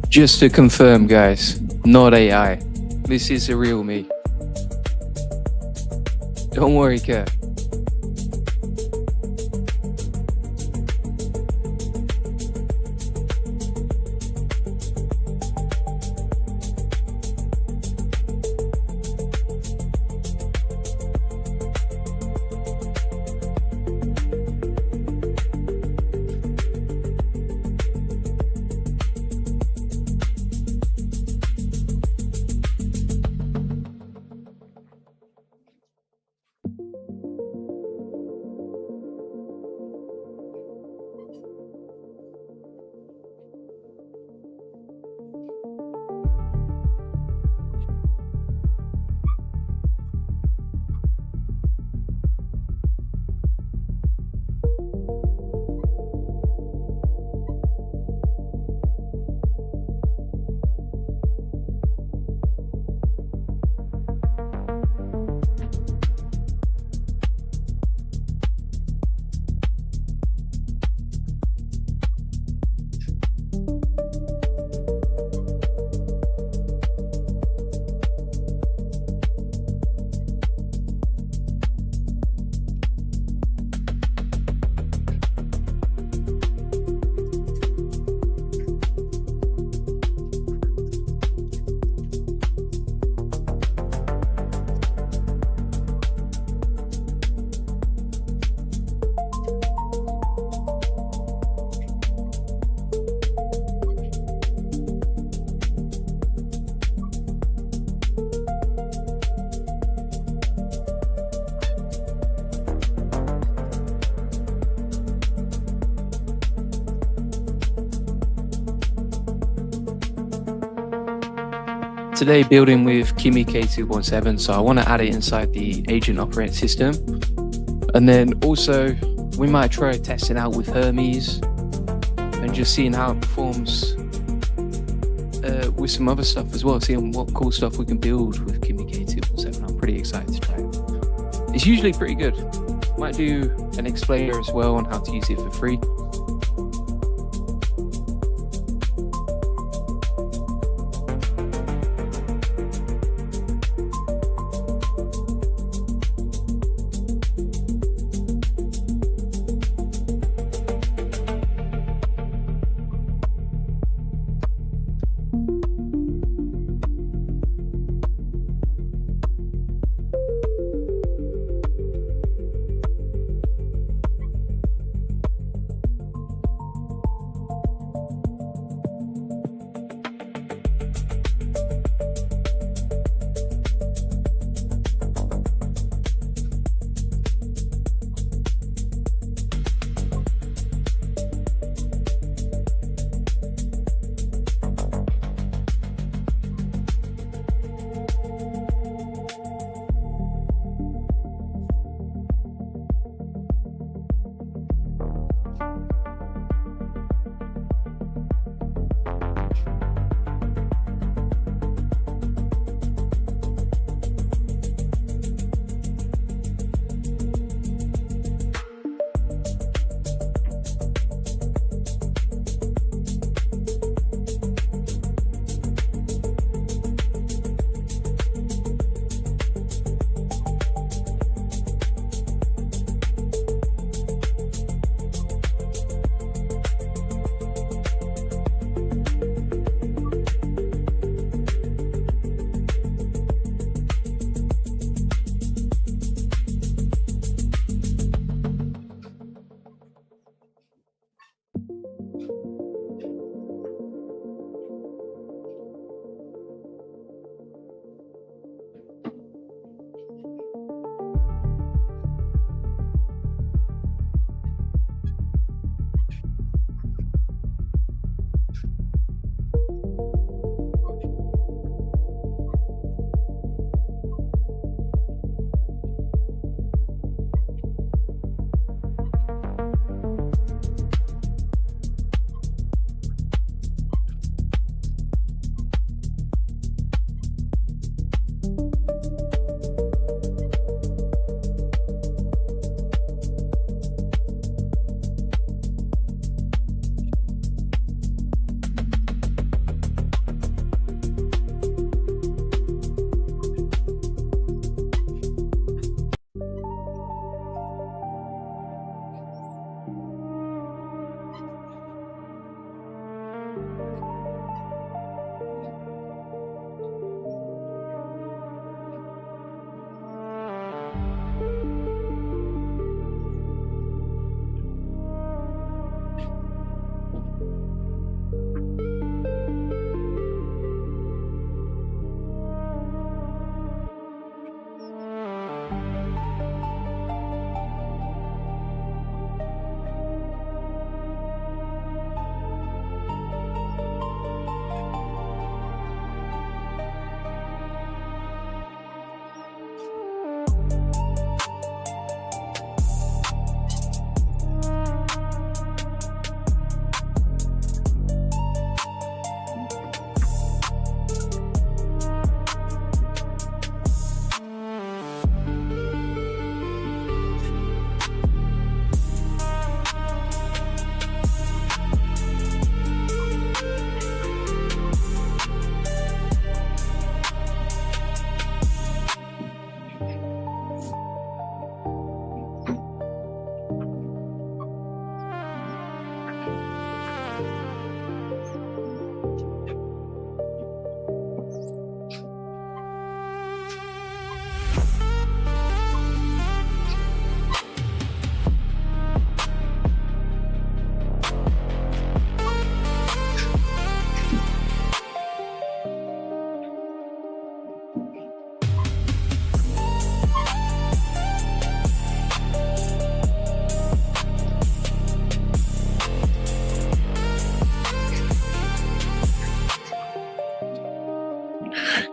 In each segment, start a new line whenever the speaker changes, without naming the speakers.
Just to confirm, guys, not AI. This is the real me. Don't worry, Kat. Today building with Kimi K2.7, so I want to add it inside the agent operating system. And then also we might try testing out with Hermes and just seeing how it performs with some other stuff as well, seeing what cool stuff we can build with Kimi K2.7. I'm pretty excited to try it. It's usually pretty good. Might do an explainer as well on how to use it for free.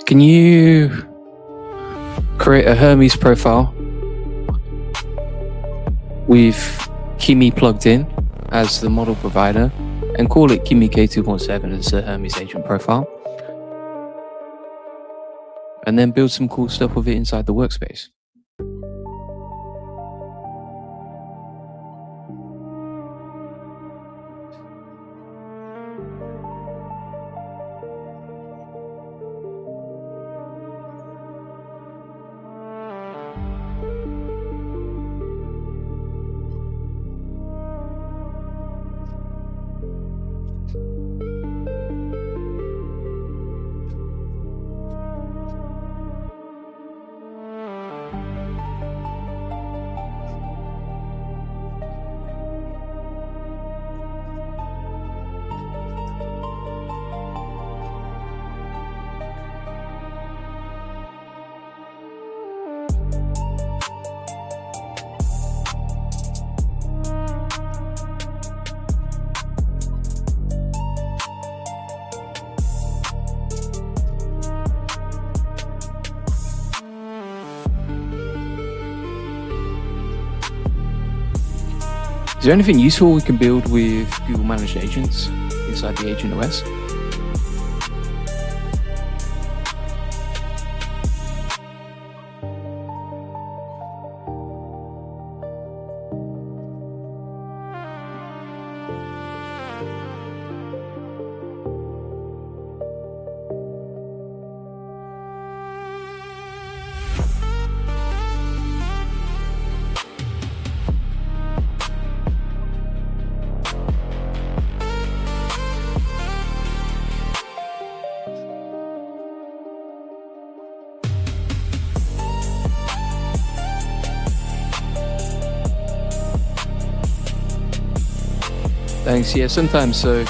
Can you create a Hermes profile with Kimi plugged in as the model provider and call it Kimi K2.7 as a Hermes agent profile? And then build some cool stuff with it inside the workspace. Is there anything useful we can build with Google Managed Agents inside the Agent OS? Thanks. Yeah, sometimes so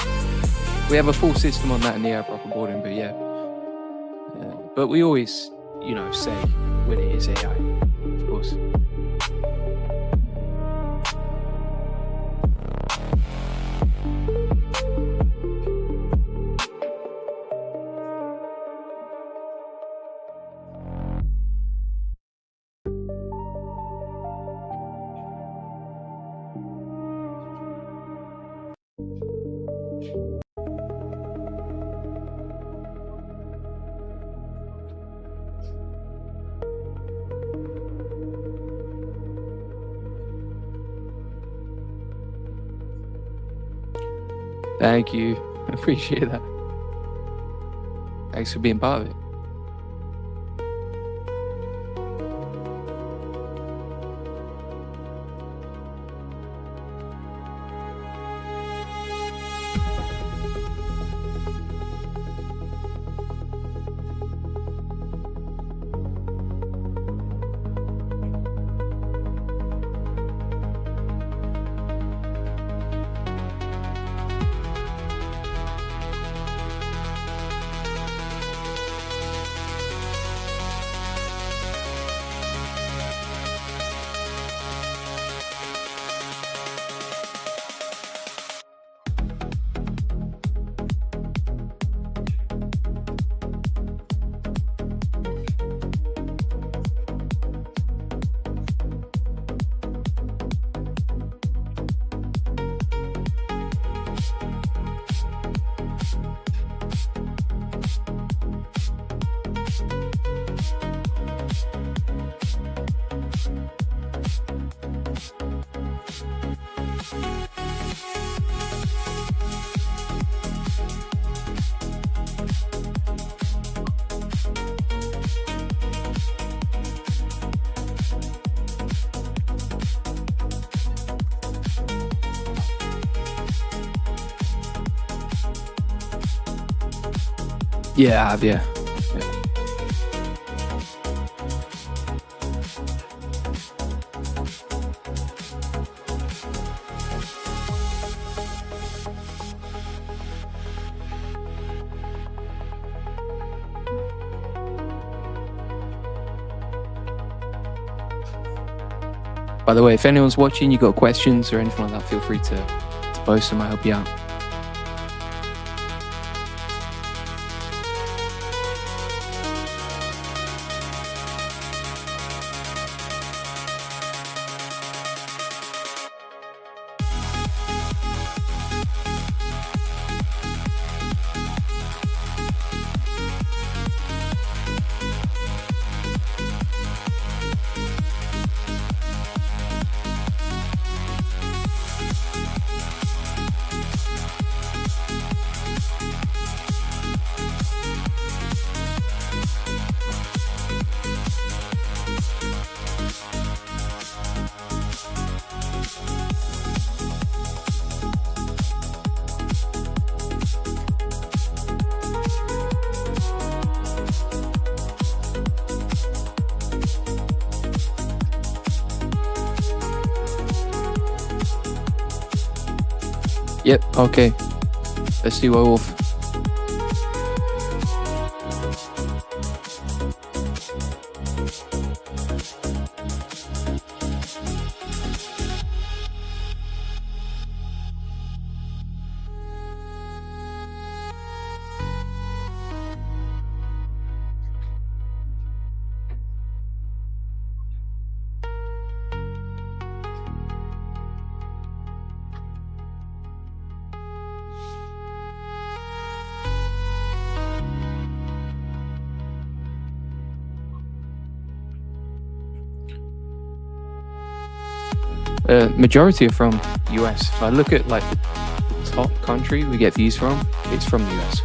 we have a full system on that in the air proper boarding, but yeah. But we always, say when it is AI, of course. Thank you. I appreciate that. Thanks for being part of it. Yeah, I have, yeah. By the way, if anyone's watching, you got questions or anything like that, feel free to post them. I'll help you out. Yep, okay. Let's do Wolf. Majority are from US. If I look at like the top country we get views from, it's from the US.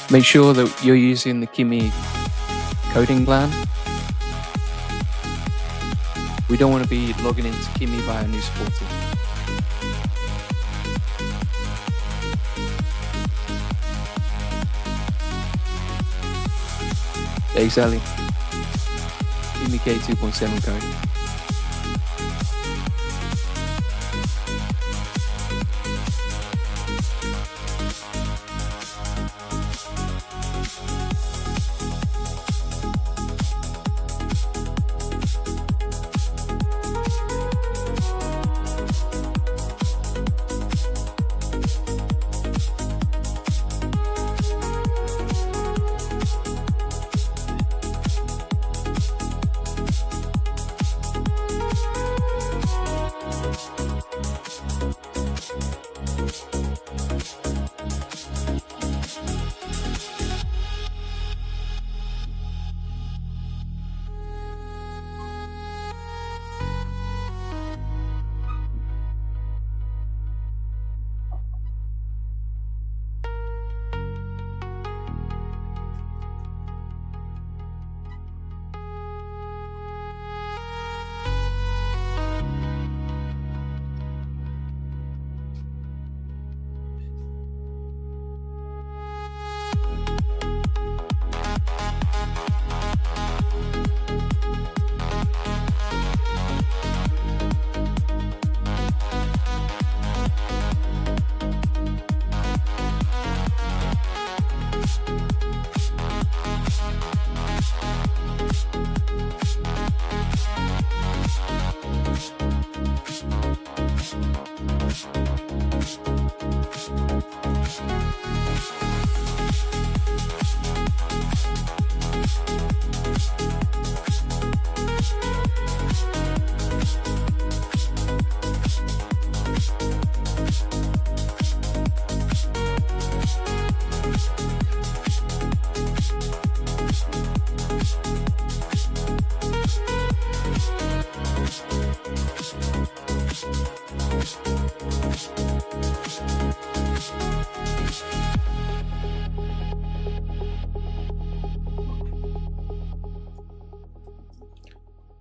Make sure that you're using the Kimi coding plan. We don't want to be logging into Kimi via a news portal. Exactly. Kimi K2.7 code.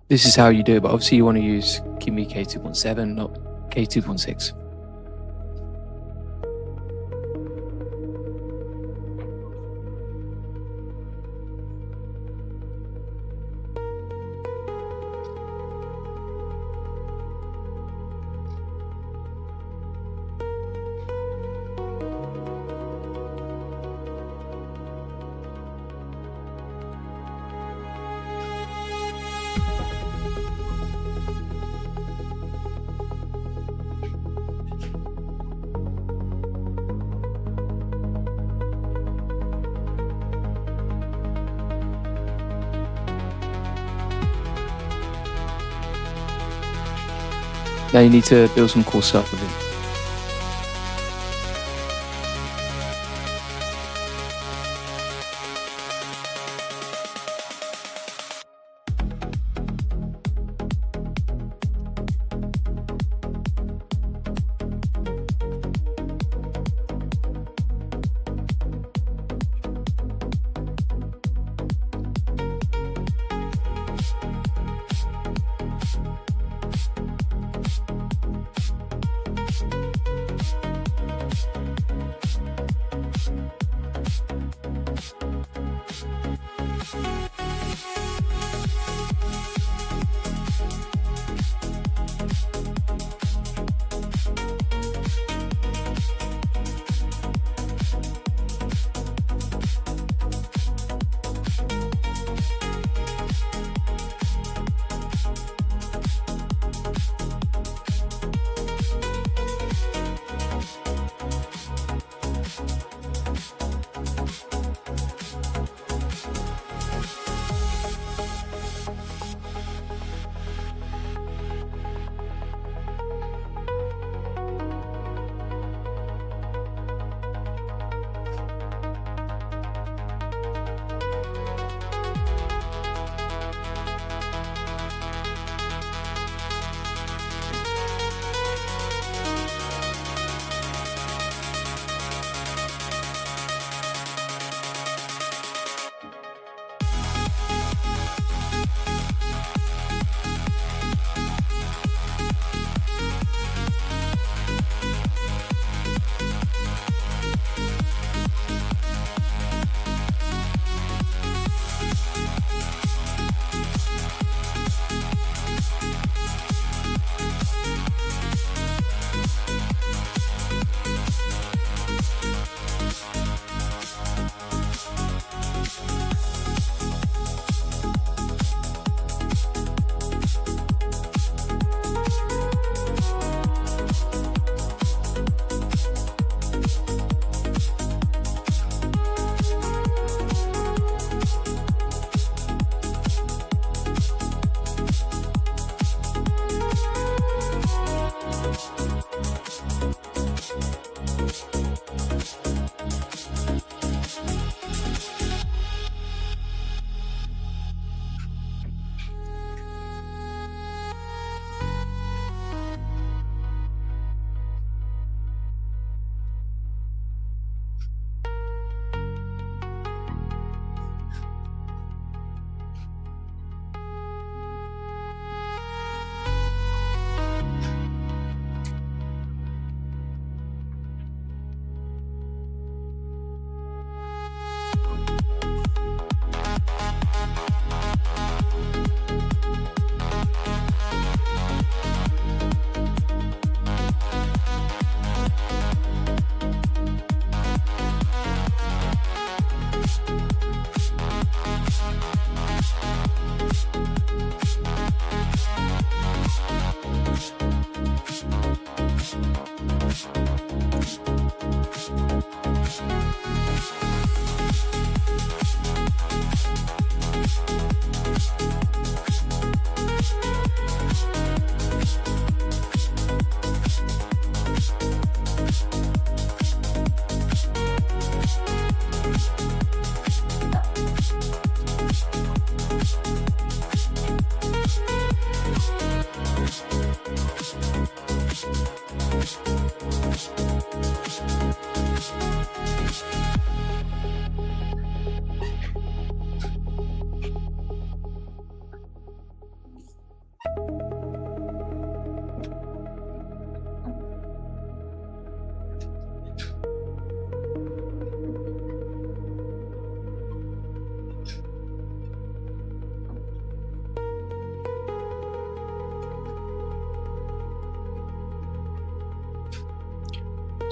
This is how you do it, but obviously you want to use Kimi K2.7, not K2.6. Now you need to build some cool stuff with it.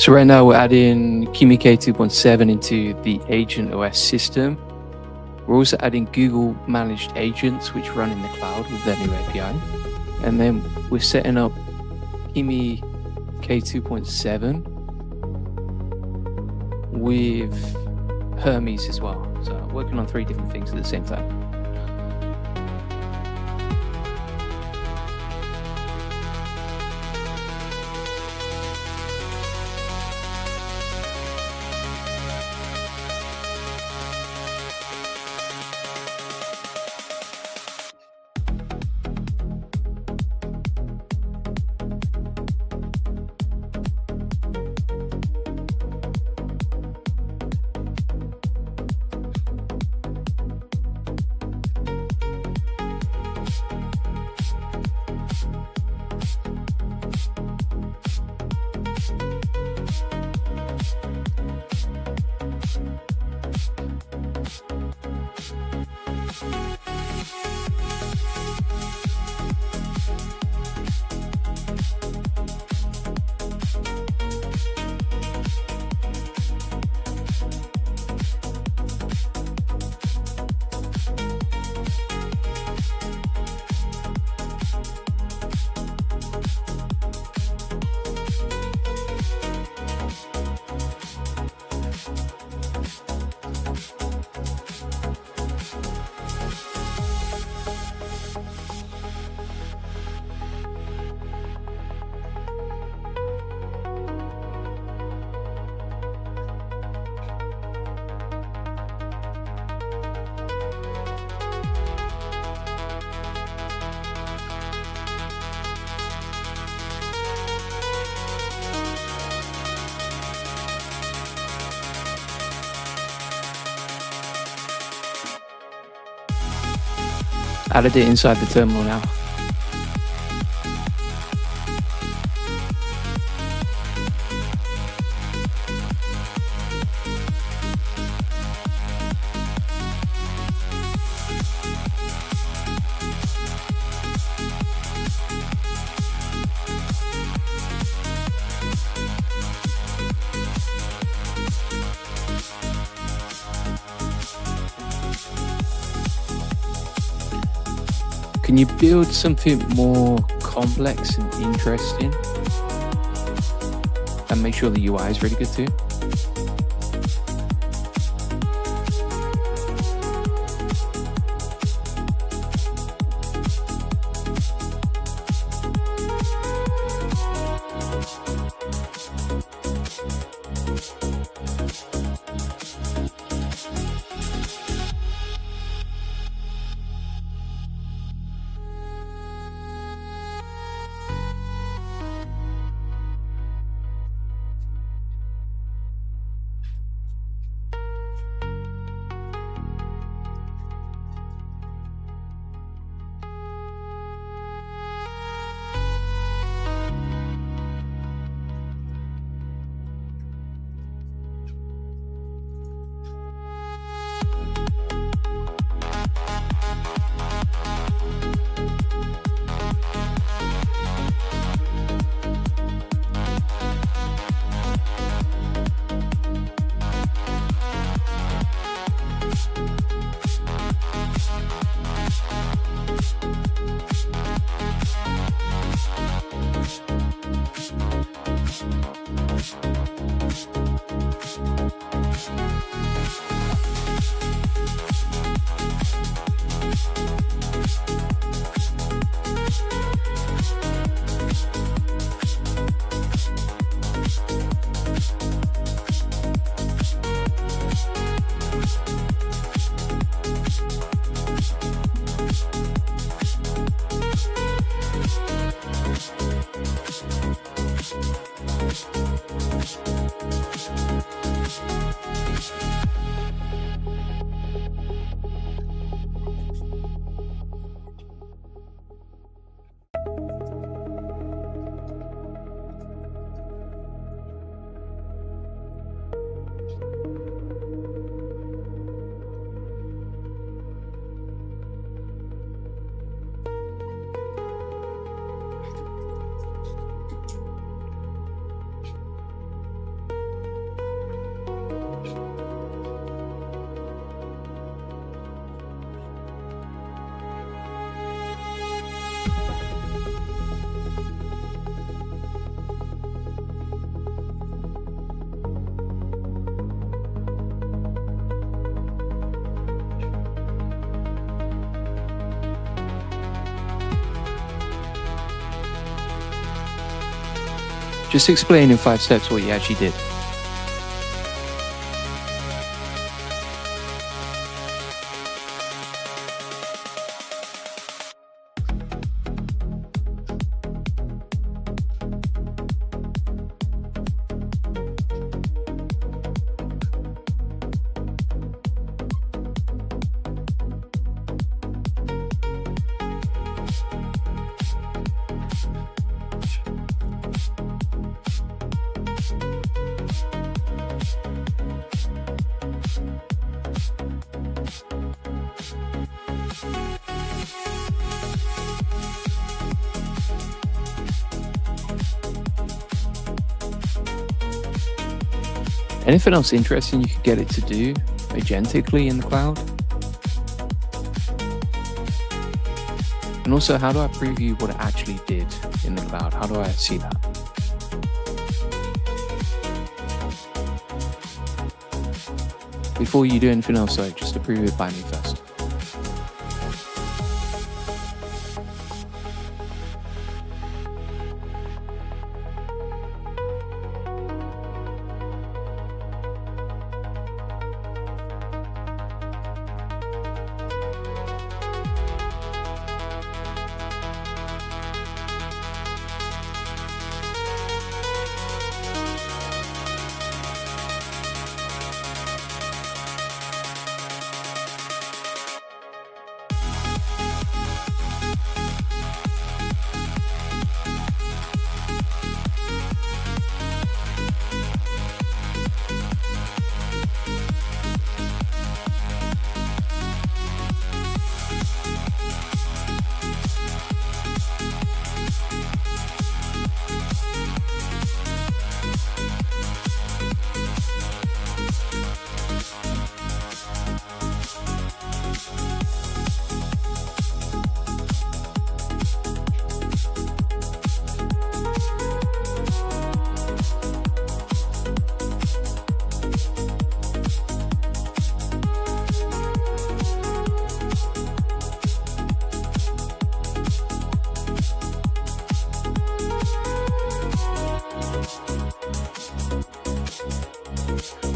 So right now we're adding Kimi K2.7 into the Agent OS system. We're also adding Google managed agents which run in the cloud with their new API. And then we're setting up Kimi K2.7 with Hermes as well. So working on 3 different things at the same time. Added it inside the terminal now. Can you build something more complex and interesting? And make sure the UI is really good too? Just explain in 5 steps what you actually did. Anything else interesting you could get it to do agentically in the cloud? And also, how do I preview what it actually did in the cloud? How do I see that? Before you do anything else, though, just approve it by me first.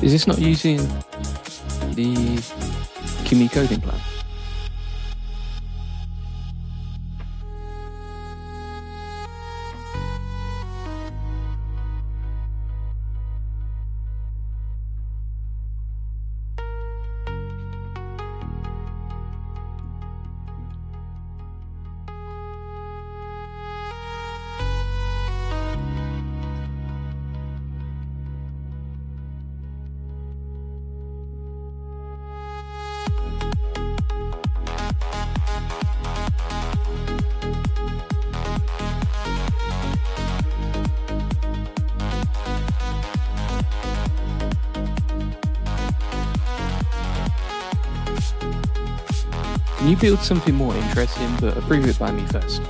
Is this not using the Kimi coding plan? Can you build something more interesting, but approve it by me first?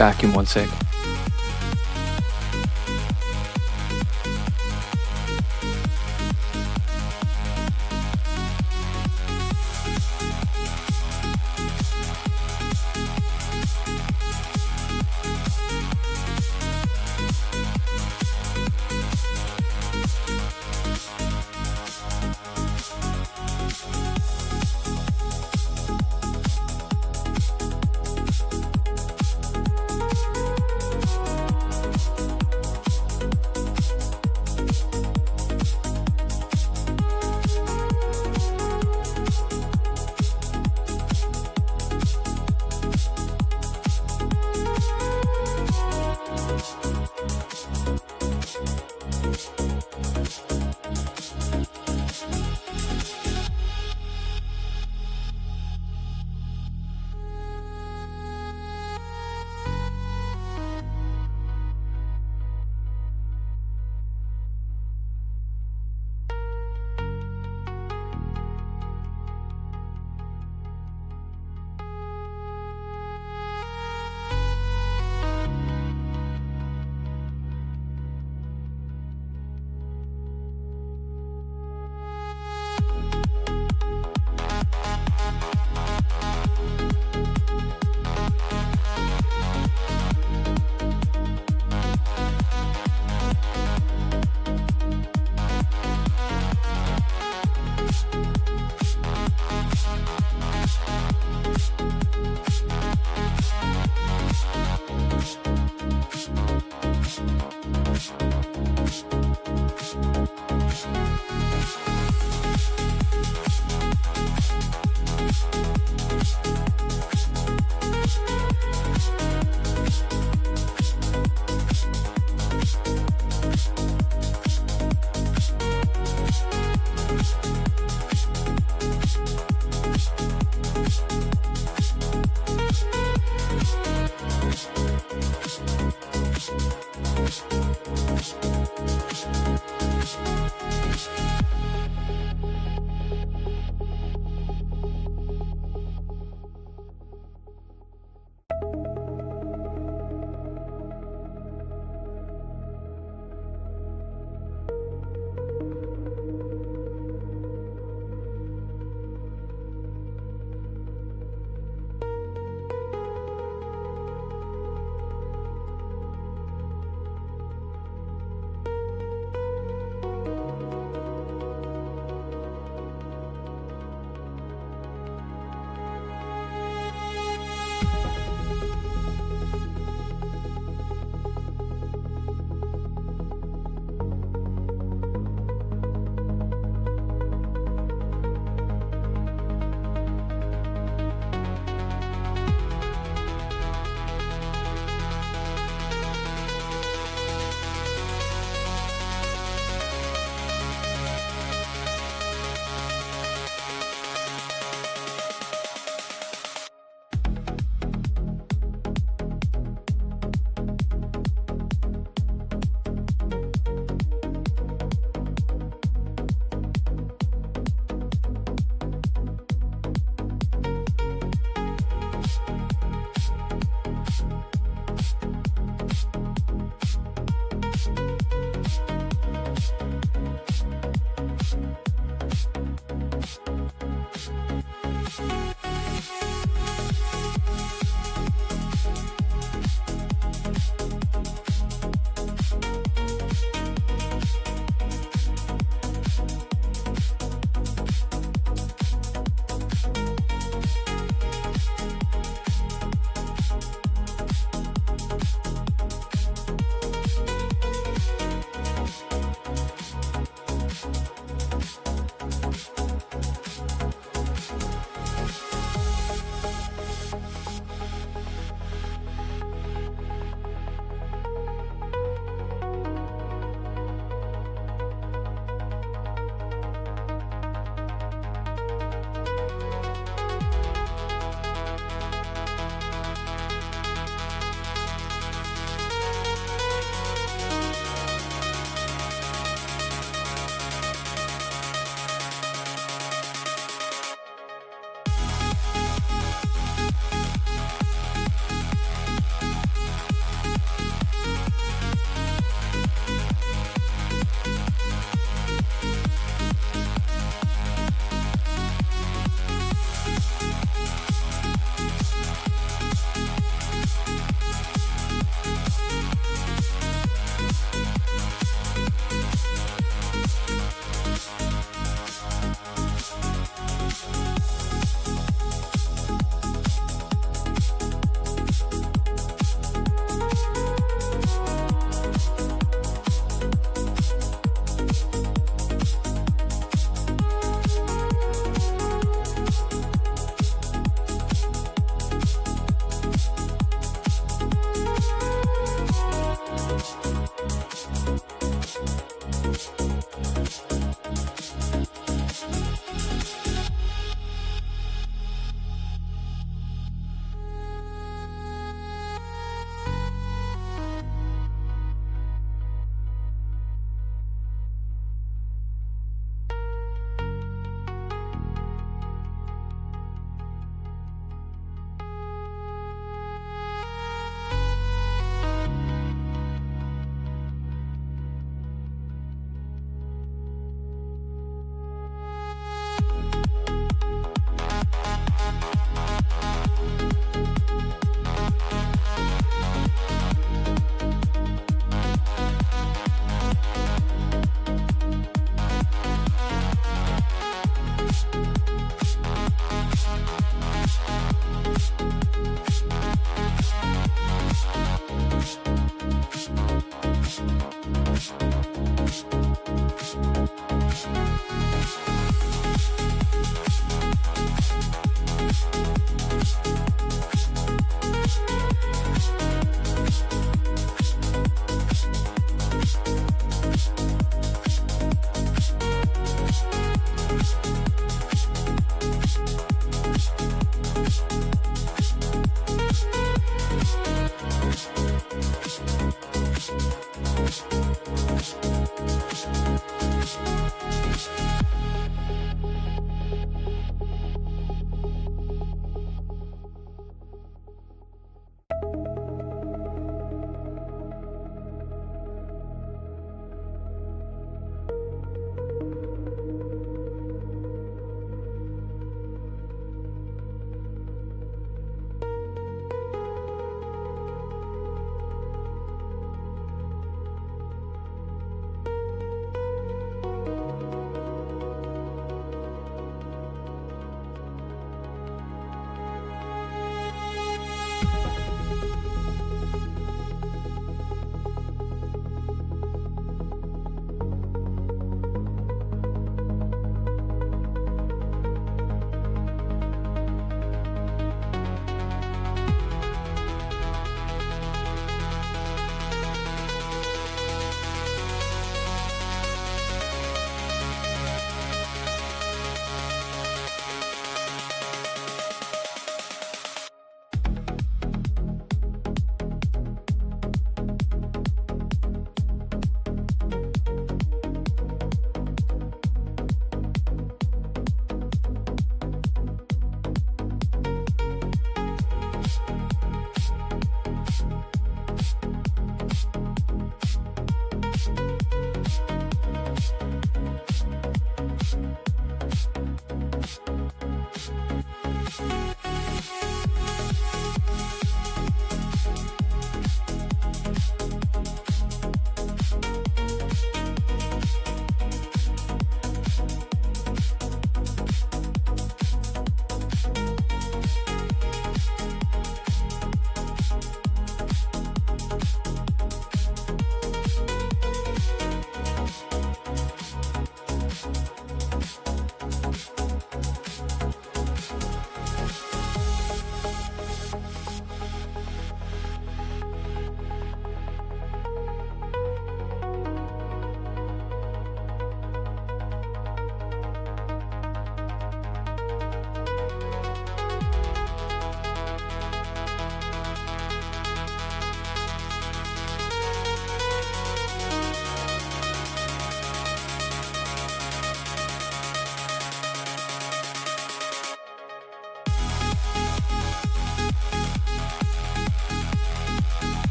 back in 1 sec.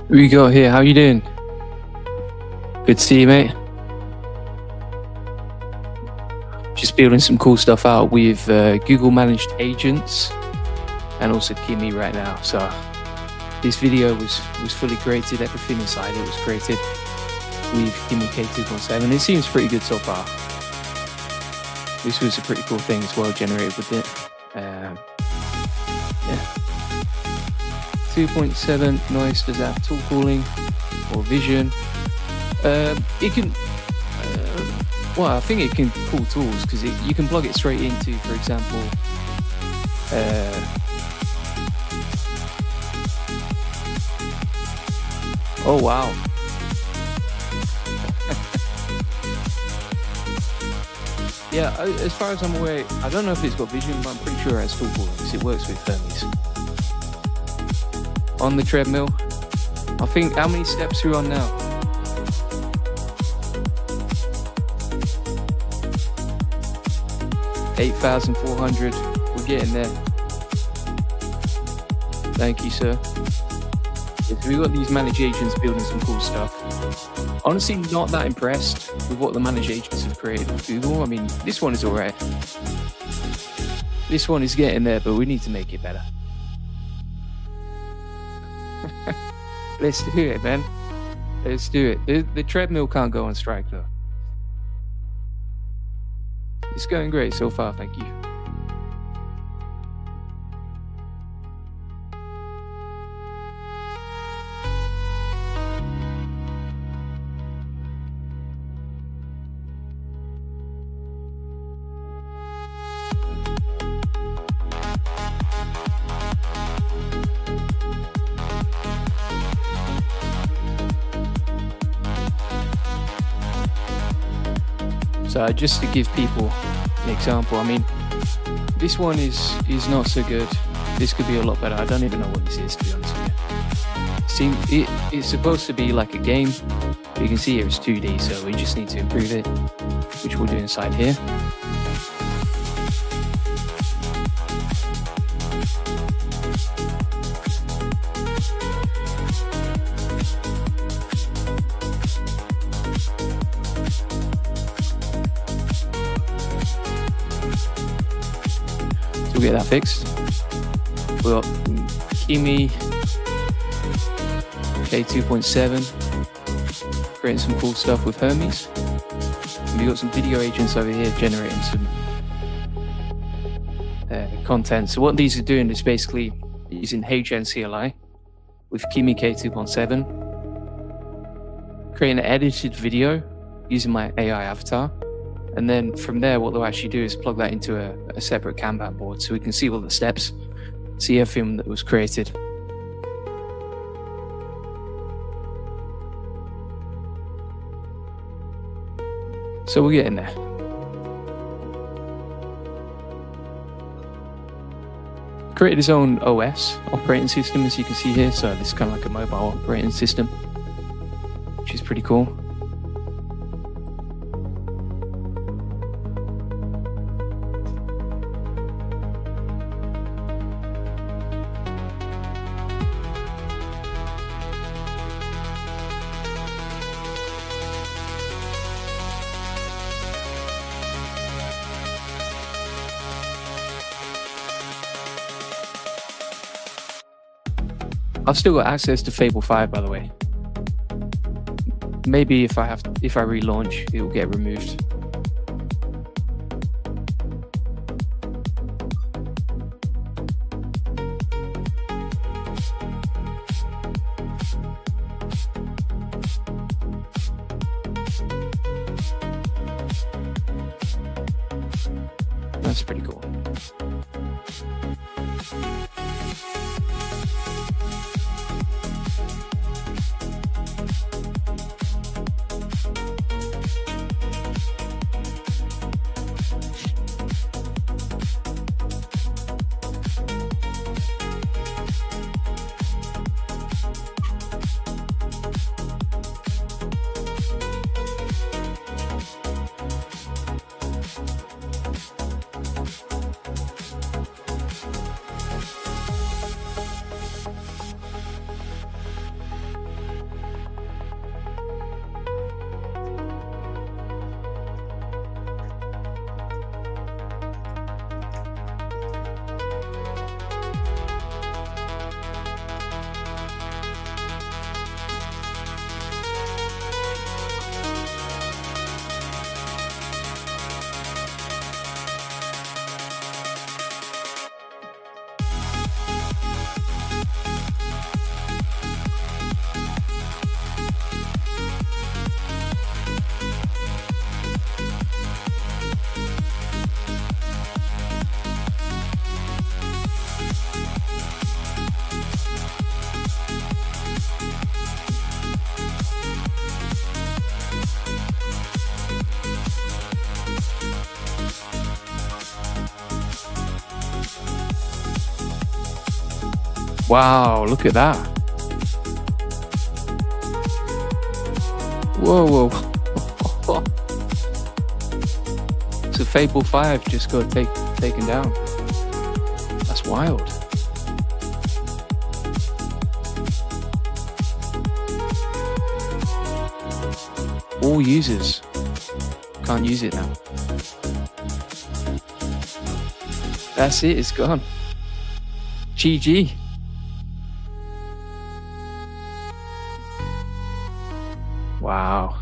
Who we got here? How you doing? Good to see you, mate. Just building some cool stuff out with Google managed agents and also Kimi right now. So this video was fully created. Everything inside it was created with Kimi K2.7. It seems pretty good so far. This was a pretty cool thing as well, generated with it. Yeah. 2.7, nice. Does that have tool calling or vision? It can, well, I think it can call tools because you can plug it straight into, for example, oh wow. Yeah, as far as I'm aware, I don't know if it's got vision, but I'm pretty sure it has tool calling because it works with Hermes. On the treadmill, I think, how many steps are you on now? 8,400. We're getting there. Thank you, sir. So we've got these managed agents building some cool stuff. Honestly, not that impressed with what the managed agents have created with Google. I mean, this one is alright. This one is getting there, but we need to make it better. Let's do it, man. Let's do it. The treadmill can't go on strike, though. It's going great so far, thank you. So just to give people an example, I mean, this one is not so good. This could be a lot better. I don't even know what this is, to be honest with you. See, it's supposed to be like a game. You can see here it's 2D, so we just need to improve it, which we'll do inside here. We'll get that fixed. We've got Kimi K2.7 creating some cool stuff with Hermes. And we've got some video agents over here generating some content. So what these are doing is basically using HN CLI with Kimi K2.7, creating an edited video using my AI avatar. And then from there, what they'll actually do is plug that into a separate Kanban board so we can see all the steps, see everything that was created. So we're getting there. Created his own OS, operating system, as you can see here. So this is kind of like a mobile operating system, which is pretty cool. I've still got access to Fable 5, by the way. Maybe if I relaunch, it will get removed. That's pretty cool. Wow, look at that. Whoa, whoa. So Fable 5 just got taken down. That's wild. All users can't use it now. That's it, it's gone. GG. Wow.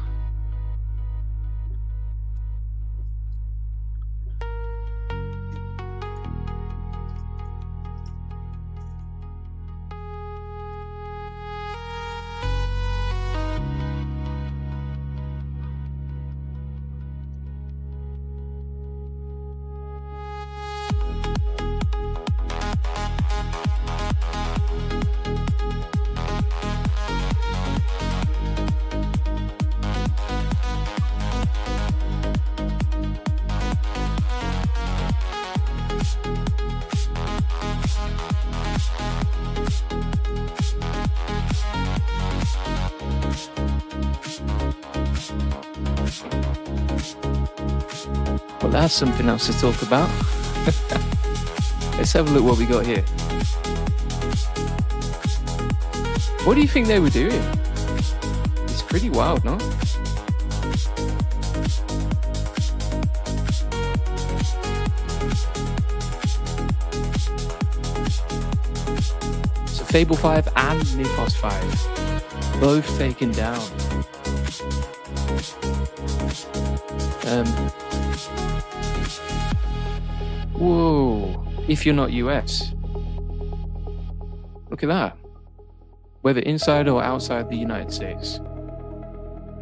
Well, that's something else to talk about. Let's have a look what we got here. What do you think they were doing? It's pretty wild, no? So Fable 5 and Mythos 5, both taken down. Whoa, if you're not US. Look at that. Whether inside or outside the United States,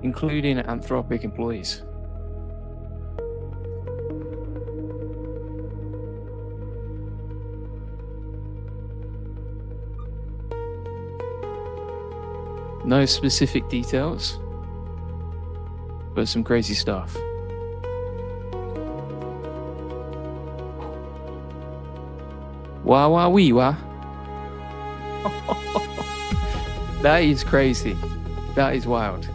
including Anthropic employees. No specific details, but some crazy stuff. Wah wah wee wah. That is crazy. That is wild.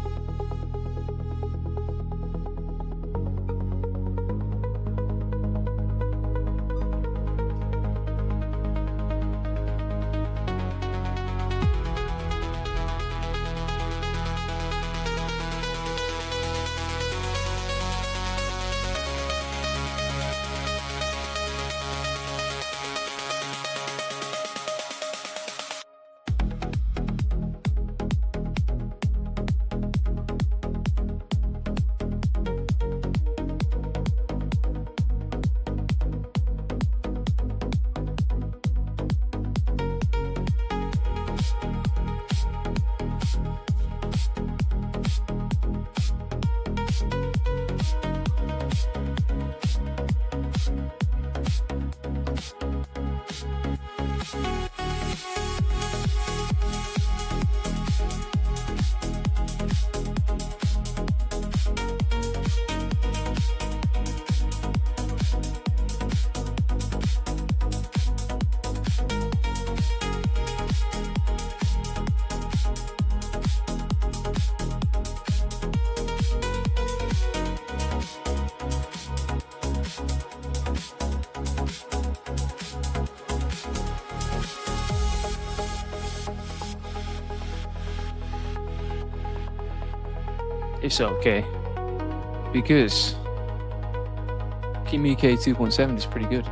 It's okay, because Kimi K2.7 is pretty good.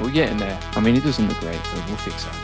We're getting there. I mean, it doesn't look great, but we'll fix that.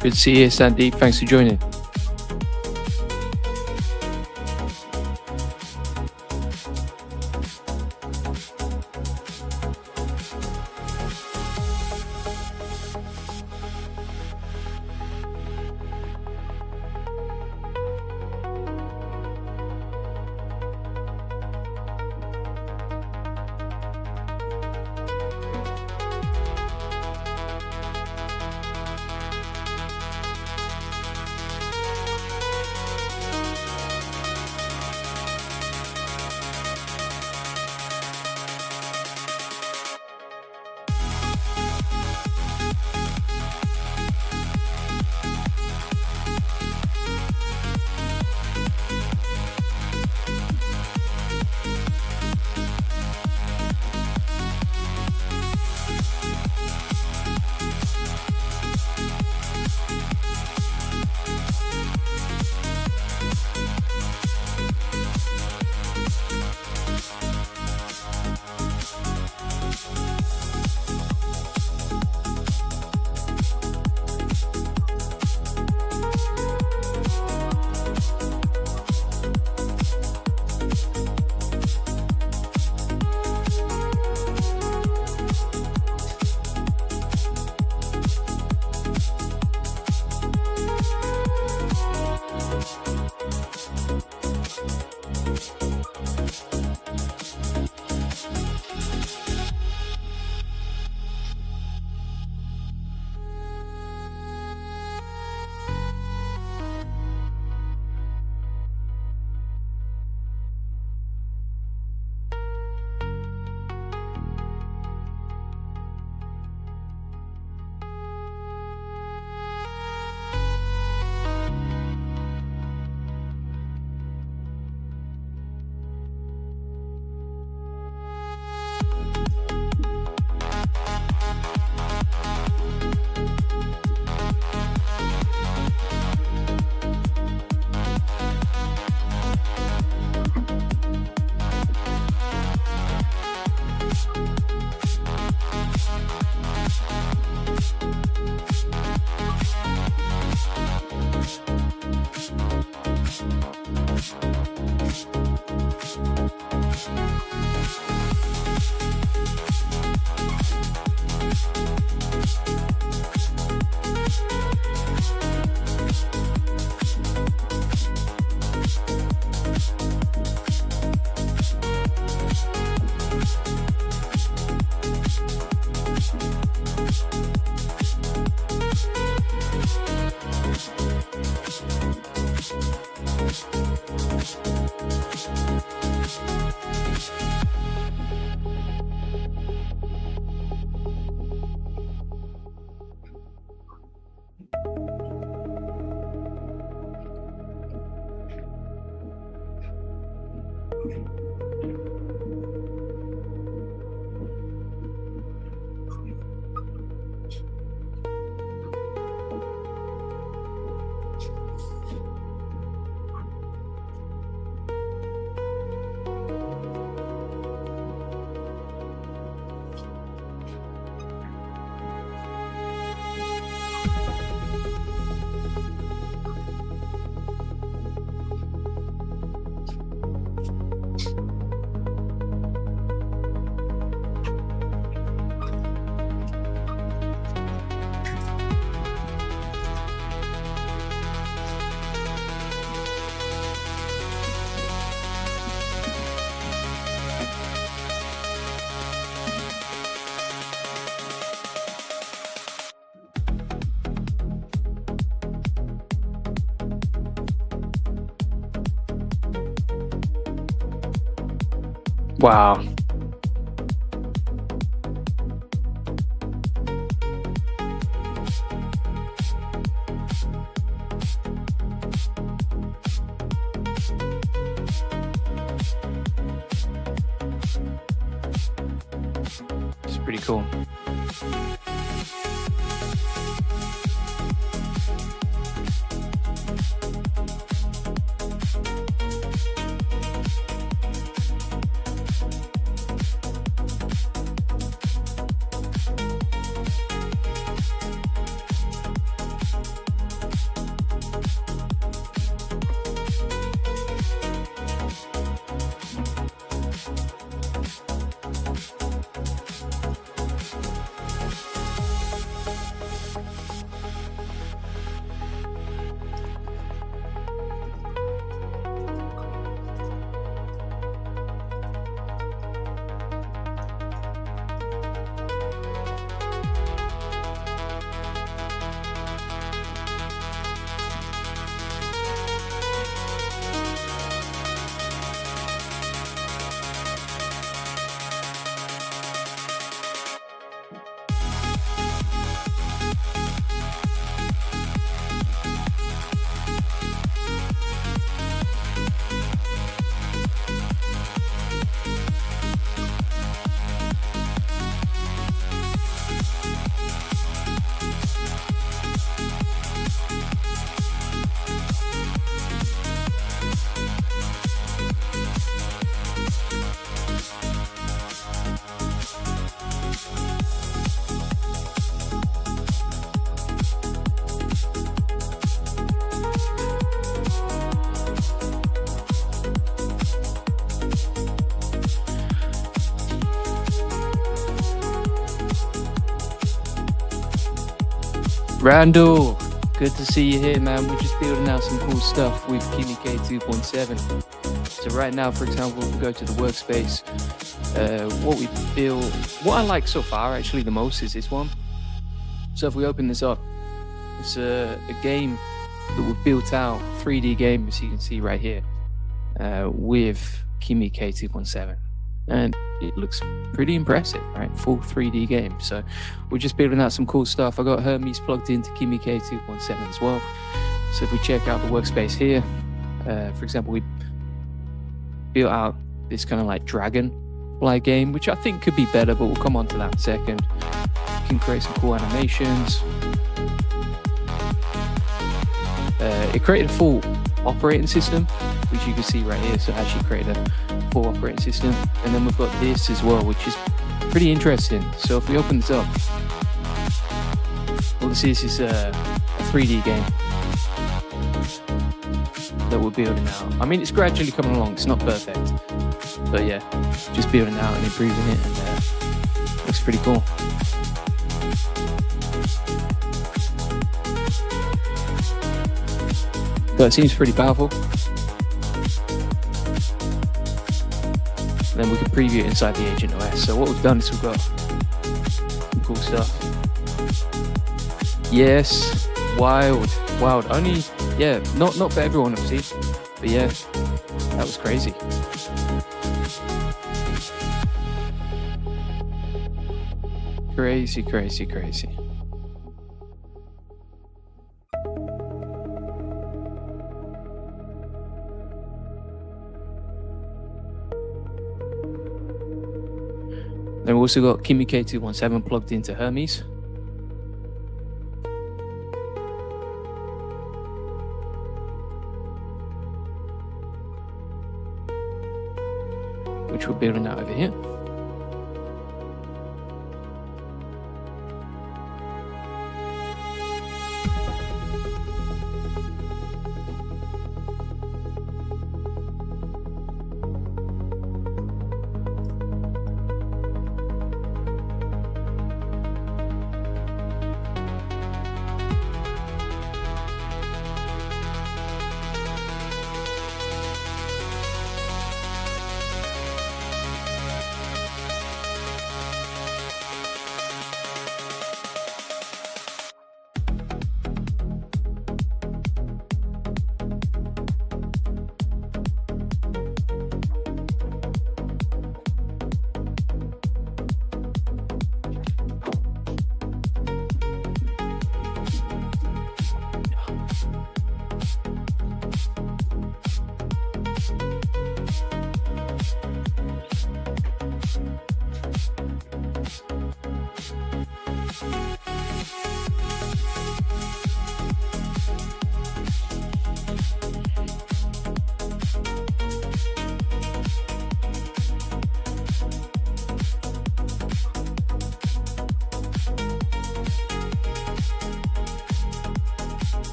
Good to see you, Sandeep. Thanks for joining. Wow. It's pretty cool. Randall, good to see you here, man. We're just building out some cool stuff with Kimi K2.7. So right now, for example, we'll go to the workspace. What I like so far actually the most is this one. So if we open this up, it's a game that we've built out, 3D game, as you can see right here, with Kimi K2.7. And it looks pretty impressive, right? Full 3D game. So we're just building out some cool stuff. I got Hermes plugged into Kimi K2.7 as well. So if we check out the workspace here, for example, we built out this kind of like dragonfly game, which I think could be better, but we'll come on to that in a second. You can create some cool animations. It created a full operating system, which you can see right here. So it actually created a full operating system. And then we've got this as well, which is pretty interesting. So if we open this up, well, this is a 3D game that we're building out. I mean, it's gradually coming along. It's not perfect, but yeah, just building out and improving it, and looks pretty cool. So it seems pretty powerful. And then we can preview it inside the Agent OS. So what we've done is we've got some cool stuff. Yes, wild. Only, yeah, not for everyone obviously, but yeah, that was crazy. Crazy. Then we've also got Kimi K2.7 plugged into Hermes. Which we're building out over here.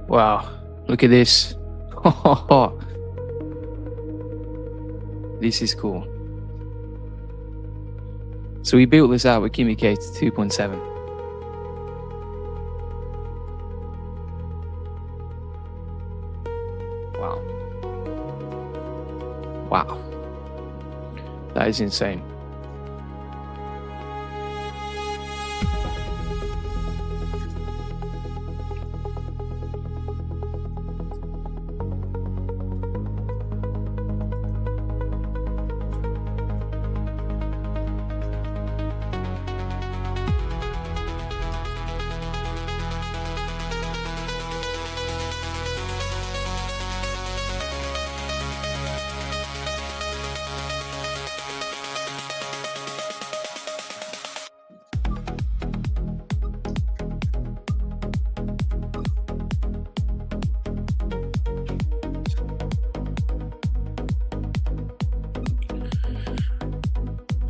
Wow, look at this. This is cool. So we built this out with Kimi K2.7. Wow. Wow. That is insane.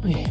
Yeah.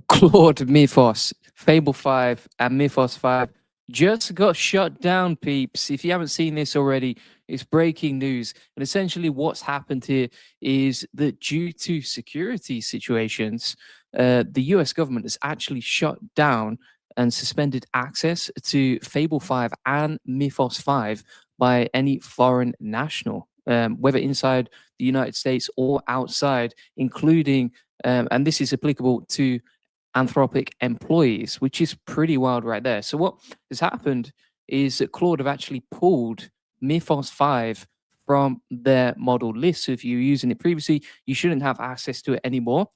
Claude Mythos, Fable 5, and Mythos 5 just got shut down, peeps. If you haven't seen this already, it's breaking news. And essentially, what's happened here is that due to security situations, the US government has actually shut down and suspended access to Fable 5 and Mythos 5 by any foreign national, whether inside the United States or outside, including, and this is applicable to Anthropic employees, which is pretty wild right there. So what has happened is that Claude have actually pulled Mythos 5 from their model list. So if you were using it previously, you shouldn't have access to it anymore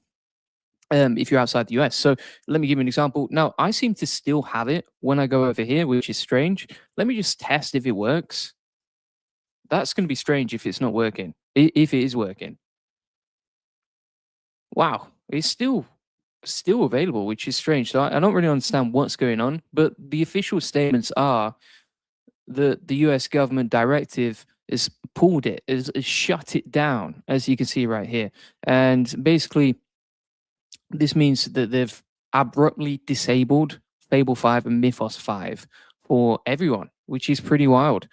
if you're outside the US. So let me give you an example. Now, I seem to still have it when I go over here, which is strange. Let me just test if it works. That's going to be strange if it's not working. If it is working. Wow, it's still still available, which is strange. So I don't really understand what's going on. But the official statements are that the US government directive has pulled it, has shut it down, as you can see right here. And basically, this means that they've abruptly disabled Fable 5 and Mythos 5 for everyone, which is pretty wild.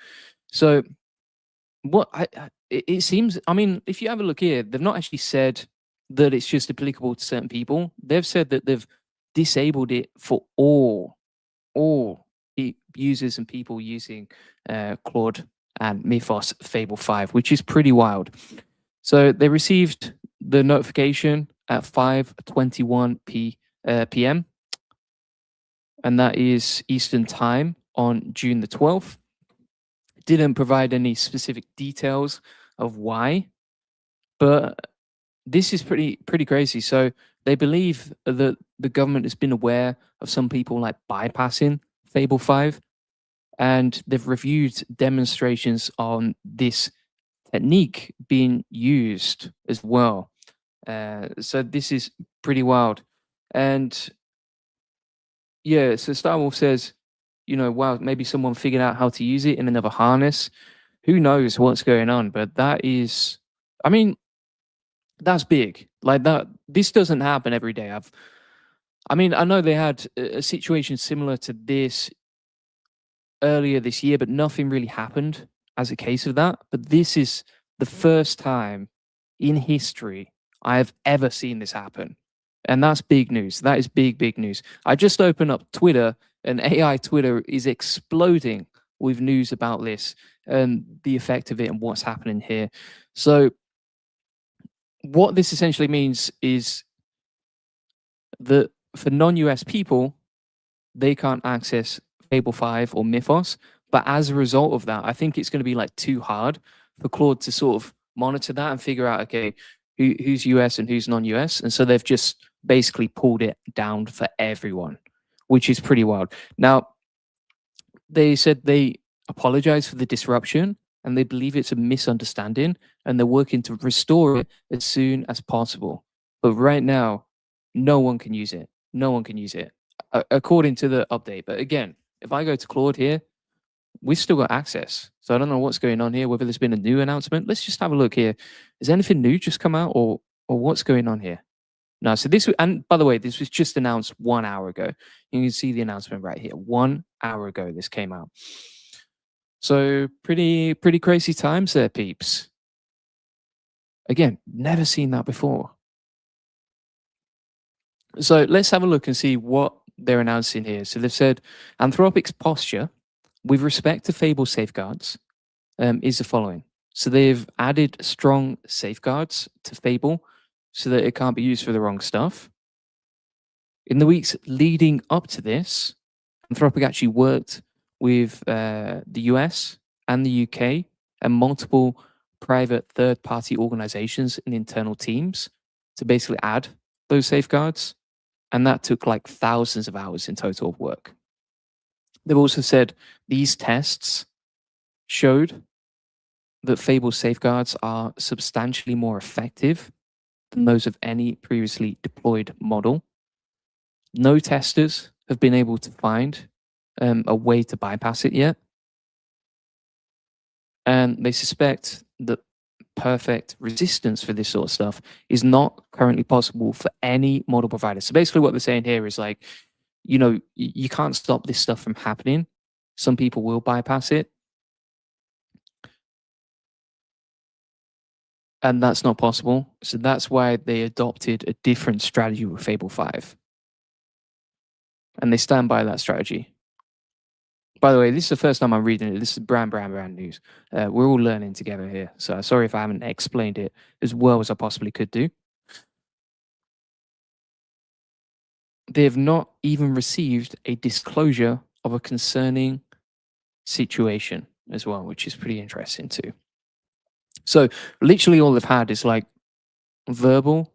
So what it seems, I mean, if you have a look here, they've not actually said that it's just applicable to certain people. They've said that they've disabled it for all users and people using Claude and Mythos Fable 5, which is pretty wild. So they received the notification at 5:21 p.m. and that is Eastern Time on June the 12th. Didn't provide any specific details of why, but this is pretty crazy. So they believe that the government has been aware of some people like bypassing Fable 5, and they've reviewed demonstrations on this technique being used as well. So this is pretty wild. And yeah, so Star Wolf says, wow, maybe someone figured out how to use it in another harness. Who knows what's going on? But that is, I mean, that's big. Like that, this doesn't happen every day. I mean, I know they had a situation similar to this earlier this year, but nothing really happened as a case of that. But this is the first time in history I have ever seen this happen. And that's big news. That is big news. I just opened up Twitter, and AI Twitter is exploding with news about this and the effect of it and what's happening here. So, what this essentially means is that for non US people, they can't access Fable 5 or Mythos. But as a result of that, I think it's going to be like too hard for Claude to sort of monitor that and figure out, okay, who's US and who's non US. And so they've just basically pulled it down for everyone, which is pretty wild. Now, they said they apologize for the disruption and they believe it's a misunderstanding and they're working to restore it as soon as possible. But right now, no one can use it. No one can use it according to the update. But again, if I go to Claude here, we've still got access. So I don't know what's going on here, whether there's been a new announcement. Let's just have a look here. Has anything new just come out or what's going on here? No, so this, and by the way, this was just announced 1 hour ago. You can see the announcement right here. 1 hour ago, this came out. So pretty crazy times there, peeps. Again, never seen that before. So let's have a look and see what they're announcing here. So they've said Anthropic's posture with respect to Fable safeguards is the following. So they've added strong safeguards to Fable so that it can't be used for the wrong stuff. In the weeks leading up to this, Anthropic actually worked with the US and the UK and multiple private third-party organizations and internal teams to basically add those safeguards. And that took like thousands of hours in total of work. They've also said these tests showed that Fable safeguards are substantially more effective than those of any previously deployed model. No testers have been able to find a way to bypass it yet. And they suspect that perfect resistance for this sort of stuff is not currently possible for any model provider. So basically what they're saying here is like, you can't stop this stuff from happening. Some people will bypass it. And that's not possible. So that's why they adopted a different strategy with Fable 5. And they stand by that strategy. By the way, this is the first time I'm reading it. This is brand news. We're all learning together here. So sorry if I haven't explained it as well as I possibly could do. They have not even received a disclosure of a concerning situation as well, which is pretty interesting too. So literally all they've had is like verbal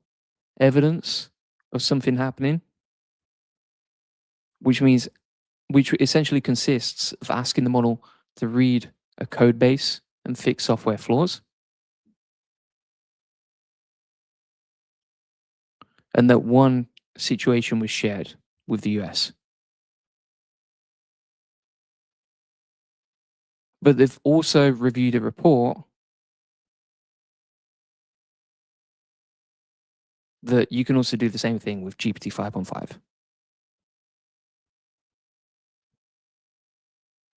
evidence of something happening, which essentially consists of asking the model to read a code base and fix software flaws. And that one situation was shared with the US. But they've also reviewed a report that you can also do the same thing with GPT 5.5.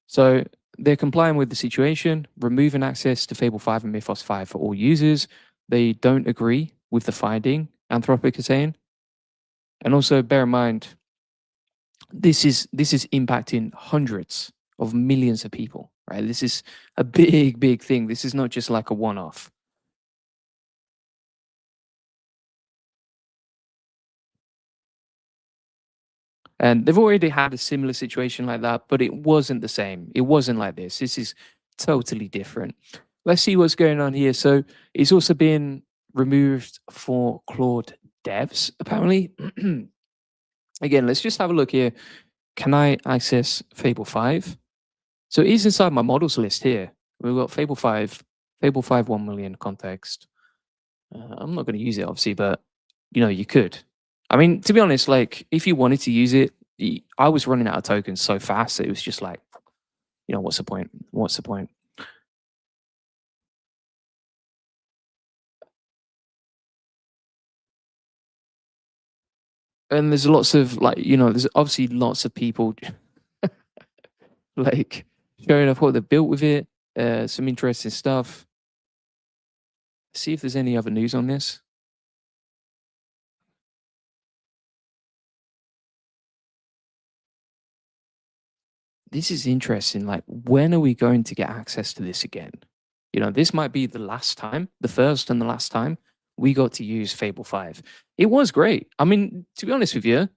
So they're complying with the situation, removing access to Fable 5 and Mythos 5 for all users. They don't agree with the finding, Anthropic is saying. And also bear in mind, this is impacting hundreds of millions of people, right? This is a big thing. This is not just like a one-off. And they've already had a similar situation like that, but it wasn't the same. It wasn't like this. This is totally different. Let's see what's going on here. So it's also been removed for Claude devs, apparently. Again, let's just have a look here. Can I access Fable 5? So it is inside my models list here. We've got Fable 5, Fable 5 1 million context. I'm not going to use it, obviously, but you could. I mean, to be honest, like if you wanted to use it, I was running out of tokens so fast that it was just like, what's the point? What's the point? And there's lots of there's obviously lots of people like showing off what they've built with it. Some interesting stuff. See if there's any other news on this. This is interesting. Like, when are we going to get access to this again? This might be the last time, the first and the last time we got to use Fable 5. It was great. I mean, to be honest with you,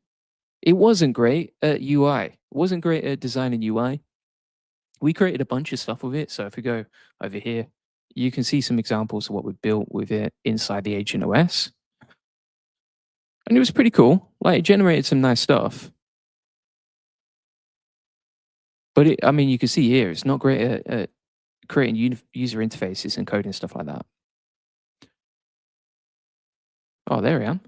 it wasn't great at UI. It wasn't great at designing UI. We created a bunch of stuff with it. So if we go over here, you can see some examples of what we built with it inside the Agent OS. And it was pretty cool. Like, it generated some nice stuff. But I mean, you can see here, it's not great at creating user interfaces and coding stuff like that. Oh, there I am.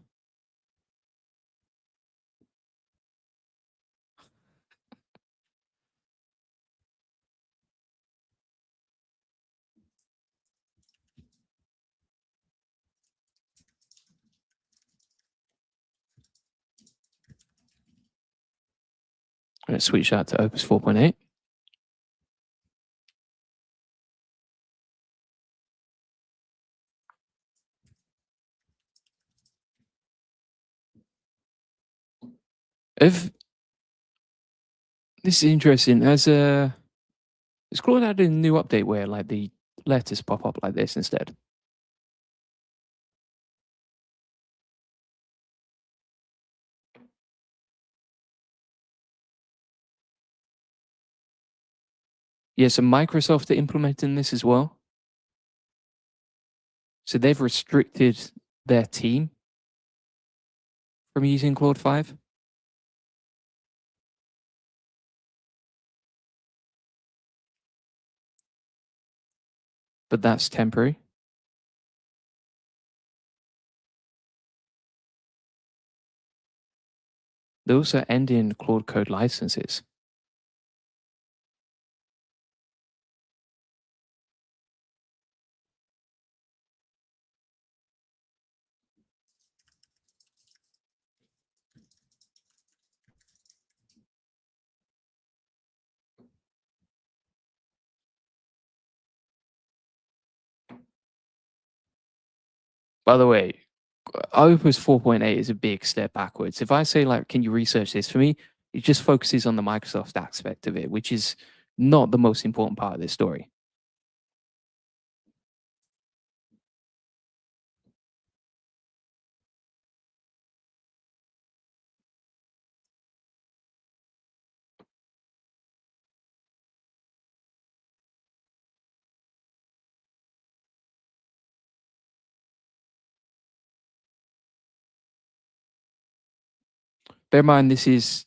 Let's switch that to Opus 4.8. If this is interesting, has Claude added a new update where like the letters pop up like this instead? Yeah, so Microsoft are implementing this as well. So they've restricted their team from using Claude 5. But that's temporary. They also end in Claude Code licenses. By the way, Opus 4.8 is a big step backwards. If I say, like, can you research this for me? It just focuses on the Microsoft aspect of it, which is not the most important part of this story. Bear in mind, this is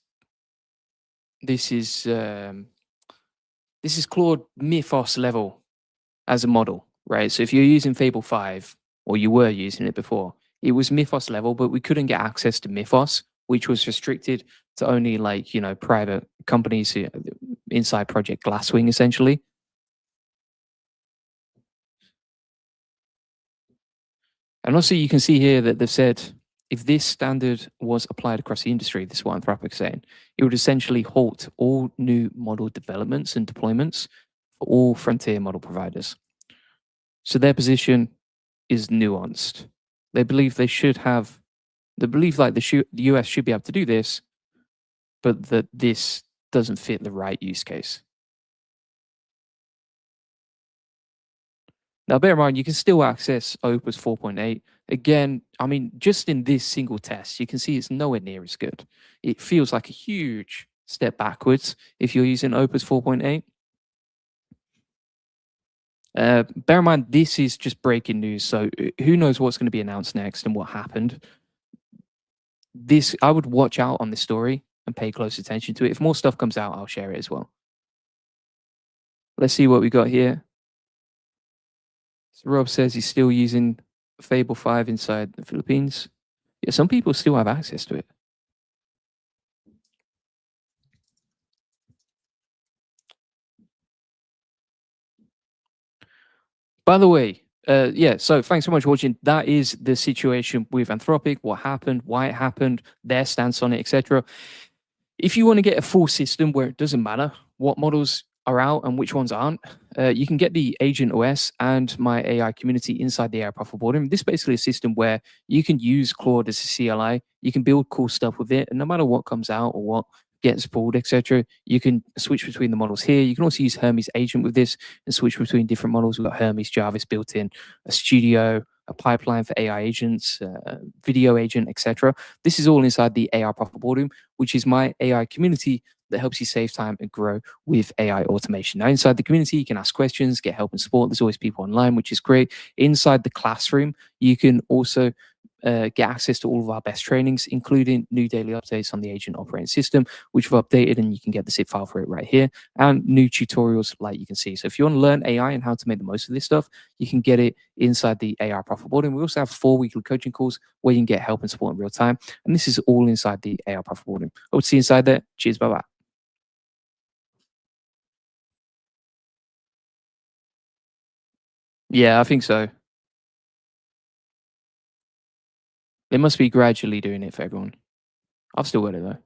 Claude Mythos level as a model, right? So if you're using Fable 5, or you were using it before, it was Mythos level, but we couldn't get access to Mythos which was restricted to only like, private companies inside Project Glasswing, essentially. And also you can see here that they've said if this standard was applied across the industry, this is what Anthropic is saying, it would essentially halt all new model developments and deployments for all frontier model providers. So their position is nuanced. They believe they believe like the US should be able to do this, but that this doesn't fit the right use case. Now, bear in mind, you can still access Opus 4.8. Again, I mean, just in this single test, you can see it's nowhere near as good. It feels like a huge step backwards if you're using Opus 4.8. Bear in mind, this is just breaking news, so who knows what's going to be announced next and what happened. I would watch out on this story and pay close attention to it. If more stuff comes out, I'll share it as well. Let's see what we got here. So Rob says he's still using Fable 5 inside the Philippines. Yeah, some people still have access to it. By the way, yeah, so thanks so much for watching. That is the situation with Anthropic, what happened, why it happened, their stance on it, etc. If you want to get a full system where it doesn't matter what models are out and which ones aren't, you can get the Agent OS and my AI community inside the AI Profit Boardroom. This is basically a system where you can use Claude as a CLI, you can build cool stuff with it, and no matter what comes out or what gets pulled, etc., you can switch between the models here. You can also use Hermes Agent with this and switch between different models. We've got Hermes Jarvis built in, a studio, a pipeline for AI agents, video agent, etc. This is all inside the AI Profit Boardroom, which is my AI community that helps you save time and grow with AI automation. Now, inside the community, you can ask questions, get help and support. There's always people online, which is great. Inside the classroom, you can also get access to all of our best trainings, including new daily updates on the agent operating system, which we've updated, and you can get the zip file for it right here, and new tutorials like you can see. So if you want to learn AI and how to make the most of this stuff, you can get it inside the AI Profit Boardroom. We also have 4 weekly coaching calls where you can get help and support in real time, and this is all inside the AI Profit Boardroom. Hope to see you inside there. Cheers, bye-bye. Yeah, I think so. They must be gradually doing it for everyone. I've still got it though.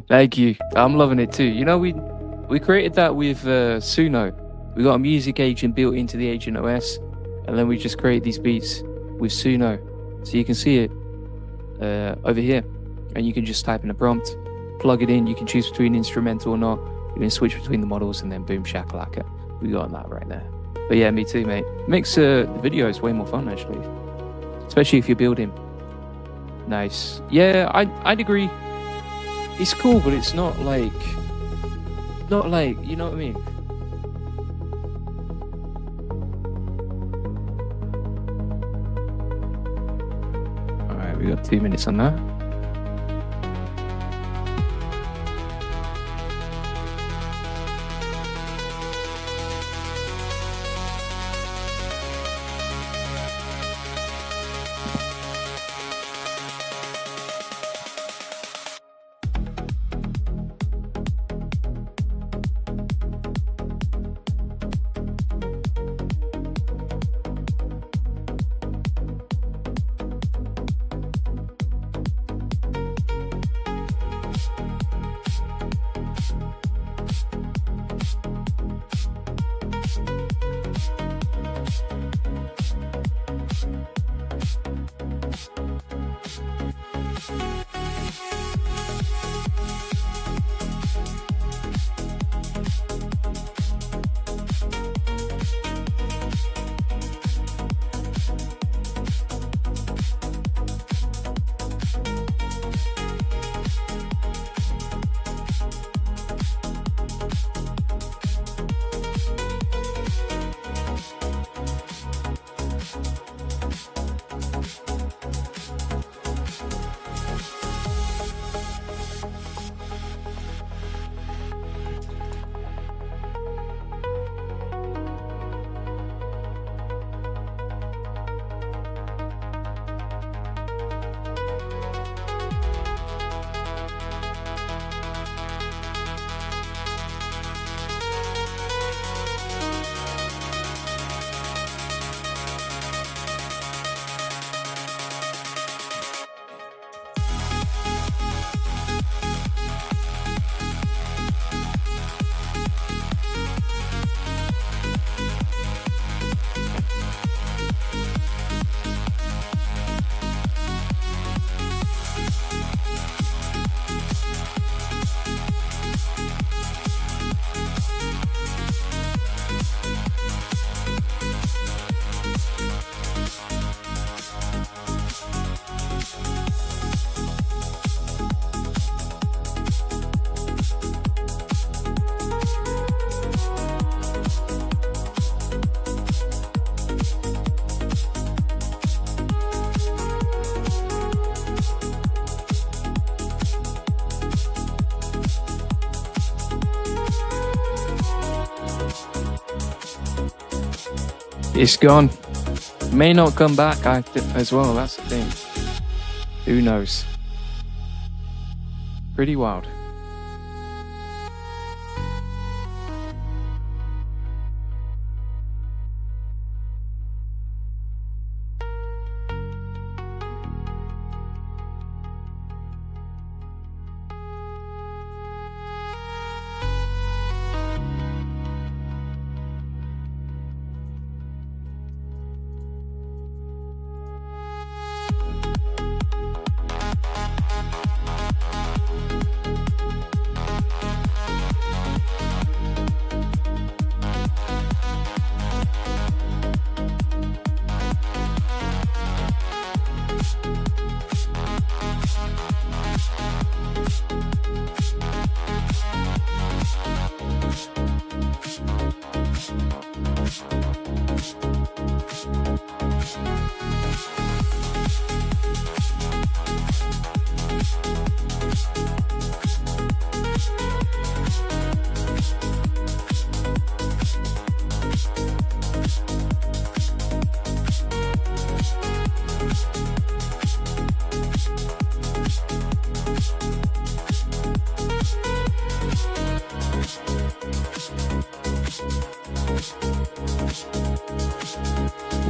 Thank you. I'm loving it too. You know, we created that with Suno. We got a music agent built into the agent OS, and then we just create these beats with Suno. So you can see it over here, and you can just type in a prompt, plug it in. You can choose between instrumental or not. You can switch between the models, and then boom shakalaka. We got that right there. But yeah, me too, mate. Makes the videos way more fun actually, especially if you're building. Nice. Yeah, I'd agree. It's cool, but it's not like, you know what I mean? All right, we got 2 minutes on that. It's gone. May not come back as well. That's the thing. Who knows? Pretty wild.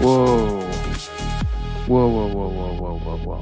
Whoa. Whoa, whoa, whoa, whoa, whoa, whoa, whoa.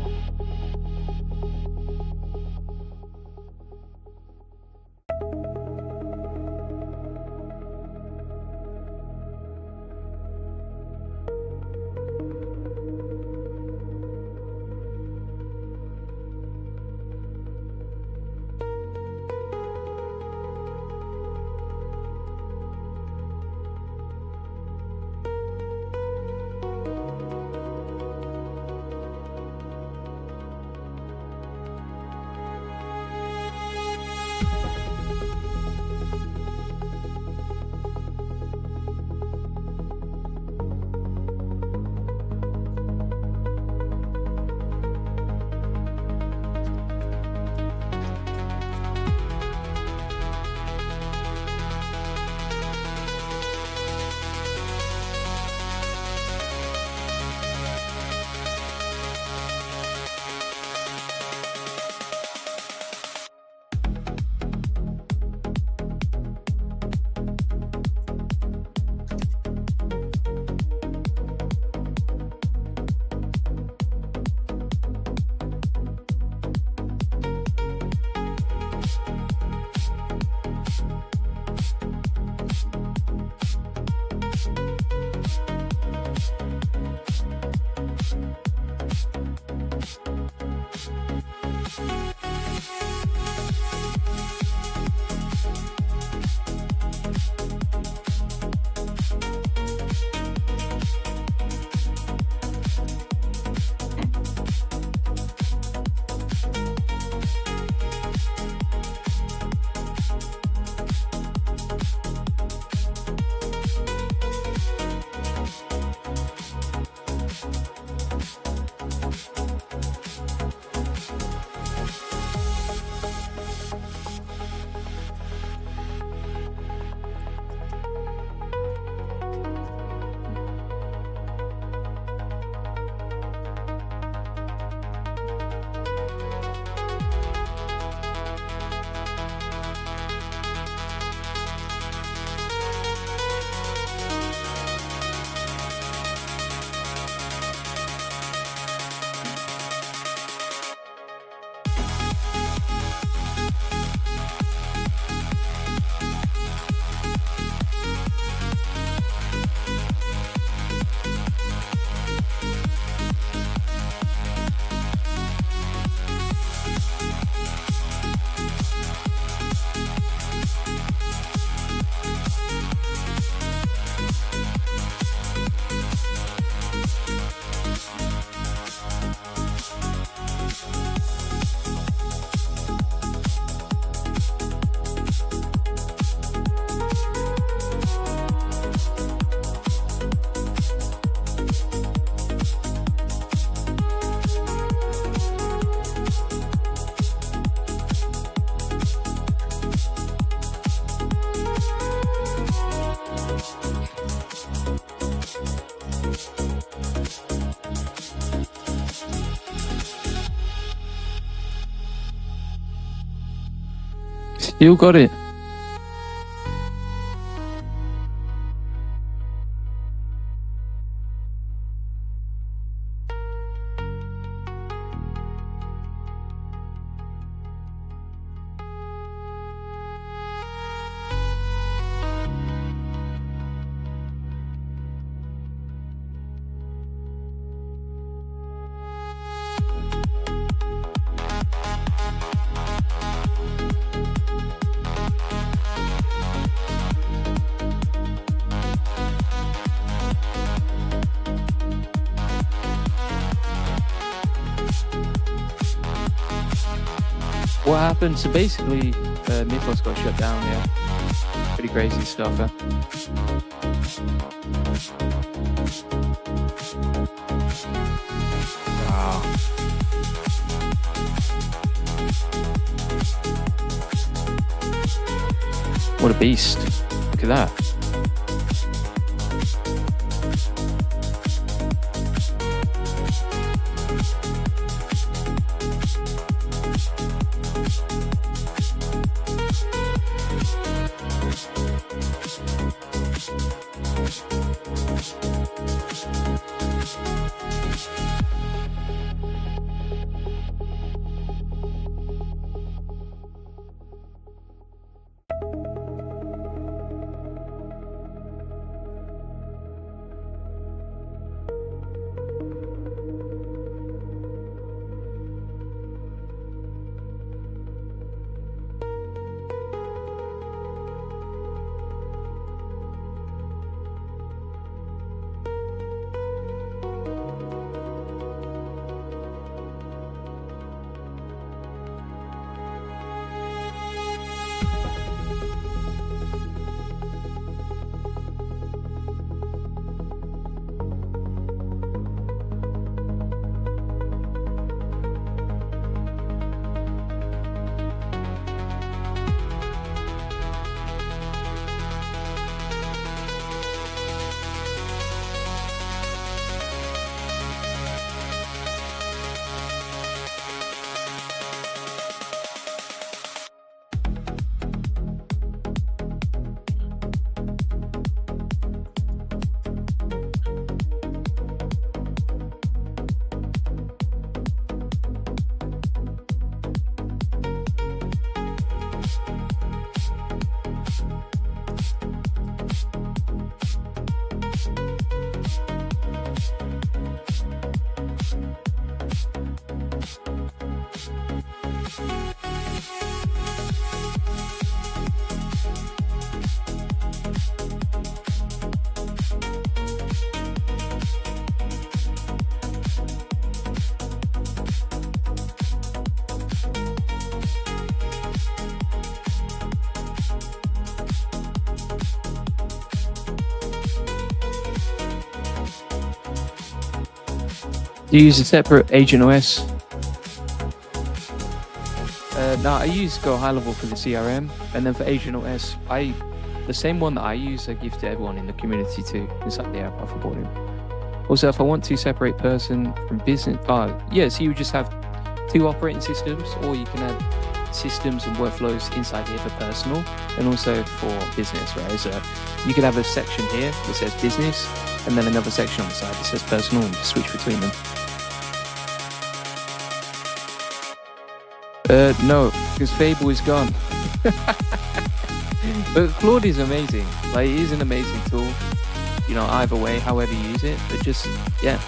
Still got it. What happened? So basically, Mythos got shut down, yeah. Pretty crazy stuff, huh? Wow. What a beast. Look at that. Do you use a separate agent OS? No, I use Go High Level for the CRM, and then for agent OS, the same one that I use, I give to everyone in the community too, inside the app I've supported. Also, if I want to separate person from business, so you would just have two operating systems, or you can add systems and workflows inside here for personal, and also for business, right? So you could have a section here that says business, and then another section on the side that says personal, and just switch between them. No, because Fable is gone. But Claude is amazing. Like, it is an amazing tool. You know, either way, however you use it, but just, yeah.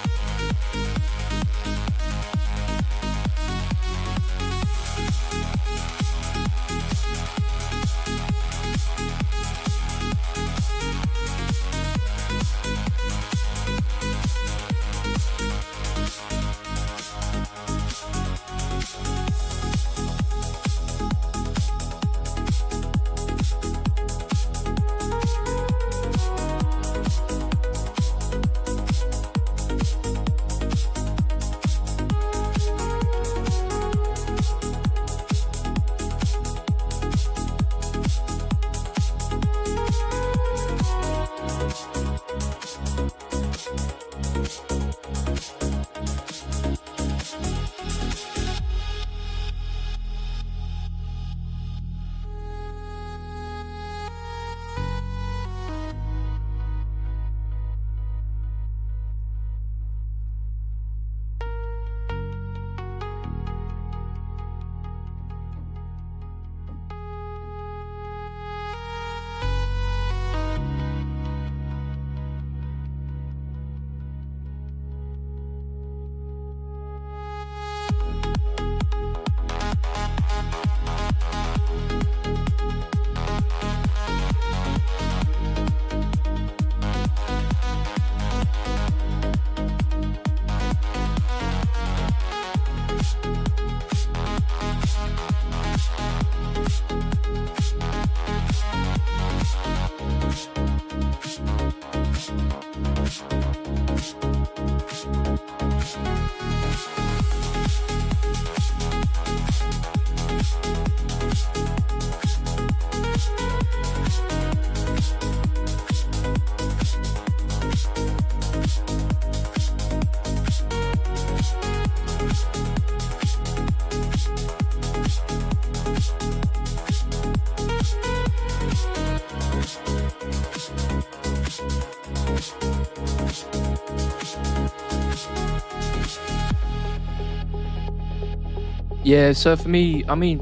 Yeah, so for me, I mean,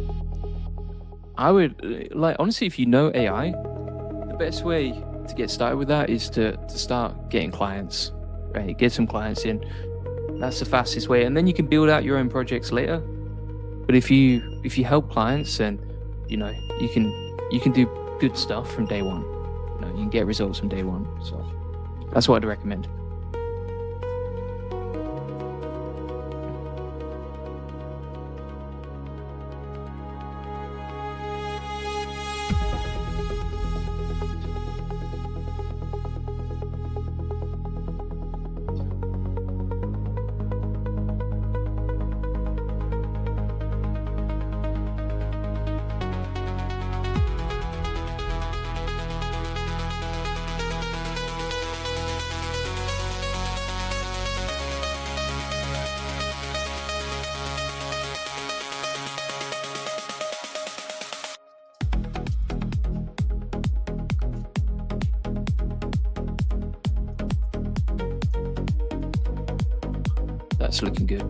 I would like honestly, if you know AI, the best way to get started with that is to start getting clients, right? Get some clients in. That's the fastest way, and then you can build out your own projects later. But if you help clients, and you know you can do good stuff from day one. You know, you can get results from day one. So that's what I'd recommend. That's looking good.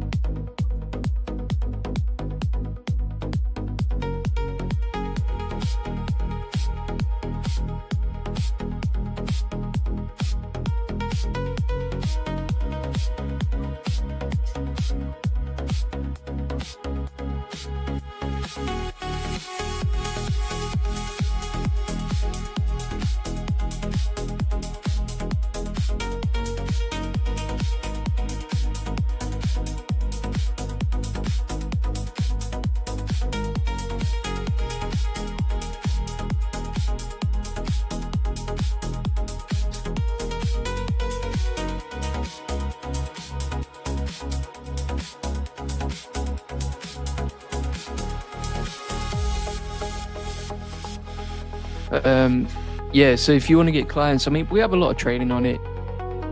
Yeah, so if you want to get clients, I mean, we have a lot of training on it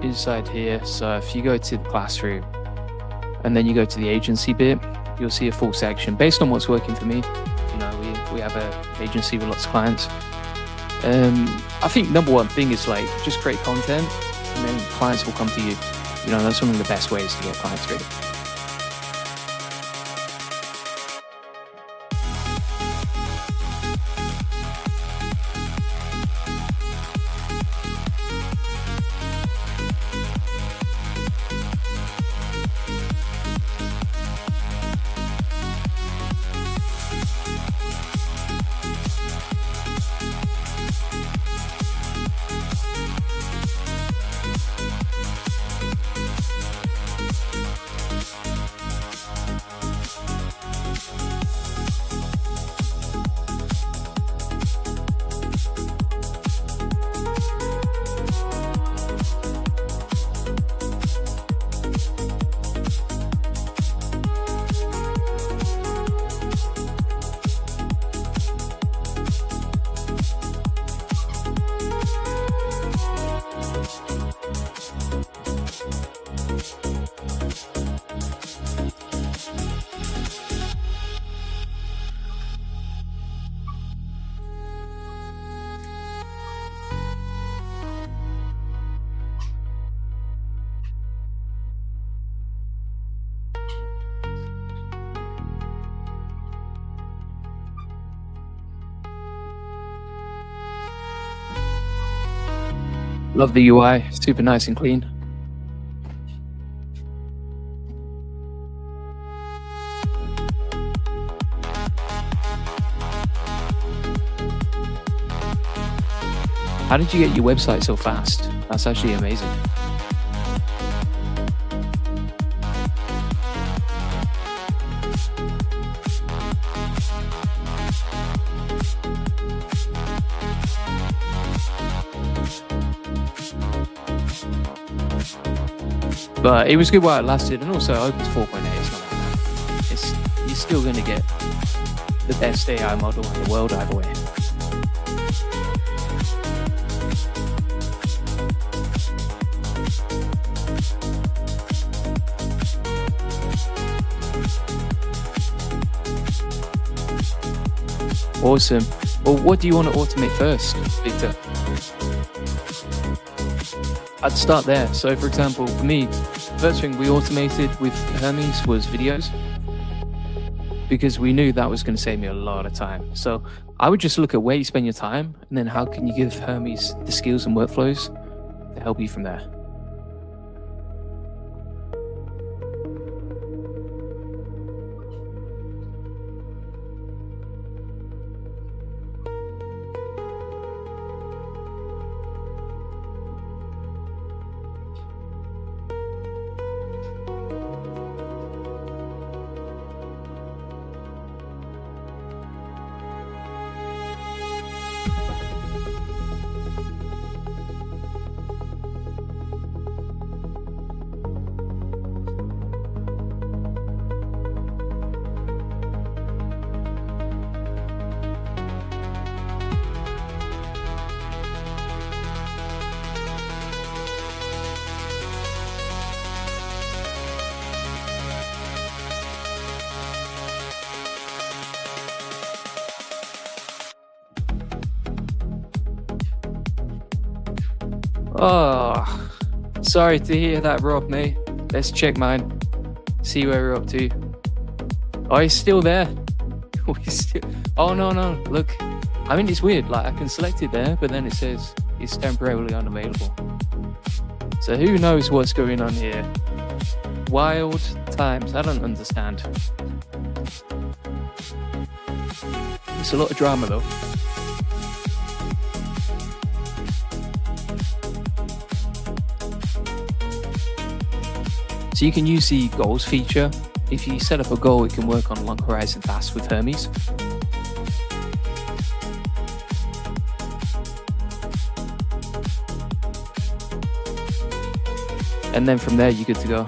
inside here. So if you go to the classroom and then you go to the agency bit, you'll see a full section based on what's working for me. You know, we have an agency with lots of clients. I think number one thing is like just create content, and then clients will come to you. You know, that's one of the best ways to get clients really. Love the UI, super nice and clean. How did you get your website so fast? That's actually amazing. But it was good while it lasted, and also Opus 4.8, it's not like that. You're still going to get the best AI model in the world either way. Awesome. Well, what do you want to automate first, Victor? I'd start there. So for example, for me, the first thing we automated with Hermes was videos. because we knew that was going to save me a lot of time. So I would just look at where you spend your time, and then how can you give Hermes the skills and workflows to help you from there. Oh, sorry to hear that, Rob, mate. Let's check mine. See where we're up to. Oh, he's still there. Oh, no. Look, I mean, it's weird. Like, I can select it there, but then it says it's temporarily unavailable. So who knows what's going on here? Wild times. I don't understand. It's a lot of drama, though. So you can use the goals feature. If you set up a goal, it can work on long horizon tasks with Hermes. And then from there, you're good to go.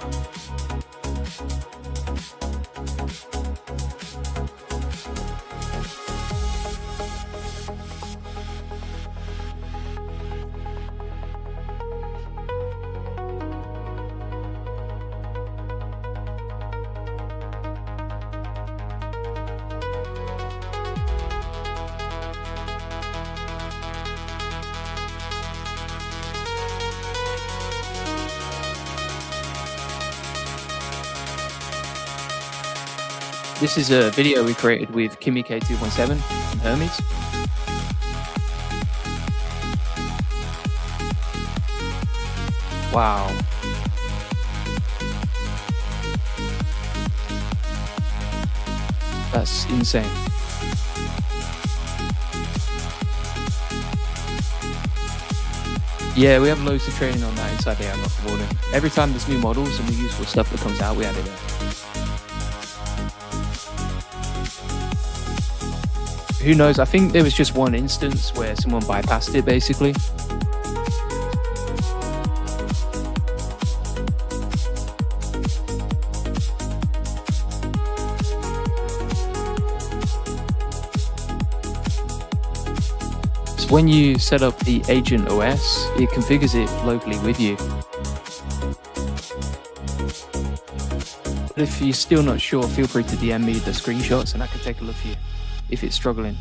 This is a video we created with Kimi K2.7 and Hermes. Wow. That's insane. Yeah, we have loads of training on that inside the AI boarding. Every time there's new models and new useful stuff that comes out, we add it in. Who knows? I think there was just one instance where someone bypassed it, basically. So when you set up the agent OS, it configures it locally with you. But if you're still not sure, feel free to DM me the screenshots and I can take a look for you if it's struggling.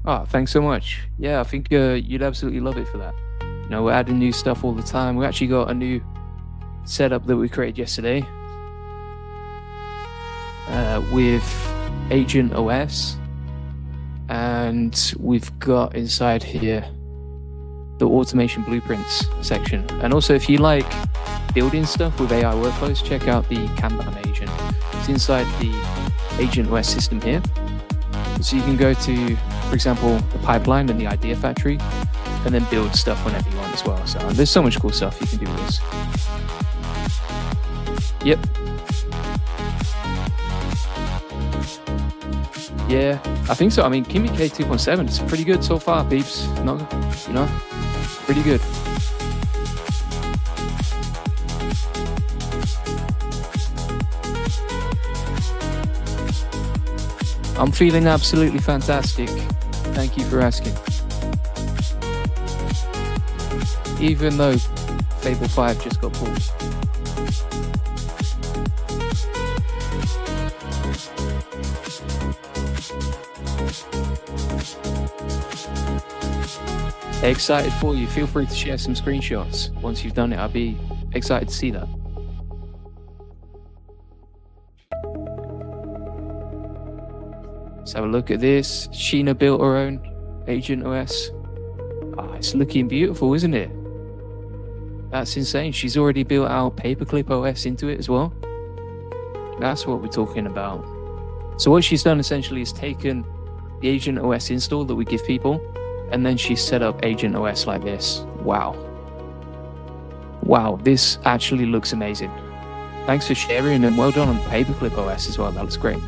Oh, thanks so much. Yeah, I think you'd absolutely love it for that. You know, we're adding new stuff all the time. We actually got a new setup that we created yesterday with Agent OS, and we've got inside here the automation blueprints section. And also, if you like building stuff with AI workflows, check out the Kanban agent. It's inside the Agent OS system here. So you can go to, for example, the pipeline and the idea factory, and then build stuff whenever you want as well. So there's so much cool stuff you can do with this. Yep. Yeah, I think so. I mean, Kimi K2.7 is pretty good so far, peeps. Not, you know, pretty good. I'm feeling absolutely fantastic. Thank you for asking. Even though Fable 5 just got pulled. Excited for you. Feel free to share some screenshots once you've done it. I'll be excited to see that. Let's have a look at this. Sheena built her own agent OS. It's looking beautiful, isn't it? That's insane. She's already built out Paperclip OS into it as well. That's what we're talking about. So what she's done essentially is taken the Agent OS install that we give people, and then she's set up Agent OS like this. Wow. Wow, this actually looks amazing. Thanks for sharing, and well done on Paperclip OS as well. That looks great.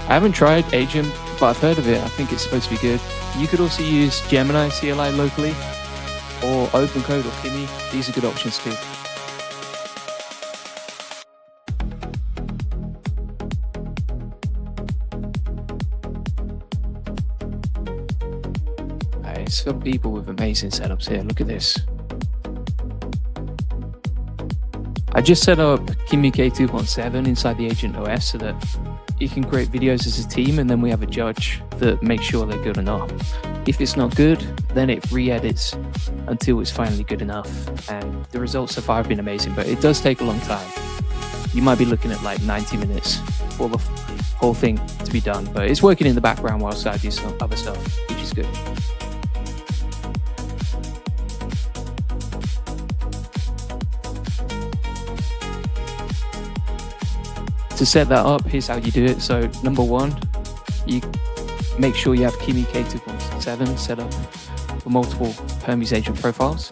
I haven't tried Agent, but I've heard of it. I think it's supposed to be good. You could also use Gemini CLI locally, or OpenCode or Kimi. These are good options too. Some people with amazing setups here. Look at this. I just set up Kimi K2.7 inside the Agent OS so that you can create videos as a team, and then we have a judge that makes sure they're good enough. If it's not good, then it re-edits until it's finally good enough. And the results so far have been amazing, but it does take a long time. You might be looking at like 90 minutes for the whole thing to be done, but it's working in the background whilst I do some other stuff, which is good. To set that up, here's how you do it. So number one, you make sure you have Kimi K2.7 set up for multiple Hermes agent profiles.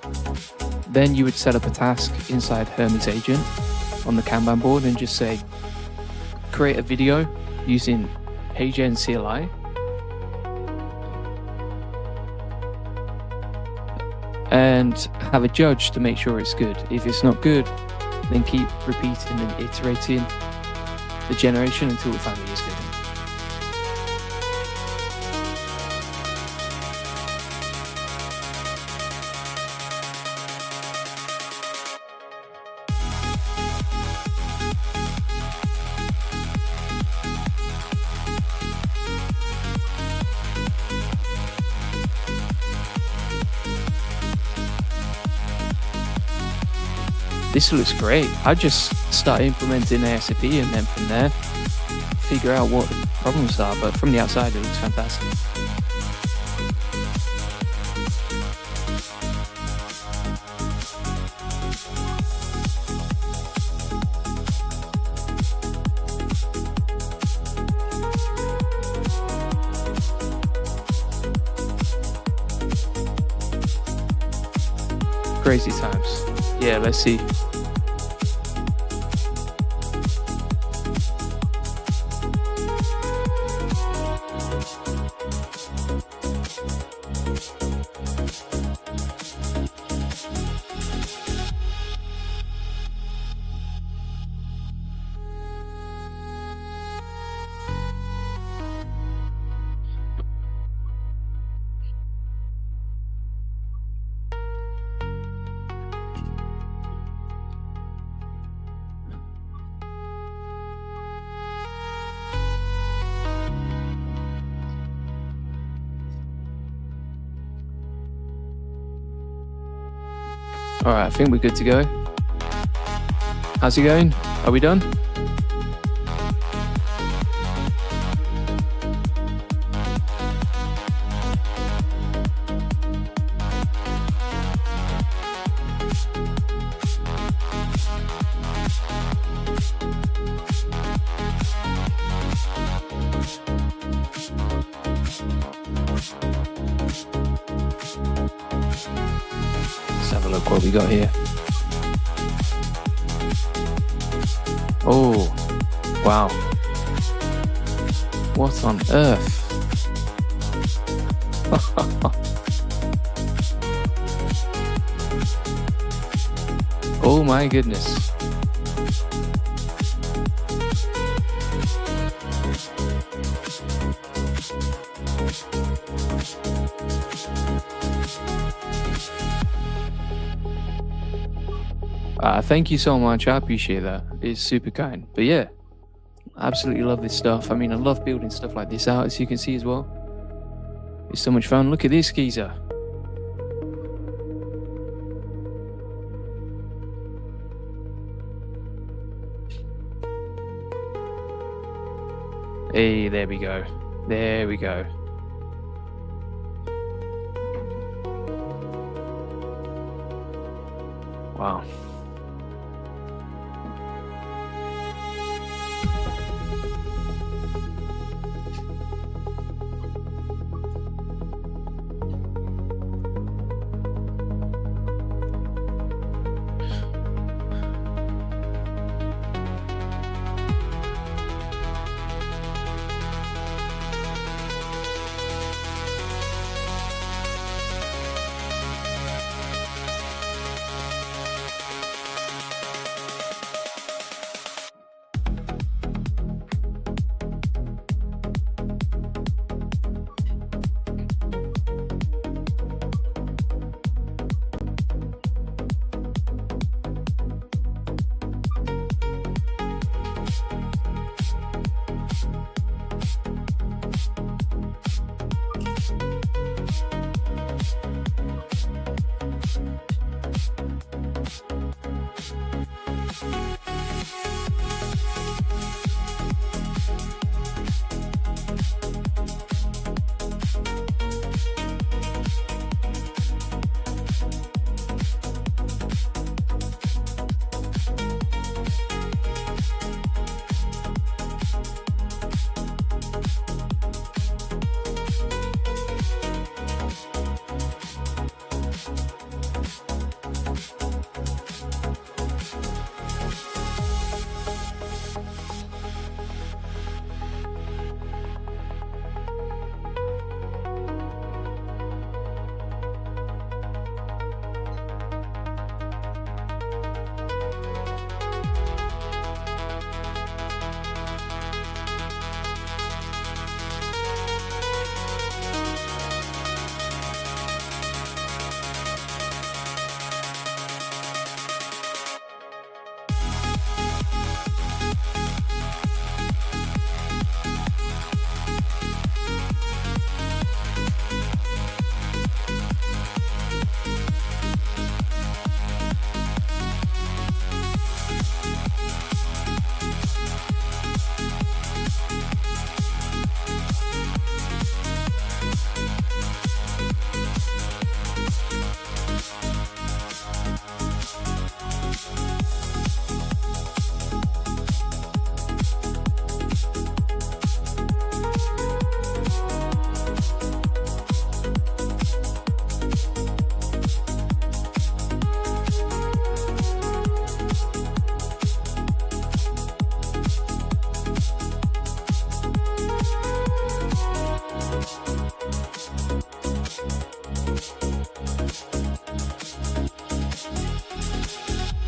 Then you would set up a task inside Hermes agent on the Kanban board and just say, create a video using Agent CLI. And have a judge to make sure it's good. If it's not good, then keep repeating and iterating the generation until it finally is good. This looks great. I just start implementing ASAP and then from there figure out what the problems are, but from the outside it looks fantastic. Crazy times. Yeah, let's see. All right, I think we're good to go. How's it going? Are we done? Let's have a look what we got here. Oh, wow. What on earth? Oh my goodness. Thank you so much. I appreciate that. It's super kind. But yeah, I absolutely love this stuff. I mean, I love building stuff like this out, as you can see as well. It's so much fun. Look at this geezer. Hey, there we go. There we go. Wow.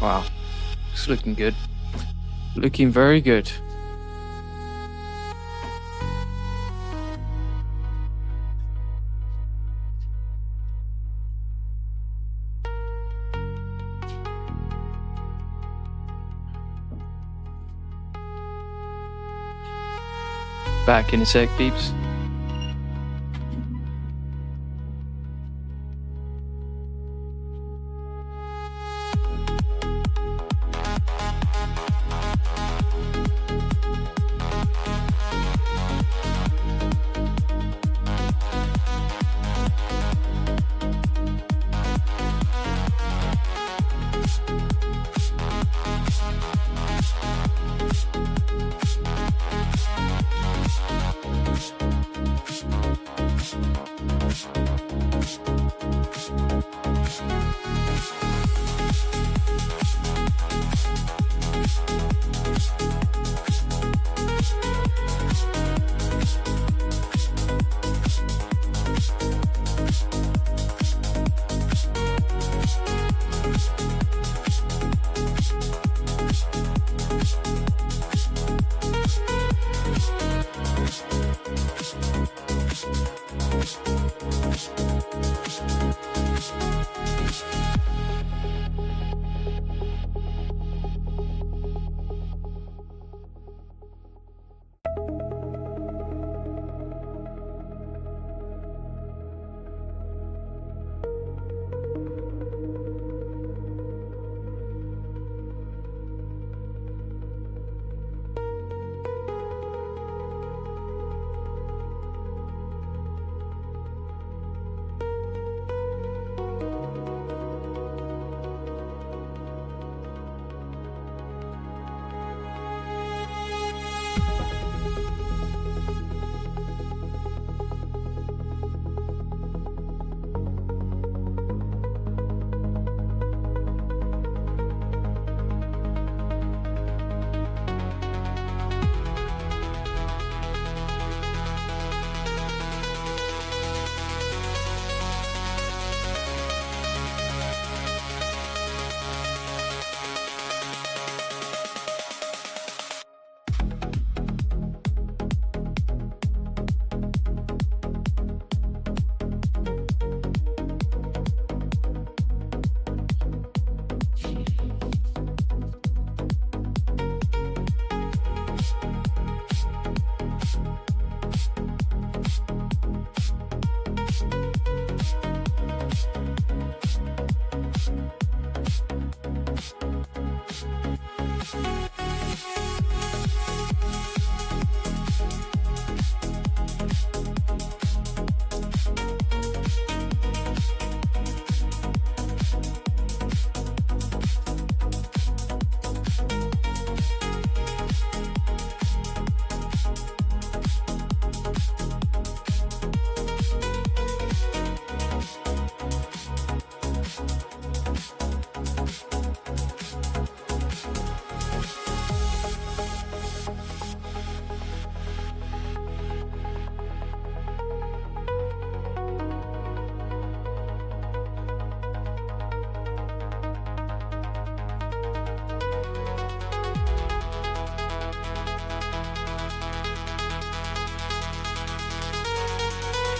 Wow, it's looking good. Looking very good. Back in a sec, peeps.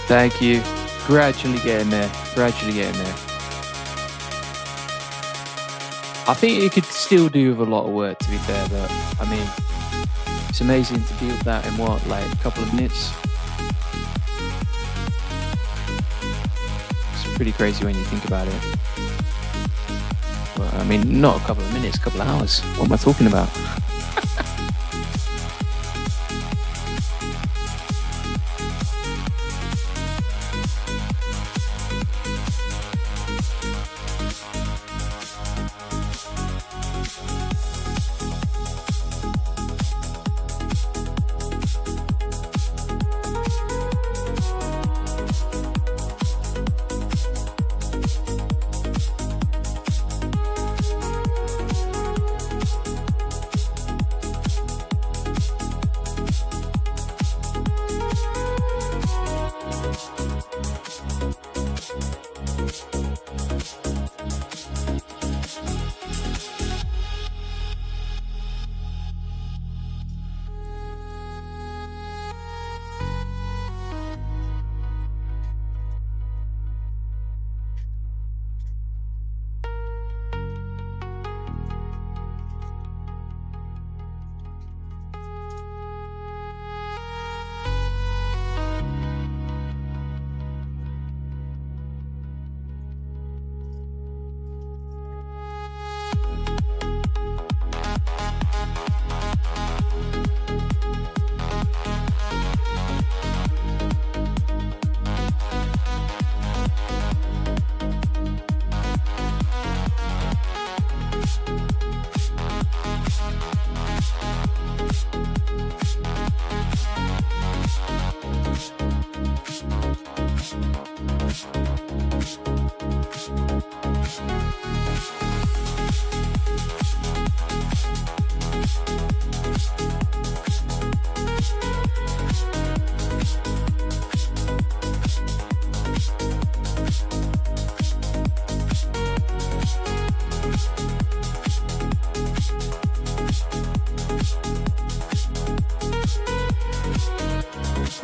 Thank you. Gradually getting there. Gradually getting there. I think it could still do with a lot of work, to be fair, but I mean, it's amazing to build that in what, like a couple of minutes? It's pretty crazy when you think about it. Well, I mean, not a couple of minutes, a couple of hours. What am I talking about?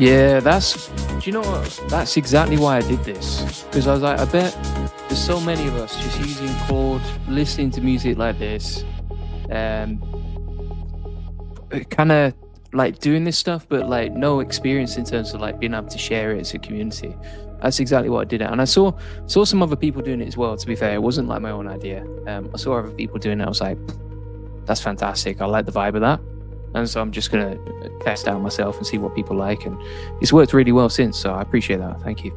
Yeah, do you know what? That's exactly why I did this. Because I was like, I bet there's so many of us just using chord, listening to music like this, kind of like doing this stuff, but like no experience in terms of like being able to share it as a community. That's exactly what I did. And I saw some other people doing it as well, to be fair. It wasn't like my own idea. I saw other people doing it. I was like, that's fantastic. I like the vibe of that. And so I'm just going to test out myself and see what people like. And it's worked really well since. So I appreciate that. Thank you.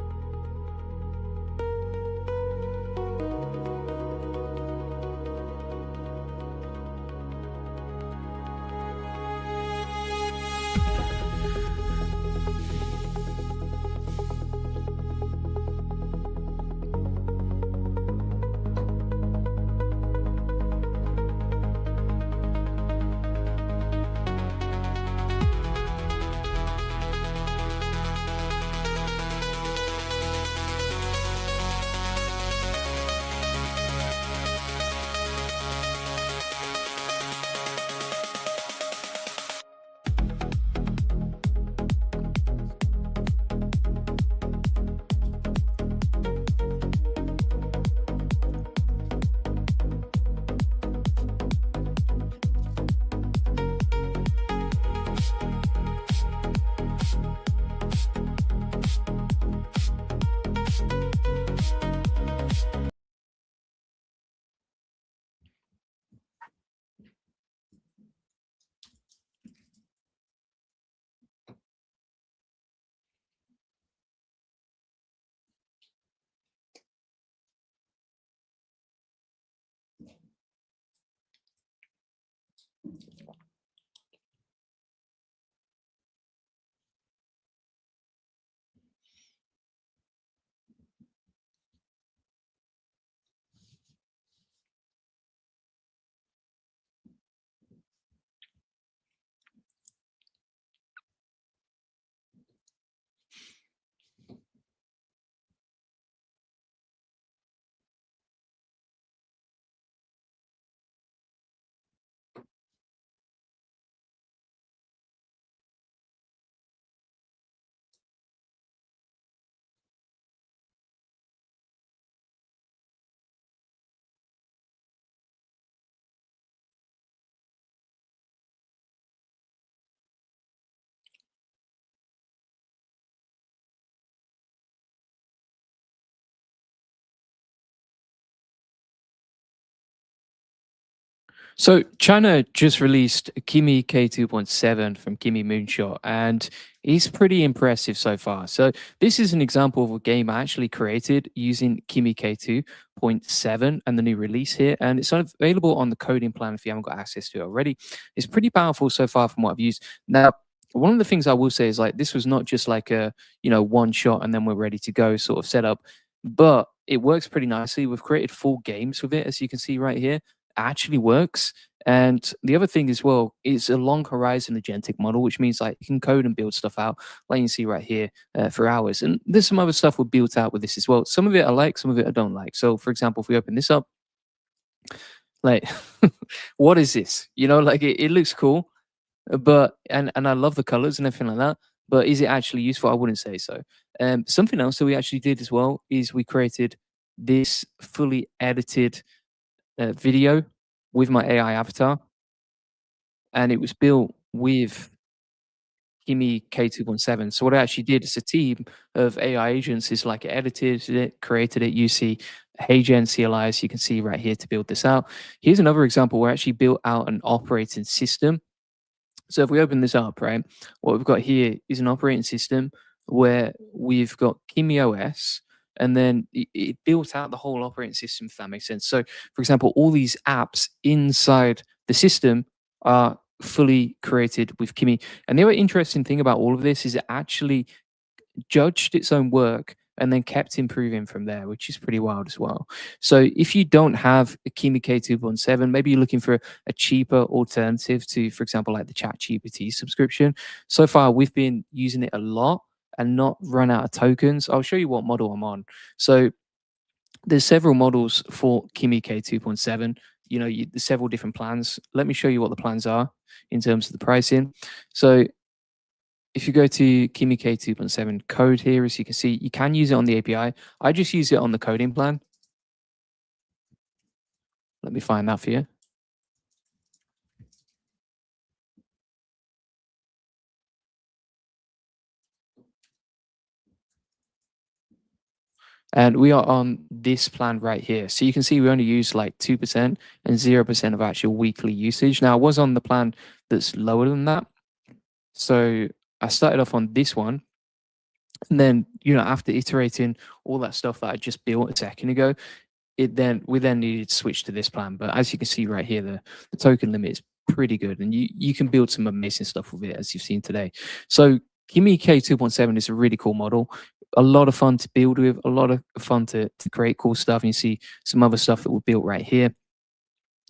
So China just released Kimi K2.7 from Kimi Moonshot, and it's pretty impressive so far. So this is an example of a game I actually created using Kimi K2.7 and the new release here, and it's available on the coding plan if you haven't got access to it already. It's pretty powerful so far from what I've used. Now, one of the things I will say is like this was not just like a one shot and then we're ready to go sort of setup, but it works pretty nicely. We've created full games with it, as you can see right here actually works. And the other thing as well, it's a long horizon agentic model, which means like you can code and build stuff out, like you can see right here, for hours. And there's some other stuff we built out with this as well. Some of it I like, some of it I don't like. So, for example, if we open this up, like, what is this? Like it looks cool, but and I love the colors and everything like that. But is it actually useful? I wouldn't say so. Something else that we actually did as well is we created this fully edited video with my AI avatar, and it was built with Kimi K2.7. So what I actually did is a team of AI agents is like edited it, created it. You see HeyGen CLIs, you can see right here to build this out. Here's another example where I actually built out an operating system. So if we open this up, right, what we've got here is an operating system where we've got Kimi OS, and then it built out the whole operating system, if that makes sense. So, for example, all these apps inside the system are fully created with Kimi. And the other interesting thing about all of this is it actually judged its own work and then kept improving from there, which is pretty wild as well. So if you don't have a Kimi K2.7, maybe you're looking for a cheaper alternative to, for example, like the ChatGPT subscription. So far, we've been using it a lot and not run out of tokens. I'll show you what model I'm on. So there's several models for Kimi K2.7. There's several different plans. Let me show you what the plans are in terms of the pricing. So if you go to Kimi K2.7 Code here, as you can see, you can use it on the API. I just use it on the coding plan. Let me find that for you. And we are on this plan right here. So you can see we only use like 2% and 0% of actual weekly usage. Now, I was on the plan that's lower than that. So I started off on this one. And then, after iterating all that stuff that I just built a second ago, we then needed to switch to this plan. But as you can see right here, the token limit is pretty good, and you can build some amazing stuff with it, as you've seen today. So Kimi K2.7 is a really cool model, a lot of fun to build with, a lot of fun to create cool stuff. And you see some other stuff that we built right here.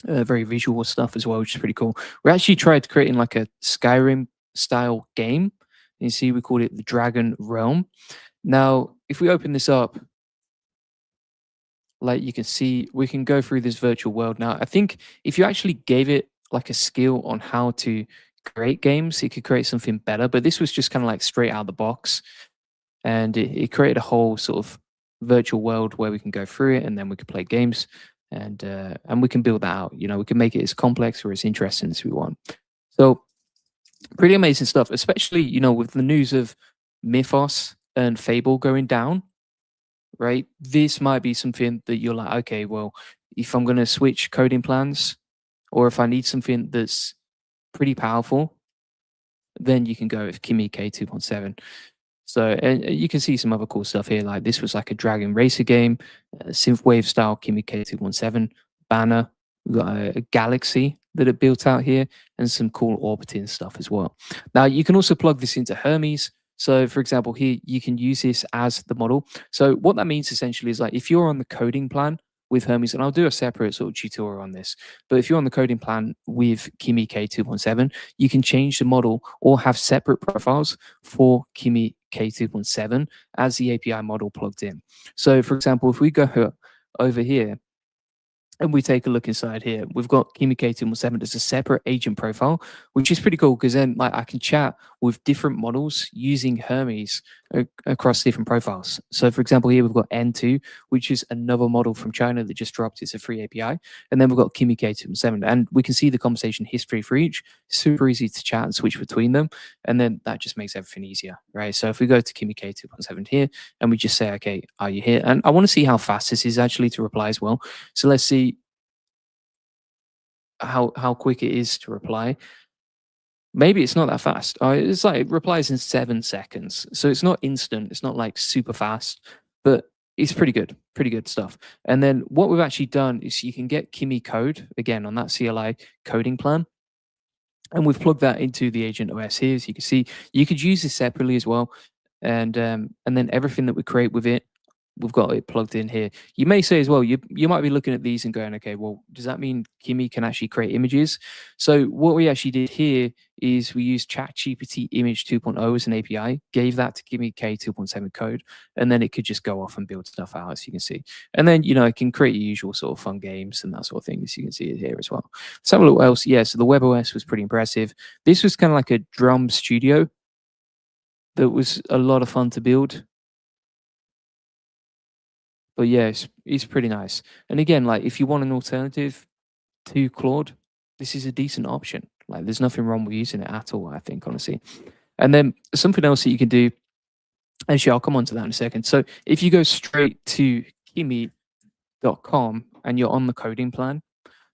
Very visual stuff as well, which is pretty cool. We actually tried creating like a Skyrim style game. You see, we called it the Dragon Realm. Now, if we open this up, like you can see, we can go through this virtual world. Now, I think if you actually gave it like a skill on how to create games, it could create something better. But this was just kind of like straight out of the box, and it created a whole sort of virtual world where we can go through it, and then we can play games, and we can build that out. We can make it as complex or as interesting as we want. So pretty amazing stuff, especially with the news of Mythos and Fable going down, right? This might be something that you're like, okay, well, if I'm going to switch coding plans, or if I need something that's pretty powerful, then you can go with Kimi K2.7. So, and you can see some other cool stuff here. Like this was like a Dragon Racer game, synthwave style Kimi K2.7 banner. We've got a galaxy that it built out here, and some cool orbiting stuff as well. Now you can also plug this into Hermes. So, for example, here you can use this as the model. So, what that means essentially is like if you're on the coding plan with Hermes, and I'll do a separate sort of tutorial on this, but if you're on the coding plan with Kimi K2.7, you can change the model or have separate profiles for Kimi K2.7 as the API model plugged in. So, for example, if we go over here and we take a look inside here, we've got Kimi K2.7 as a separate agent profile, which is pretty cool because then like I can chat with different models using Hermes across different profiles. So for example, here we've got N2, which is another model from China that just dropped. It's a free API. And then we've got Kimi K2.7, and we can see the conversation history for each. Super easy to chat and switch between them. And then that just makes everything easier, right? So if we go to Kimi K2.7 here and we just say, okay, are you here? And I want to see how fast this is actually to reply as well. So let's see. how quick it is to reply. Maybe it's not that fast. It's like it replies in 7 seconds, so it's not instant. It's not like super fast, but it's pretty good stuff. And then what we've actually done is you can get Kimi code again on that CLI coding plan, and we've plugged that into the agent OS here. As you can see, you could use this separately as well, and then everything that we create with it, we've got it plugged in here. You may say as well, you might be looking at these and going, okay, well, does that mean Kimi can actually create images? So what we actually did here is we used ChatGPT Image 2.0 as an API, gave that to Kimi K2.7 Code, and then it could just go off and build stuff out, as you can see. And then, it can create your usual sort of fun games and that sort of thing, as you can see it here as well. Let's have a look what else. Yeah, so the WebOS was pretty impressive. This was kind of like a drum studio that was a lot of fun to build. But yeah, it's pretty nice. And again, like if you want an alternative to Claude, this is a decent option. Like there's nothing wrong with using it at all, I think, honestly. And then something else that you can do, actually, I'll come on to that in a second. So if you go straight to Kimi.com and you're on the coding plan,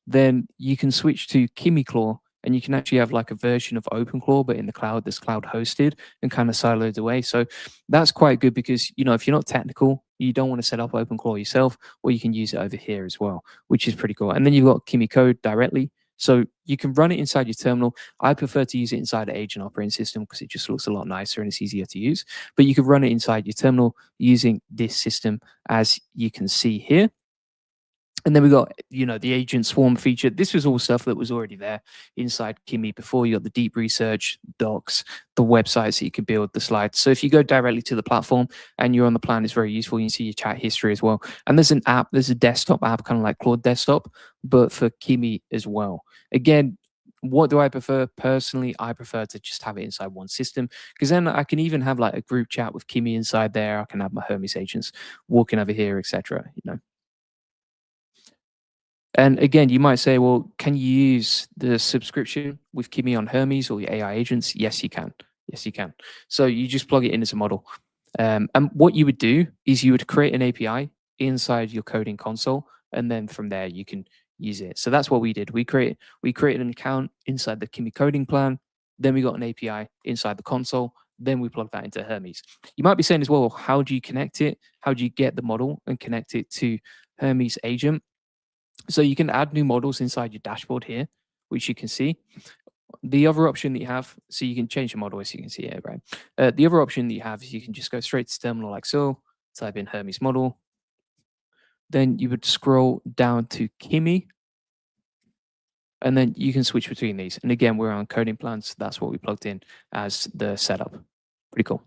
then you can switch to KimiClaw and you can actually have like a version of OpenClaw, but in the cloud that's cloud hosted and kind of siloed away. So that's quite good because, if you're not technical, you don't want to set up OpenClaw yourself, or you can use it over here as well, which is pretty cool. And then you've got Kimi code directly. So you can run it inside your terminal. I prefer to use it inside the agent operating system because it just looks a lot nicer and it's easier to use. But you can run it inside your terminal using this system, as you can see here. And then we got, the agent swarm feature. This was all stuff that was already there inside Kimi before. You got the deep research, docs, the websites that you could build, the slides. So if you go directly to the platform and you're on the plan, it's very useful. You can see your chat history as well. And there's an app, there's a desktop app, kind of like Claude Desktop, but for Kimi as well. Again, what do I prefer? Personally, I prefer to just have it inside one system, because then I can even have like a group chat with Kimi inside there. I can have my Hermes agents walking over here, etc. And again, you might say, well, can you use the subscription with Kimi on Hermes or your AI agents? Yes, you can. Yes, you can. So you just plug it in as a model. And what you would do is you would create an API inside your coding console, and then from there you can use it. So that's what we did. We created an account inside the Kimi coding plan. Then we got an API inside the console. Then we plug that into Hermes. You might be saying as well, how do you connect it? How do you get the model and connect it to Hermes agent? So you can add new models inside your dashboard here, which you can see. The other option that you have, so you can change the model, as you can see here, right? The other option that you have is you can just go straight to terminal like so, type in Hermes model. Then you would scroll down to Kimi, and then you can switch between these. And again, we're on coding plans. So that's what we plugged in as the setup. Pretty cool.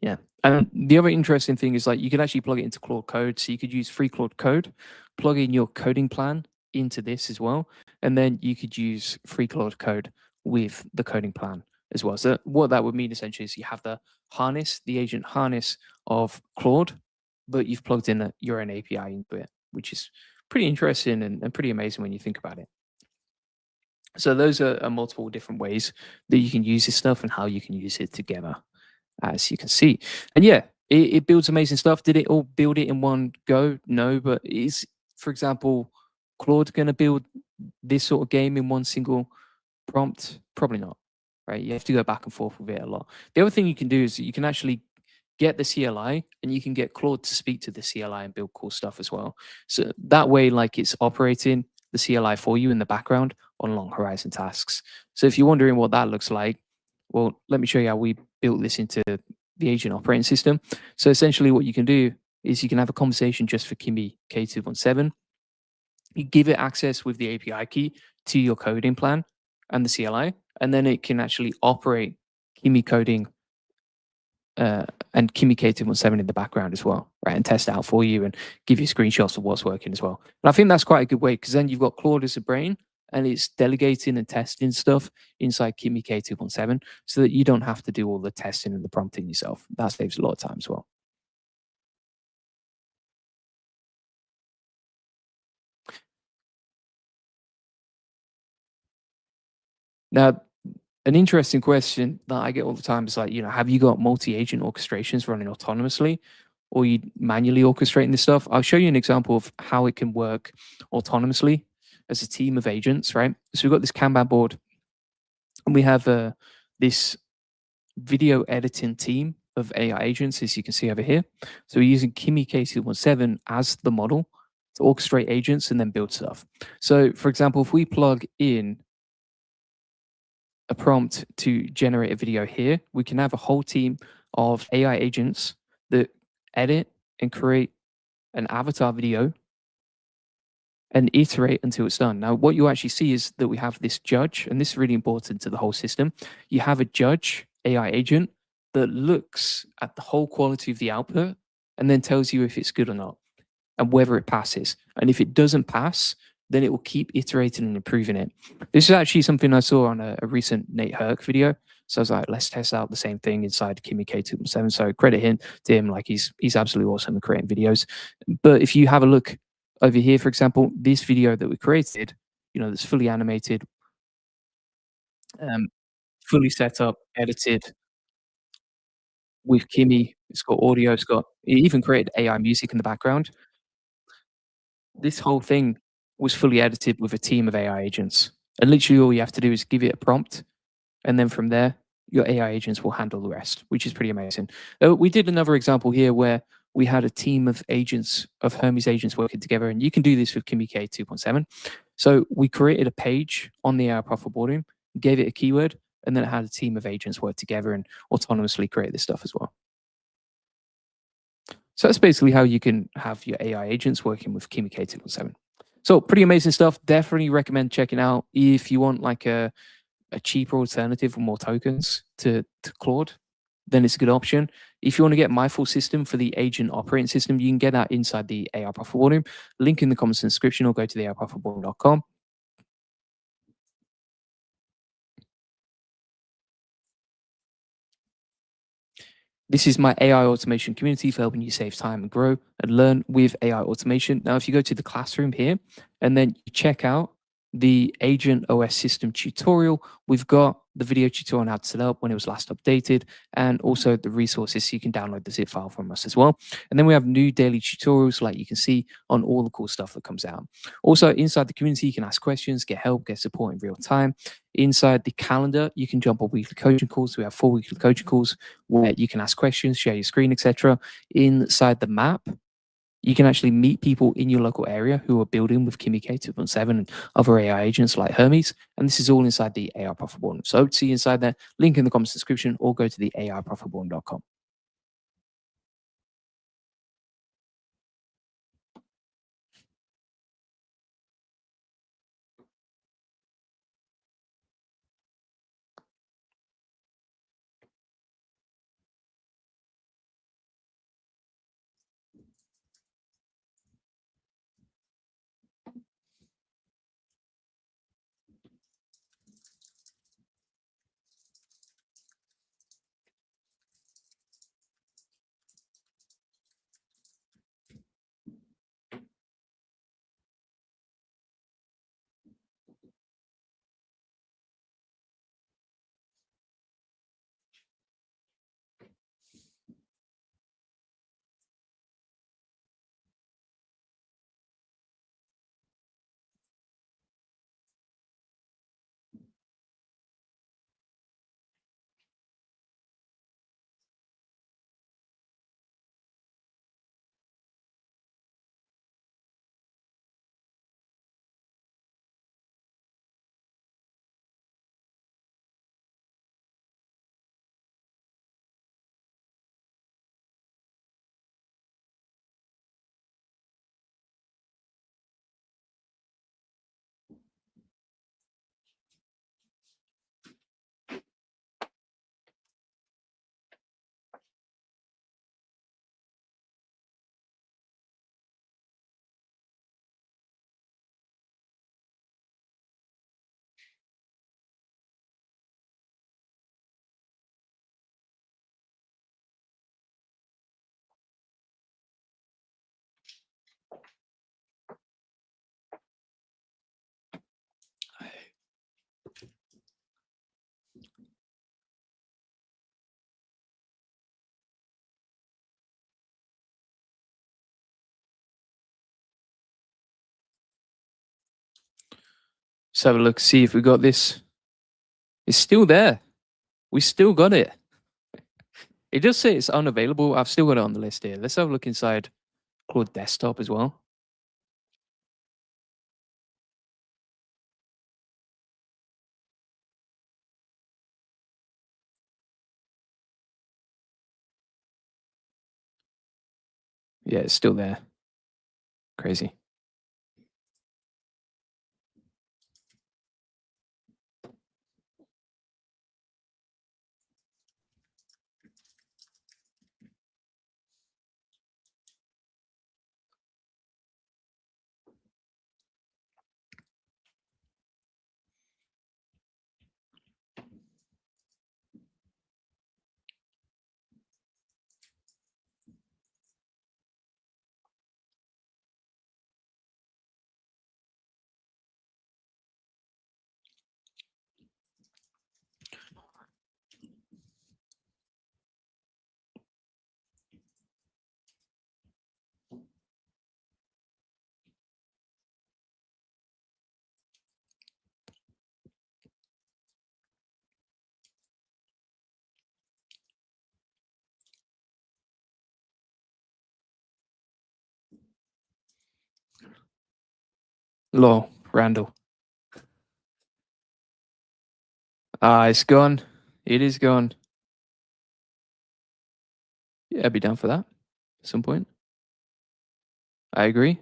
Yeah. And the other interesting thing is like you can actually plug it into Claude Code. So you could use free Claude Code, plug in your coding plan into this as well. And then you could use free Claude Code with the coding plan as well. So what that would mean essentially is you have the harness, the agent harness of Claude, but you've plugged in your own API into it, which is pretty interesting and pretty amazing when you think about it. So those are multiple different ways that you can use this stuff and how you can use it together, as you can see. And yeah, it builds amazing stuff. Did it all build it in one go? No, but is, for example, Claude going to build this sort of game in one single prompt? Probably not, right? You have to go back and forth with it a lot. The other thing you can do is you can actually get the CLI and you can get Claude to speak to the CLI and build cool stuff as well. So that way, like it's operating the CLI for you in the background on long horizon tasks. So if you're wondering what that looks like, well, let me show you how we built this into the agent operating system. So essentially what you can do is you can have a conversation just for Kimi K2.7. You give it access with the API key to your coding plan and the CLI, and then it can actually operate Kimi coding and Kimi K2.7 in the background as well, right? And test it out for you and give you screenshots of what's working as well. And I think that's quite a good way, because then you've got Claude as a brain and it's delegating and testing stuff inside Kimi K2.7 so that you don't have to do all the testing and the prompting yourself. That saves a lot of time as well. Now, an interesting question that I get all the time is like, have you got multi-agent orchestrations running autonomously, or you manually orchestrating this stuff? I'll show you an example of how it can work autonomously. as a team of agents, right? So we've got this Kanban board, and we have this video editing team of AI agents, as you can see over here. So we're using Kimi K2.7 as the model to orchestrate agents and then build stuff. So, for example, if we plug in a prompt to generate a video here, we can have a whole team of AI agents that edit and create an avatar video and iterate until it's done. Now, what you actually see is that we have this judge, and this is really important to the whole system. You have a judge AI agent that looks at the whole quality of the output and then tells you if it's good or not and whether it passes. And if it doesn't pass, then it will keep iterating and improving it. This is actually something I saw on a recent Nate Herc video. So I was like, let's test out the same thing inside Kimi K2.7. So credit him to him, like he's absolutely awesome at creating videos. But if you have a look over here, for example, this video that we created, that's fully animated, um, fully set up, edited with Kimi. It's got audio. It even created AI music in the background. This whole thing was fully edited with a team of AI agents. And literally all you have to do is give it a prompt, and then from there, your AI agents will handle the rest, which is pretty amazing. We did another example here where we had a team of agents, of Hermes agents working together, and you can do this with Kimi K 2.7. So we created a page on the AI profit boarding, gave it a keyword, and then it had a team of agents work together and autonomously create this stuff as well. So that's basically how you can have your AI agents working with Kimi K2.7. So pretty amazing stuff. Definitely recommend checking out if you want like a cheaper alternative with more tokens to Claude, then it's a good option. If you want to get my full system for the agent operating system, you can get that inside the AI Profit Boardroom. Link in the comments and description, or go to the AIProfitBoardroom.com. This is my AI automation community for helping you save time and grow and learn with AI automation. Now, if you go to the classroom here and then you check out the Agent OS system tutorial, we've got the video tutorial on how to set up when it was last updated, and also the resources so you can download the zip file from us as well. And then we have new daily tutorials, like you can see, on all the cool stuff that comes out. Also, inside the community, you can ask questions, get help, get support in real time. Inside the calendar, you can jump on weekly coaching calls. We have 4 weekly coaching calls where you can ask questions, share your screen, etc. Inside the map, you can actually meet people in your local area who are building with Kimi K2.7 and other AI agents like Hermes. And this is all inside the AI Profit Board. So see you inside there. Link in the comments description, or go to the AIProfitBoard.com. Let's have a look, see if we got this. It's still there. We still got it. It just says it's unavailable. I've still got it on the list here. Let's have a look inside Claude Desktop as well. Yeah, it's still there. Crazy. Lol, Randall. It's gone. It is gone. Yeah, I'd be down for that at some point. I agree.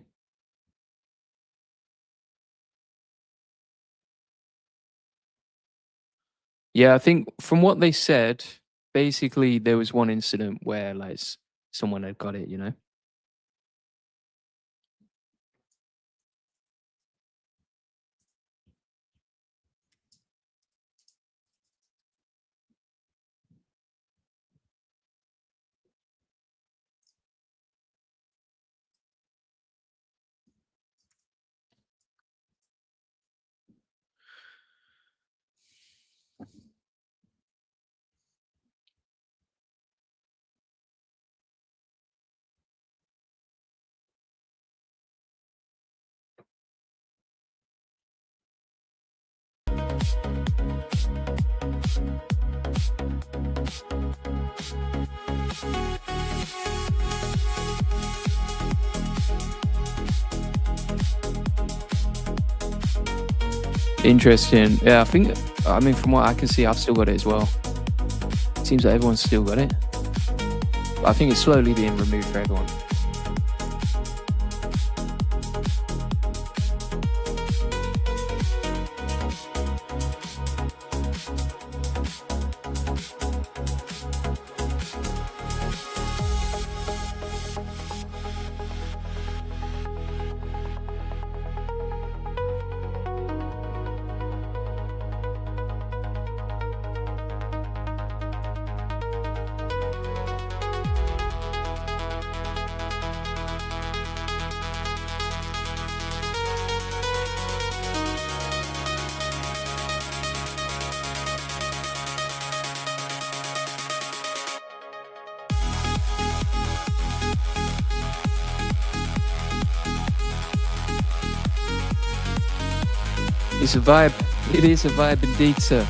Yeah, I think from what they said, basically there was one incident where like someone had got it, you know? Interesting. Yeah, I mean, from what I can see, I've still got it as well. It seems like everyone's still got it. But I think it's slowly being removed for everyone. It's a vibe. It is a vibe indeed, sir.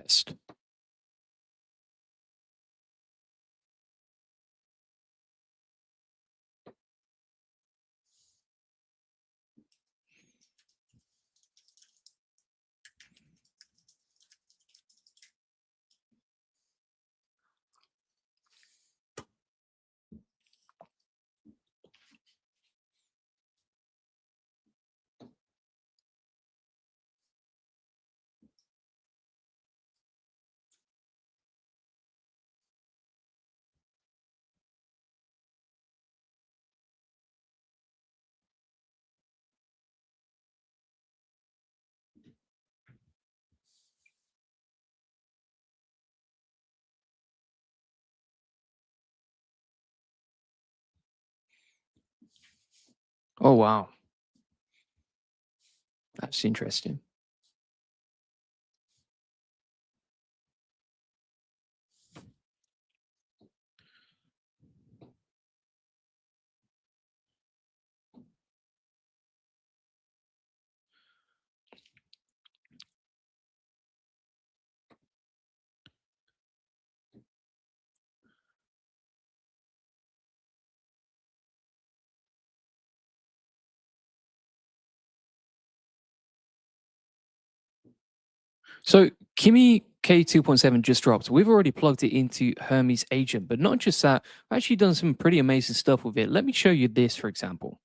test. Oh wow, that's interesting. So Kimi K2.7 just dropped. We've already plugged it into Hermes agent, but not just that, I've actually done some pretty amazing stuff with it. Let me show you this, for example.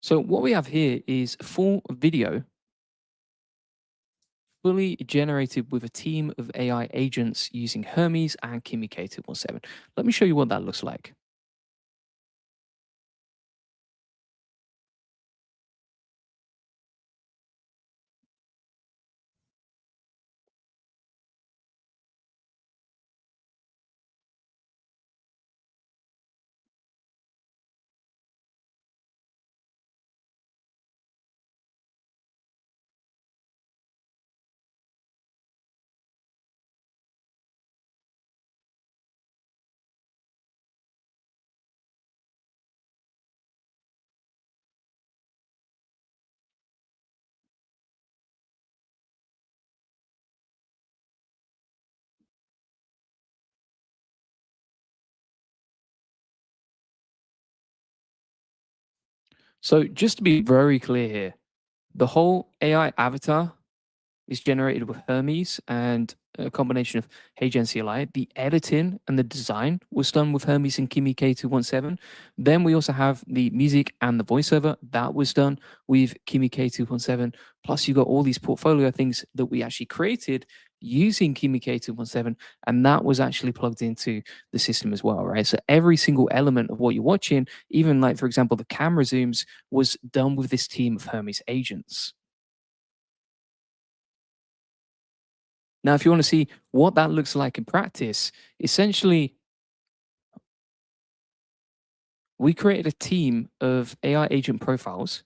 So what we have here is full video fully generated with a team of AI agents using Hermes and Kimi K2.7. Let me show you what that looks like. So just to be very clear here, the whole AI avatar is generated with Hermes and a combination of Hey CLI. The editing and the design was done with Hermes and Kimi K2.7. Then we also have the music and the voiceover that was done with Kimi K2.7. Plus, you got all these portfolio things that we actually created using Kimi K2.7, and that was actually plugged into the system as well, right? So every single element of what you're watching, even like for example the camera zooms, was done with this team of Hermes agents. Now, if you want to see what that looks like in practice, essentially, we created a team of AI agent profiles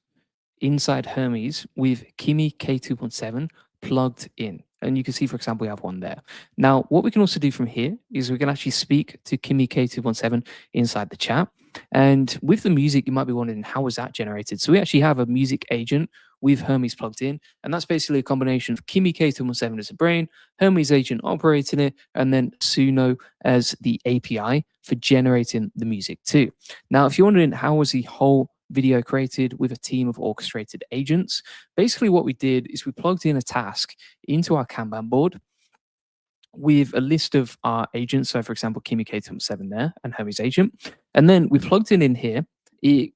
inside Hermes with Kimi K2.7 plugged in. And you can see, for example, we have one there. Now, what we can also do from here is we can actually speak to Kimi K2.7 inside the chat. And with the music, you might be wondering, how was that generated? So we actually have a music agent with Hermes plugged in. And that's basically a combination of Kimi K2.7 as a brain, Hermes agent operating it, and then Suno as the API for generating the music too. Now, if you're wondering how was the whole video created with a team of orchestrated agents. Basically, what we did is we plugged in a task into our Kanban board with a list of our agents. So, for example, Kimi K7 there and Hermes agent. And then we plugged it in here. It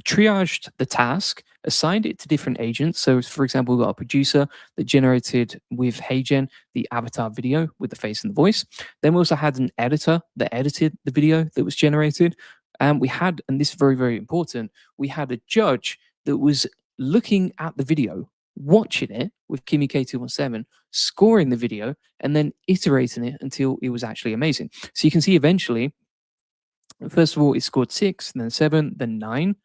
triaged the task, assigned it to different agents. So, for example, we've got a producer that generated with HeyGen the avatar video with the face and the voice. Then we also had an editor that edited the video that was generated. And we had, and this is very, very important, we had a judge that was looking at the video, watching it with Kimi K217, scoring the video, and then iterating it until it was actually amazing. So you can see eventually, first of all, it scored 6, then 7, then 9.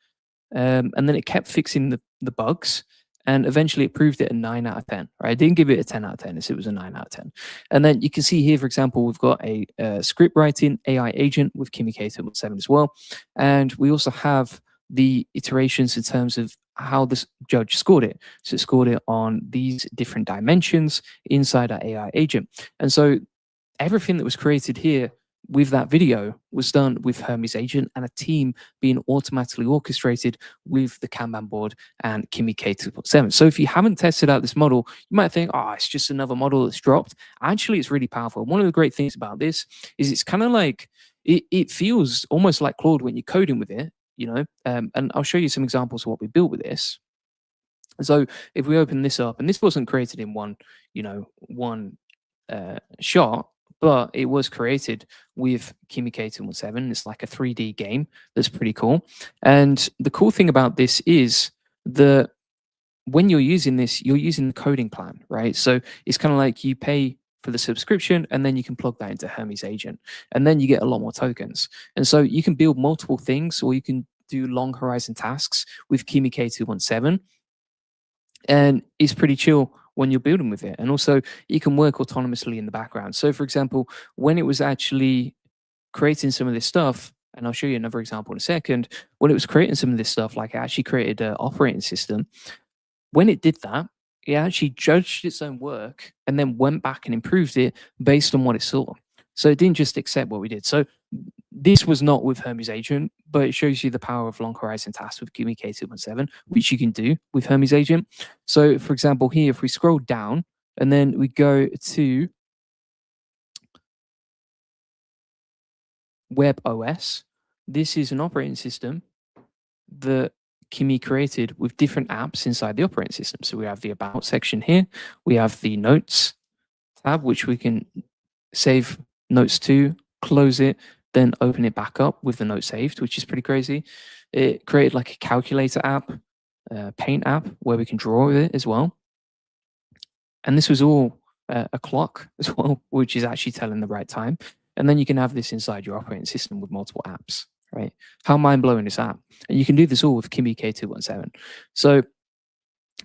And then it kept fixing the bugs. and eventually it proved it a 9 out of 10. Right? I didn't give it a 10 out of 10. It was a 9 out of 10. And then you can see here, for example, we've got a script writing AI agent with Kimi K2.7 as well. And we also have the iterations in terms of how this judge scored it. So it scored it on these different dimensions inside our AI agent. And so everything that was created here with that video was done with Hermes agent and a team being automatically orchestrated with the Kanban board and Kimi K2.7. So if you haven't tested out this model, you might think, oh, it's just another model that's dropped. Actually, it's really powerful. One of the great things about this is it's kind of like, it feels almost like Claude when you're coding with it, and I'll show you some examples of what we built with this. So if we open this up, and this wasn't created in one shot, but it was created with Kimi K2.7. It's like a 3D game that's pretty cool. And the cool thing about this is that when you're using this, you're using the coding plan, right? So it's kind of like you pay for the subscription and then you can plug that into Hermes agent and then you get a lot more tokens. And so you can build multiple things, or you can do long horizon tasks with Kimi K2.7. And it's pretty chill when you're building with it. And also you can work autonomously in the background. So for example, when it was actually creating some of this stuff, and I'll show you another example in a second, when it was creating some of this stuff, like it actually created an operating system. When it did that, it actually judged its own work and then went back and improved it based on what it saw. So it didn't just accept what we did. So this was not with Hermes agent, but it shows you the power of long horizon tasks with Kimi K2.7, which you can do with Hermes agent. So for example, here, if we scroll down and then we go to Web OS, this is an operating system that Kimi created with different apps inside the operating system. So we have the About section here. We have the Notes tab, which we can save notes to, close it, then open it back up with the note saved, which is pretty crazy. It created like a calculator app, paint app, where we can draw with it as well. And this was all a clock as well, which is actually telling the right time. And then you can have this inside your operating system with multiple apps, right? How mind-blowing is that? And you can do this all with Kimi K2.7. So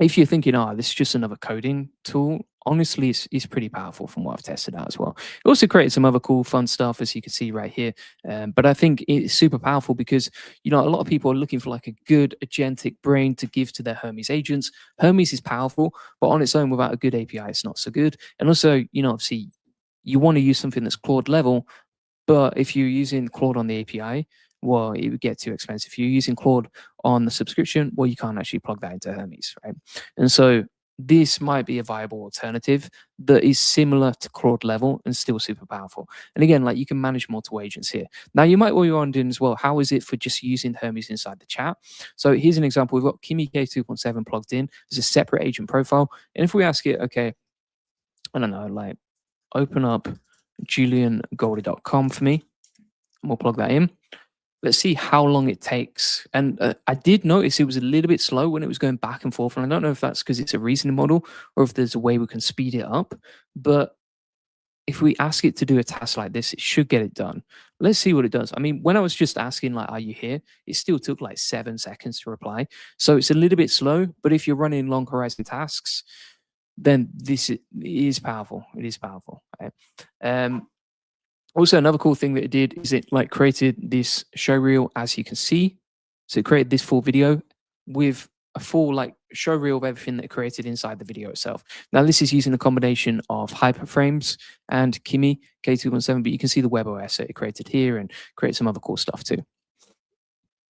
if you're thinking, oh, this is just another coding tool, honestly, it's pretty powerful from what I've tested out as well. It also created some other cool, fun stuff, as you can see right here. But I think it's super powerful because, a lot of people are looking for like a good agentic brain to give to their Hermes agents. Hermes is powerful, but on its own, without a good API, it's not so good. And also, obviously, you want to use something that's Claude level, but if you're using Claude on the API, well, it would get too expensive. If you're using Claude on the subscription, well, you can't actually plug that into Hermes, right? And so this might be a viable alternative that is similar to Claude level and still super powerful. And again, like you can manage multiple agents here. Now, you might be wondering as well, how is it for just using Hermes inside the chat? So here's an example. We've got Kimi K2.7 plugged in. There's a separate agent profile. And if we ask it, okay, I don't know, like open up juliangoldie.com for me, and we'll plug that in. Let's see how long it takes. And I did notice it was a little bit slow when it was going back and forth. And I don't know if that's because it's a reasoning model or if there's a way we can speed it up. But if we ask it to do a task like this, it should get it done. Let's see what it does. I mean, when I was just asking, like, are you here? It still took like 7 seconds to reply. So it's a little bit slow. But if you're running long horizon tasks, then this is powerful. It is powerful. Right? Also, another cool thing that it did is it like created this show reel, as you can see. So it created this full video with a full like show reel of everything that it created inside the video itself. Now, this is using a combination of hyperframes and Kimi K2.7, but you can see the web OS that it created here and create some other cool stuff too.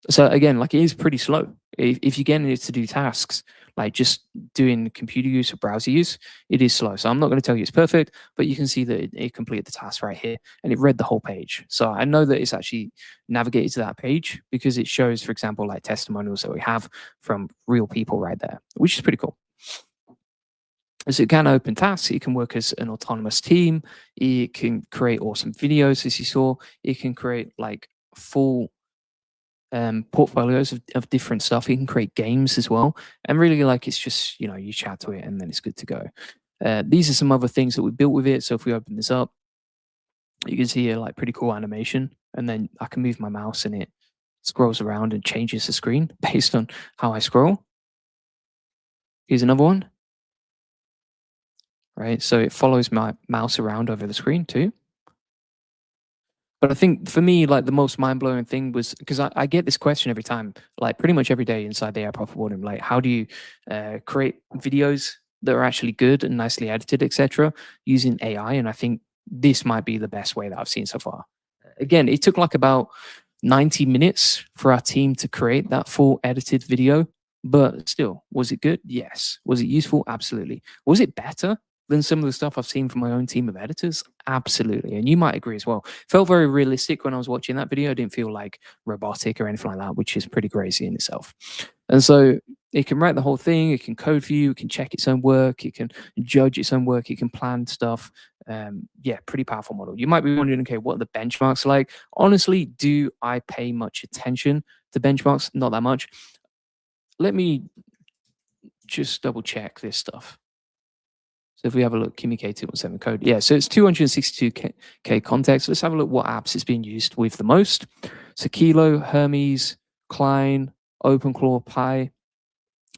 So again, like it is pretty slow. If you're getting it to do tasks, like just doing computer use or browser use, it is slow. So I'm not going to tell you it's perfect, but you can see that it completed the task right here and it read the whole page. So I know that it's actually navigated to that page because it shows, for example, like testimonials that we have from real people right there, which is pretty cool. So it can open tasks, it can work as an autonomous team, it can create awesome videos, as you saw, it can create like full portfolios of different stuff. You can create games as well, and really like it's just you chat to it and then it's good to go. These are some other things that we built with it. So if we open this up, you can see a like pretty cool animation, and then I can move my mouse and it scrolls around and changes the screen based on how I scroll. Here's another one, right? So it follows my mouse around over the screen too. But I think for me, like the most mind blowing thing was because I get this question every time, like pretty much every day inside the AI Profit Boardroom, like how do you create videos that are actually good and nicely edited, etc., using AI? And I think this might be the best way that I've seen so far. Again, it took like about 90 minutes for our team to create that full edited video. But still, was it good? Yes. Was it useful? Absolutely. Was it better than some of the stuff I've seen from my own team of editors? Absolutely. And you might agree as well. Felt very realistic when I was watching that video. I didn't feel like robotic or anything like that, which is pretty crazy in itself. And so it can write the whole thing, it can code for you, it can check its own work, it can judge its own work, it can plan stuff. Yeah, pretty powerful model. You might be wondering, okay, what are the benchmarks like? Honestly, do I pay much attention to benchmarks? Not that much. Let me just double check this stuff. So if we have a look, Kimi K2.7 Code. Yeah, so it's 262K context. Let's have a look what apps it's being used with the most. So Kilo, Hermes, Klein, OpenClaw, Pi.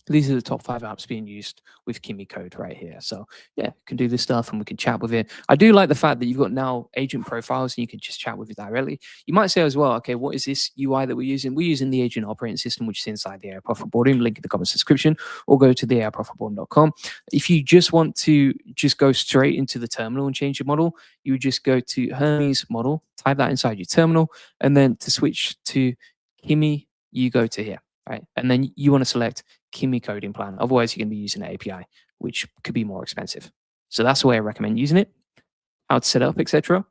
These are the top 5 apps being used with Kimi code right here. So yeah, can do this stuff and we can chat with it. I do like the fact that you've got now agent profiles and you can just chat with it directly. You might say as well, okay, what is this UI that we're using? We're using the agent operating system, which is inside the AI Profit Boardroom, link in the comments description, or go to the AIProfitBoardroom.com. If you just want to just go straight into the terminal and change your model, you would just go to Hermes model, type that inside your terminal, and then to switch to Kimi, you go to here, right? And then you want to select Kimi coding plan. Otherwise, you're going to be using an API, which could be more expensive. So that's the way I recommend using it, how to set up, etc.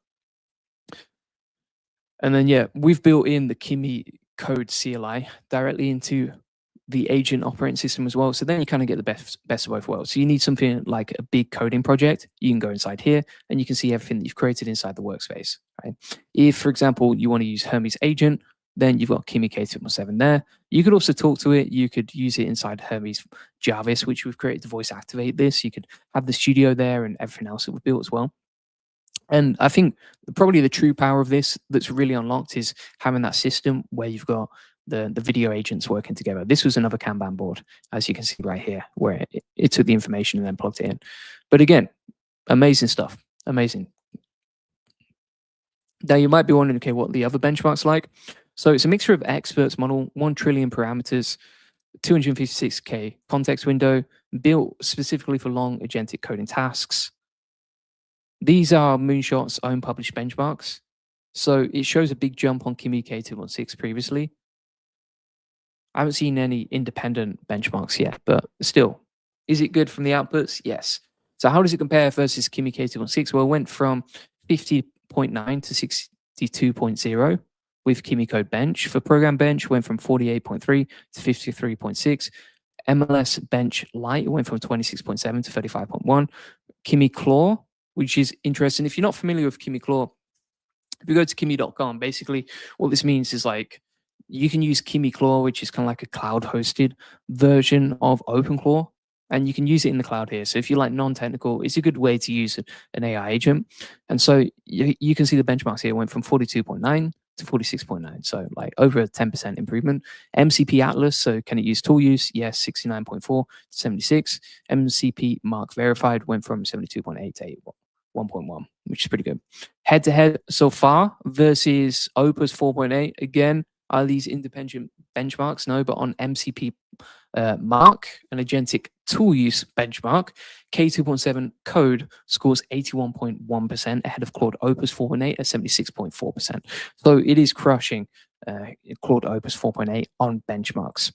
And then, yeah, we've built in the Kimi code CLI directly into the agent operating system as well. So then you kind of get the best of both worlds. So you need something like a big coding project. You can go inside here and you can see everything that you've created inside the workspace, right? If, for example, you want to use Hermes agent, then you've got Kimi K2.7 there. You could also talk to it. You could use it inside Hermes Jarvis, which we've created to voice activate this. You could have the studio there and everything else that we've built as well. And I think probably the true power of this that's really unlocked is having that system where you've got the video agents working together. This was another Kanban board, as you can see right here, where it took the information and then plugged it in. But again, amazing stuff. Amazing. Now you might be wondering, okay, what the other benchmarks like? So it's a mixture of experts model, 1 trillion parameters, 256K context window, built specifically for long agentic coding tasks. These are Moonshot's own published benchmarks. So it shows a big jump on Kimi K2.6 previously. I haven't seen any independent benchmarks yet, but still, is it good from the outputs? Yes. So how does it compare versus Kimi K2.6? Well, it went from 50.9 to 62.0 with Kimi Code Bench. For Program Bench, went from 48.3 to 53.6. MLS Bench Lite went from 26.7 to 35.1. Kimi Claw, which is interesting. If you're not familiar with Kimi Claw, if you go to kimi.com, basically what this means is like you can use Kimi Claw, which is kind of like a cloud-hosted version of OpenClaw, and you can use it in the cloud here. So if you're like non-technical, it's a good way to use an AI agent. And so you can see the benchmarks here went from 42.9 to 46.9. So like over a 10% improvement. MCP Atlas, so can it use tool use? Yes, 69.4 to 76. MCP Mark Verified went from 72.8 to 1.1, which is pretty good. Head-to-head so far versus Opus 4.8. Again, are these independent benchmarks? No, but on MCP Mark, an agentic tool use benchmark, K2.7 Code scores 81.1% ahead of Claude Opus 4.8 at 76.4%. So it is crushing Claude Opus 4.8 on benchmarks.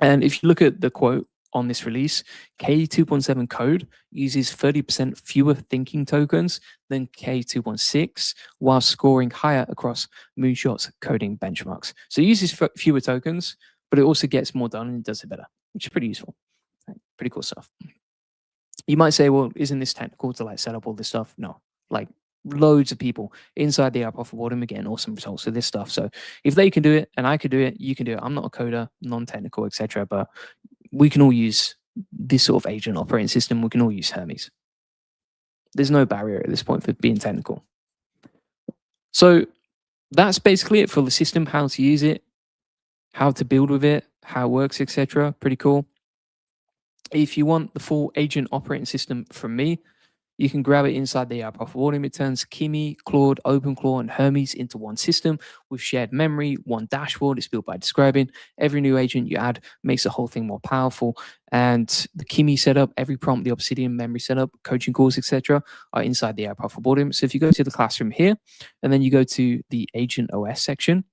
And if you look at the quote on this release, K2.7 Code uses 30% fewer thinking tokens than K2.6 while scoring higher across Moonshot's coding benchmarks. So it uses fewer tokens, but it also gets more done and it does it better, which is pretty useful. Right? Pretty cool stuff. You might say, well, isn't this technical to like set up all this stuff? No, like loads of people inside the AI Profit Boardroom are getting awesome results with this stuff. So if they can do it and I could do it, you can do it. I'm not a coder, non-technical, etc. But we can all use this sort of agent operating system. We can all use Hermes. There's no barrier at this point for being technical. So that's basically it for the system, how to use it, how to build with it, how it works, etc. Pretty cool. If you want the full agent operating system from me, you can grab it inside the app of Volume. It turns Kimi, Claude, OpenClaw, and Hermes into one system with shared memory, one dashboard. It's built by describing. Every new agent you add makes the whole thing more powerful. And the Kimi setup, every prompt, the Obsidian memory setup, coaching calls, etc., are inside the app of Volume. So if you go to the classroom here, and then you go to the Agent OS section,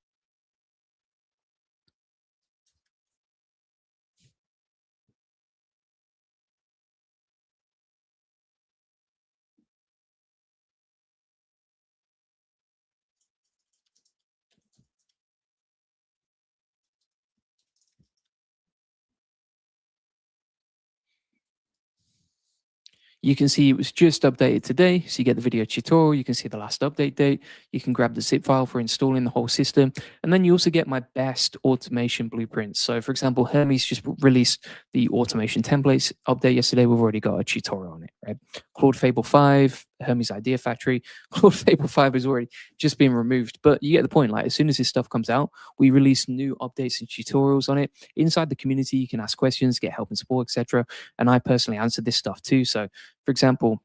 you can see it was just updated today. So you get the video tutorial, you can see the last update date, you can grab the zip file for installing the whole system. And then you also get my best automation blueprints. So for example, Hermes just released the automation templates update yesterday. We've already got a tutorial on it, right? Claude Fable 5, Hermes Idea Factory. Claude Fable 5 has already just been removed, but you get the point. Like as soon as this stuff comes out, we release new updates and tutorials on it. Inside the community, you can ask questions, get help and support, etc. And I personally answer this stuff too. So for example,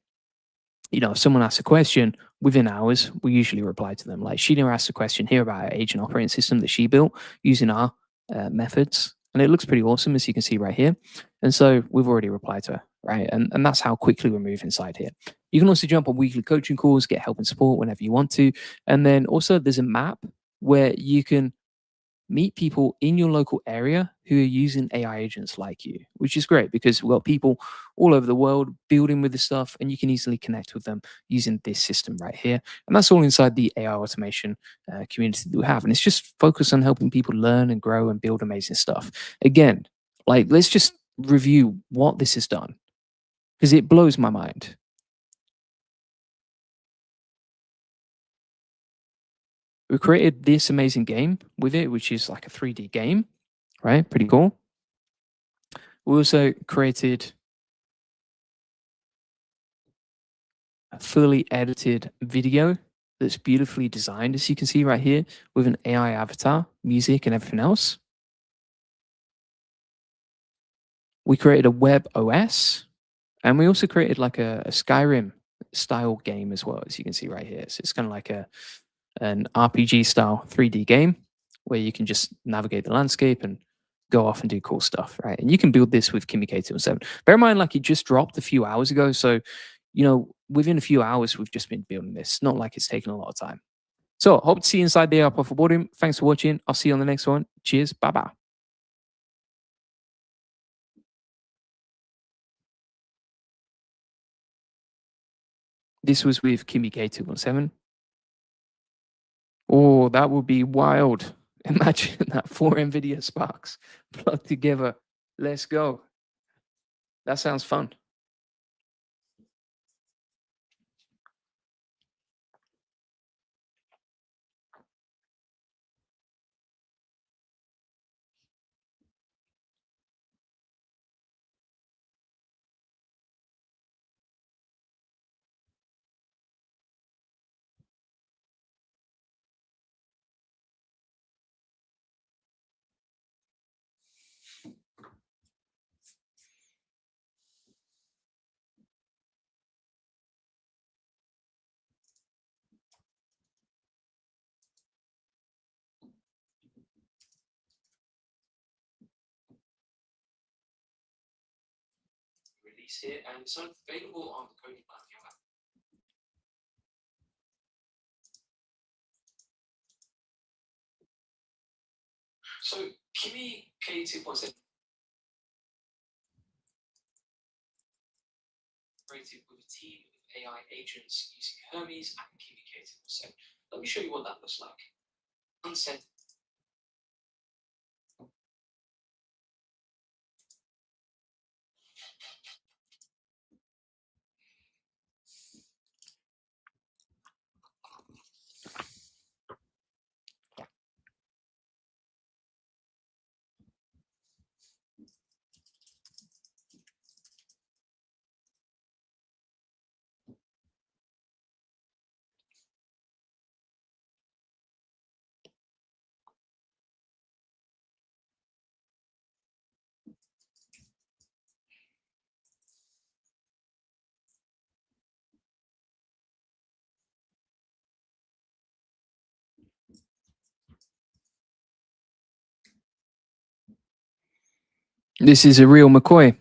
if someone asks a question within hours, we usually reply to them. Like Sheena asked a question here about our agent operating system that she built using our methods. And it looks pretty awesome, as you can see right here. And so we've already replied to her, right? And that's how quickly we move inside here. You can also jump on weekly coaching calls, get help and support whenever you want to. And then also there's a map where you can meet people in your local area who are using AI agents like you, which is great because we've got people all over the world building with this stuff and you can easily connect with them using this system right here. And that's all inside the AI automation community that we have. And it's just focused on helping people learn and grow and build amazing stuff. Again, like let's just review what this has done because it blows my mind. We created this amazing game with it, which is like a 3D game, right? Pretty cool. We also created a fully edited video that's beautifully designed, as you can see right here, with an AI avatar, music, and everything else. We created a web OS, and we also created like a Skyrim style game as well, as you can see right here. So it's kind of like an RPG style 3D game where you can just navigate the landscape and go off and do cool stuff, right? And you can build this with Kimi K2.7. Bear in mind, like it just dropped a few hours ago. So, within a few hours, we've just been building this. Not like it's taken a lot of time. So, hope to see you inside the app of boardroom. Thanks for watching. I'll see you on the next one. Cheers. Bye bye. This was with Kimi K2.7. Oh, that would be wild. Imagine that 4 NVIDIA Sparks plugged together. Let's go. That sounds fun. Release it, and it's available on the coding platform. So, Kimi K2.7 created with a team of AI agents using Hermes and Kimi K2.7. Let me show you what that looks like. Unset This is a real McCoy.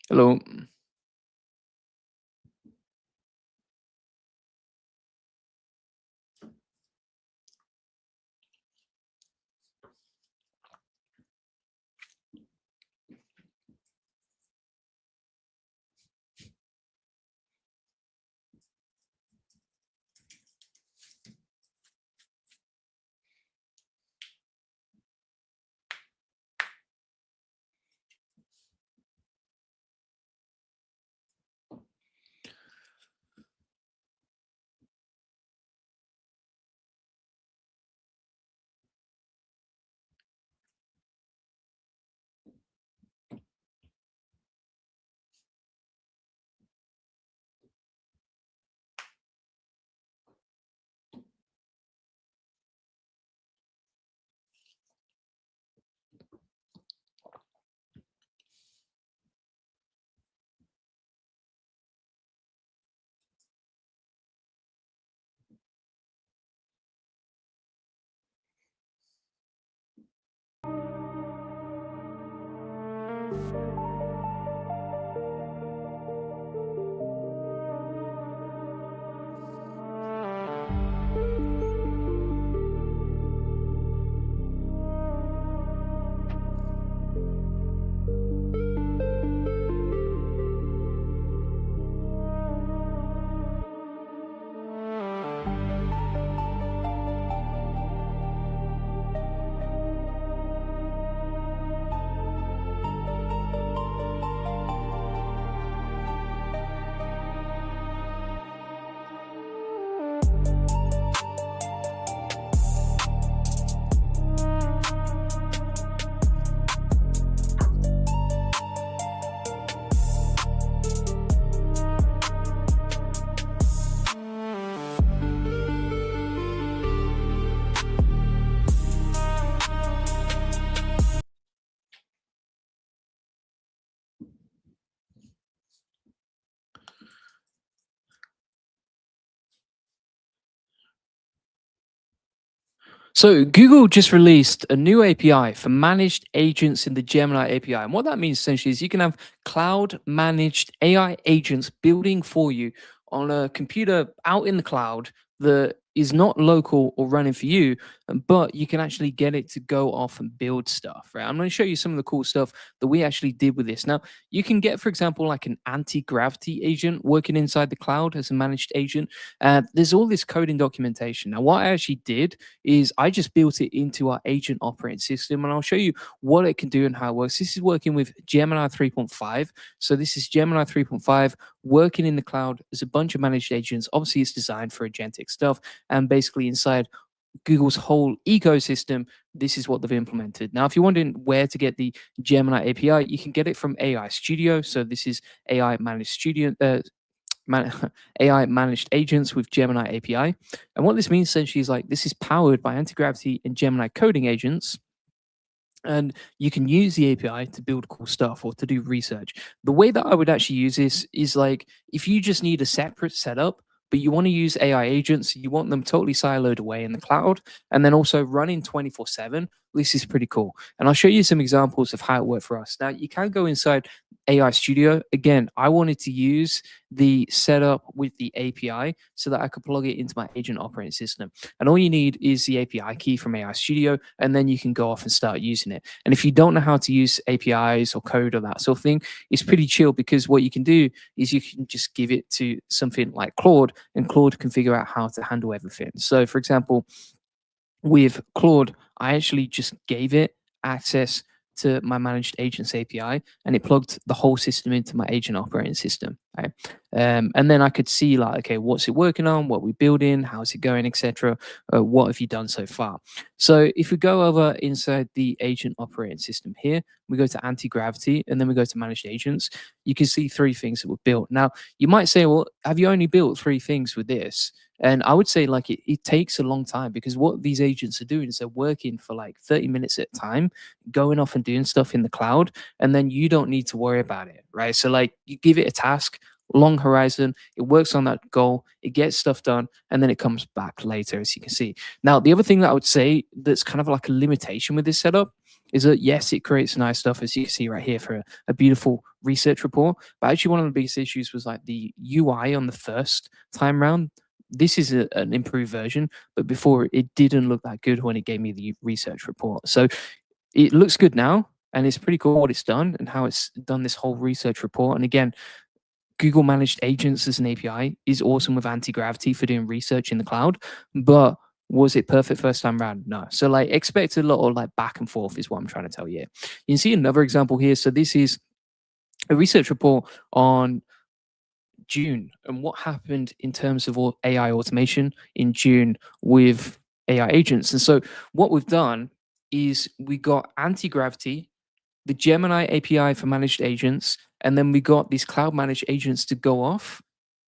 Hello. So Google just released a new API for managed agents in the Gemini API. And what that means essentially is you can have cloud managed AI agents building for you on a computer out in the cloud that is not local or running for you, but you can actually get it to go off and build stuff, right? I'm going to show you some of the cool stuff that we actually did with this. Now, you can get, for example, like an anti-gravity agent working inside the cloud as a managed agent. There's all this coding documentation. Now, what I actually did is I just built it into our agent operating system, and I'll show you what it can do and how it works. This is working with Gemini 3.5. So this is Gemini 3.5 working in the cloud as a bunch of managed agents. Obviously, it's designed for agentic stuff, and basically inside Google's whole ecosystem, this is what they've implemented. Now, if you're wondering where to get the Gemini API, you can get it from AI Studio. So this is AI managed studio. AI managed agents with Gemini API. And what this means essentially is like this is powered by anti gravity and Gemini coding agents, and you can use the API to build cool stuff or to do research. The way that I would actually use this is like if you just need a separate setup, but you want to use AI agents, you want them totally siloed away in the cloud and then also running 24/7. This is pretty cool. And I'll show you some examples of how it worked for us. Now, you can go inside AI Studio. Again, I wanted to use the setup with the API so that I could plug it into my agent operating system. And all you need is the API key from AI Studio, and then you can go off and start using it. And if you don't know how to use APIs or code or that sort of thing, it's pretty chill because what you can do is you can just give it to something like Claude, and Claude can figure out how to handle everything. So, for example, with Claude, I actually just gave it access to my managed agents API, and it plugged the whole system into my agent operating system. Right? And then I could see like, okay, what's it working on? What we building? How's it going, etc. What have you done so far? So if we go over inside the agent operating system here, we go to anti-gravity, and then we go to managed agents. You can see three things that were built. Now, you might say, well, have you only built three things with this? And I would say like it takes a long time because what these agents are doing is they're working for like 30 minutes at a time, going off and doing stuff in the cloud, and then you don't need to worry about it, right? So like you give it a task, long horizon. It works on that goal. It gets stuff done, and then it comes back later, as you can see. Now, the other thing that I would say that's kind of like a limitation with this setup is that yes, it creates nice stuff, as you can see right here, for a beautiful research report. But actually, one of the biggest issues was like the UI on the first time round. This is an improved version, but before it didn't look that good when it gave me the research report. So it looks good now, and it's pretty cool what it's done and how it's done this whole research report. And again, Google Managed Agents as an API is awesome with anti-gravity for doing research in the cloud, but was it perfect first time round? No. So like expect a lot of like back and forth is what I'm trying to tell you. You can see another example here. So this is a research report on June and what happened in terms of all AI automation in June with AI agents. And so what we've done is we got anti-gravity, the Gemini API for managed agents, and then we got these cloud managed agents to go off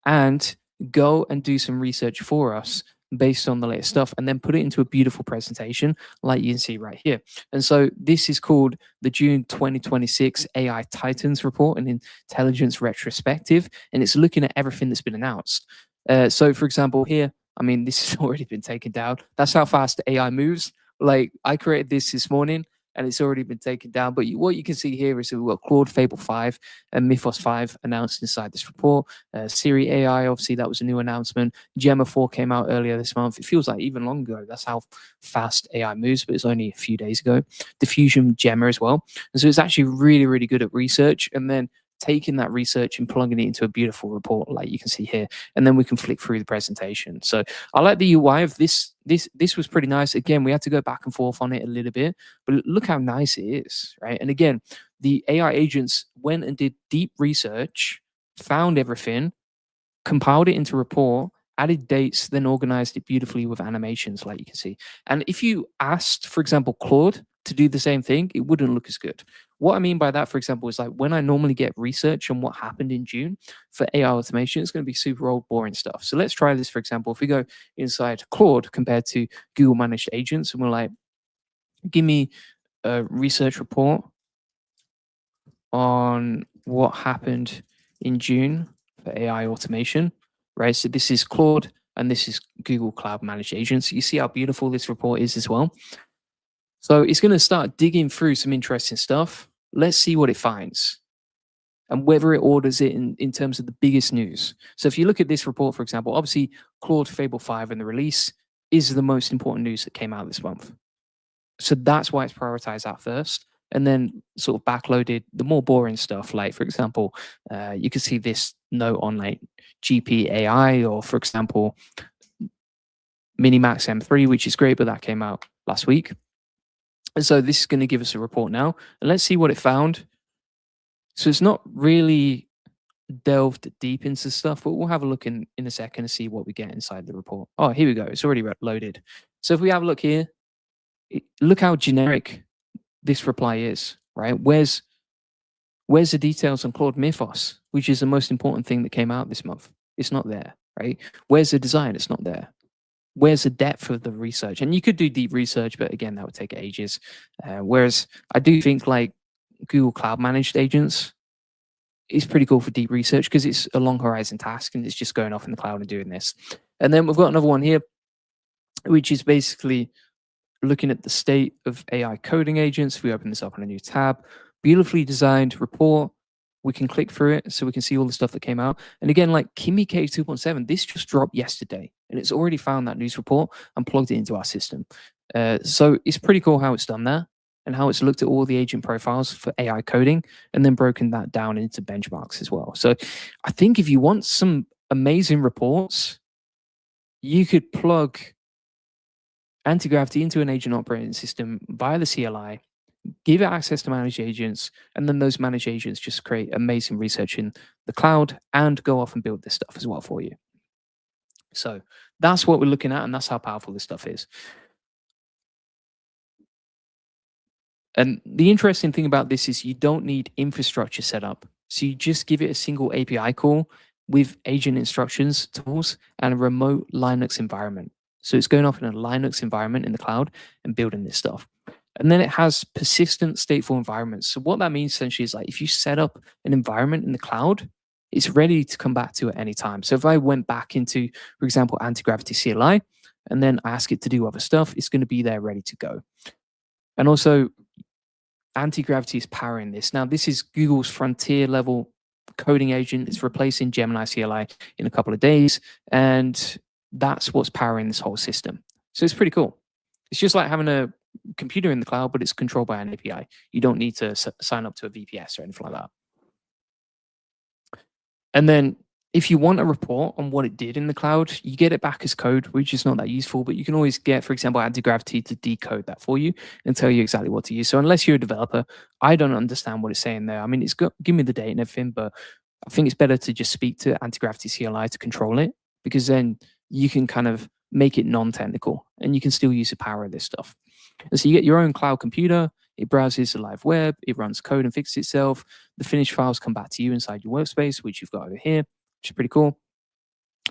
and go and do some research for us based on the latest stuff and then put it into a beautiful presentation like you can see right here. And so this is called the June 2026 AI Titans report, an intelligence retrospective, and it's looking at everything that's been announced. So for example here, I mean, this has already been taken down. That's how fast AI moves. Like I created this morning and it's already been taken down. But what you can see here is we've got Claude, Fable 5, and Mythos 5 announced inside this report. Siri AI, obviously, that was a new announcement. Gemma 4 came out earlier this month. It feels like even longer ago. That's how fast AI moves, but it's only a few days ago. Diffusion Gemma as well. And so it's actually really, really good at research. And then taking that research and plugging it into a beautiful report like you can see here, and then we can flick through the presentation. So I like the UI of this. This was pretty nice. Again, we had to go back and forth on it a little bit, but look how nice it is, right? And again, the AI agents went and did deep research, found everything, compiled it into a report, added dates, then organized it beautifully with animations like you can see. And if you asked, for example, Claude to do the same thing, it wouldn't look as good. What I mean by that, for example, is like when I normally get research on what happened in June for AI automation, it's going to be super old, boring stuff. So let's try this, for example. If we go inside Claude compared to Google Managed Agents, and we're like, give me a research report on what happened in June for AI automation, right? So this is Claude and this is Google Cloud Managed Agents. You see how beautiful this report is as well. So it's going to start digging through some interesting stuff. Let's see what it finds and whether it orders it in terms of the biggest news. So if you look at this report, for example, obviously Claude Fable 5 and the release is the most important news that came out this month. So that's why it's prioritized at first. And then sort of backloaded the more boring stuff. Like, for example, you can see this note on like GP AI, or for example, Minimax M3, which is great, but that came out last week. And so this is going to give us a report now. And let's see what it found. So it's not really delved deep into stuff, but we'll have a look in a second to see what we get inside the report. Oh, here we go. It's already loaded. So if we have a look here, look how generic this reply is, right? Where's the details on Claude Mythos, which is the most important thing that came out this month? It's not there, right? Where's the design? It's not there. Where's the depth of the research? And you could do deep research, but again, that would take ages. Whereas I do think like Google Cloud Managed Agents is pretty cool for deep research because it's a long horizon task and it's just going off in the cloud and doing this. And then we've got another one here, which is basically looking at the state of AI coding agents. If we open this up on a new tab, beautifully designed report. We can click through it so we can see all the stuff that came out. And again, like Kimi K2.7, this just dropped yesterday and it's already found that news report and plugged it into our system. So it's pretty cool how it's done there and how it's looked at all the agent profiles for AI coding and then broken that down into benchmarks as well. So I think if you want some amazing reports, you could plug anti-gravity into an agent operating system via the CLI, give it access to managed agents, and then those managed agents just create amazing research in the cloud and go off and build this stuff as well for you. So that's what we're looking at, and that's how powerful this stuff is. And the interesting thing about this is you don't need infrastructure set up. So you just give it a single API call with agent instructions, tools, and a remote Linux environment. So it's going off in a Linux environment in the cloud and building this stuff. And then it has persistent stateful environments. So what that means essentially is like if you set up an environment in the cloud, it's ready to come back to at any time. So if I went back into, for example, anti-gravity CLI, and then I ask it to do other stuff, it's going to be there ready to go. And also, anti-gravity is powering this. Now, this is Google's frontier level coding agent. It's replacing Gemini CLI in a couple of days, and that's what's powering this whole system. So it's pretty cool. It's just like having a computer in the cloud, but it's controlled by an API. You don't need to sign up to a VPS or anything like that. And then if you want a report on what it did in the cloud, you get it back as code, which is not that useful, but you can always get, for example, anti-gravity to decode that for you and tell you exactly what to use. So unless you're a developer, I don't understand what it's saying there. I mean, it's got give me the date and everything, but I think it's better to just speak to anti-gravity CLI to control it, because then you can kind of make it non-technical and you can still use the power of this stuff. And so you get your own cloud computer, it browses the live web, it runs code and fixes itself. The finished files come back to you inside your workspace, which you've got over here, which is pretty cool.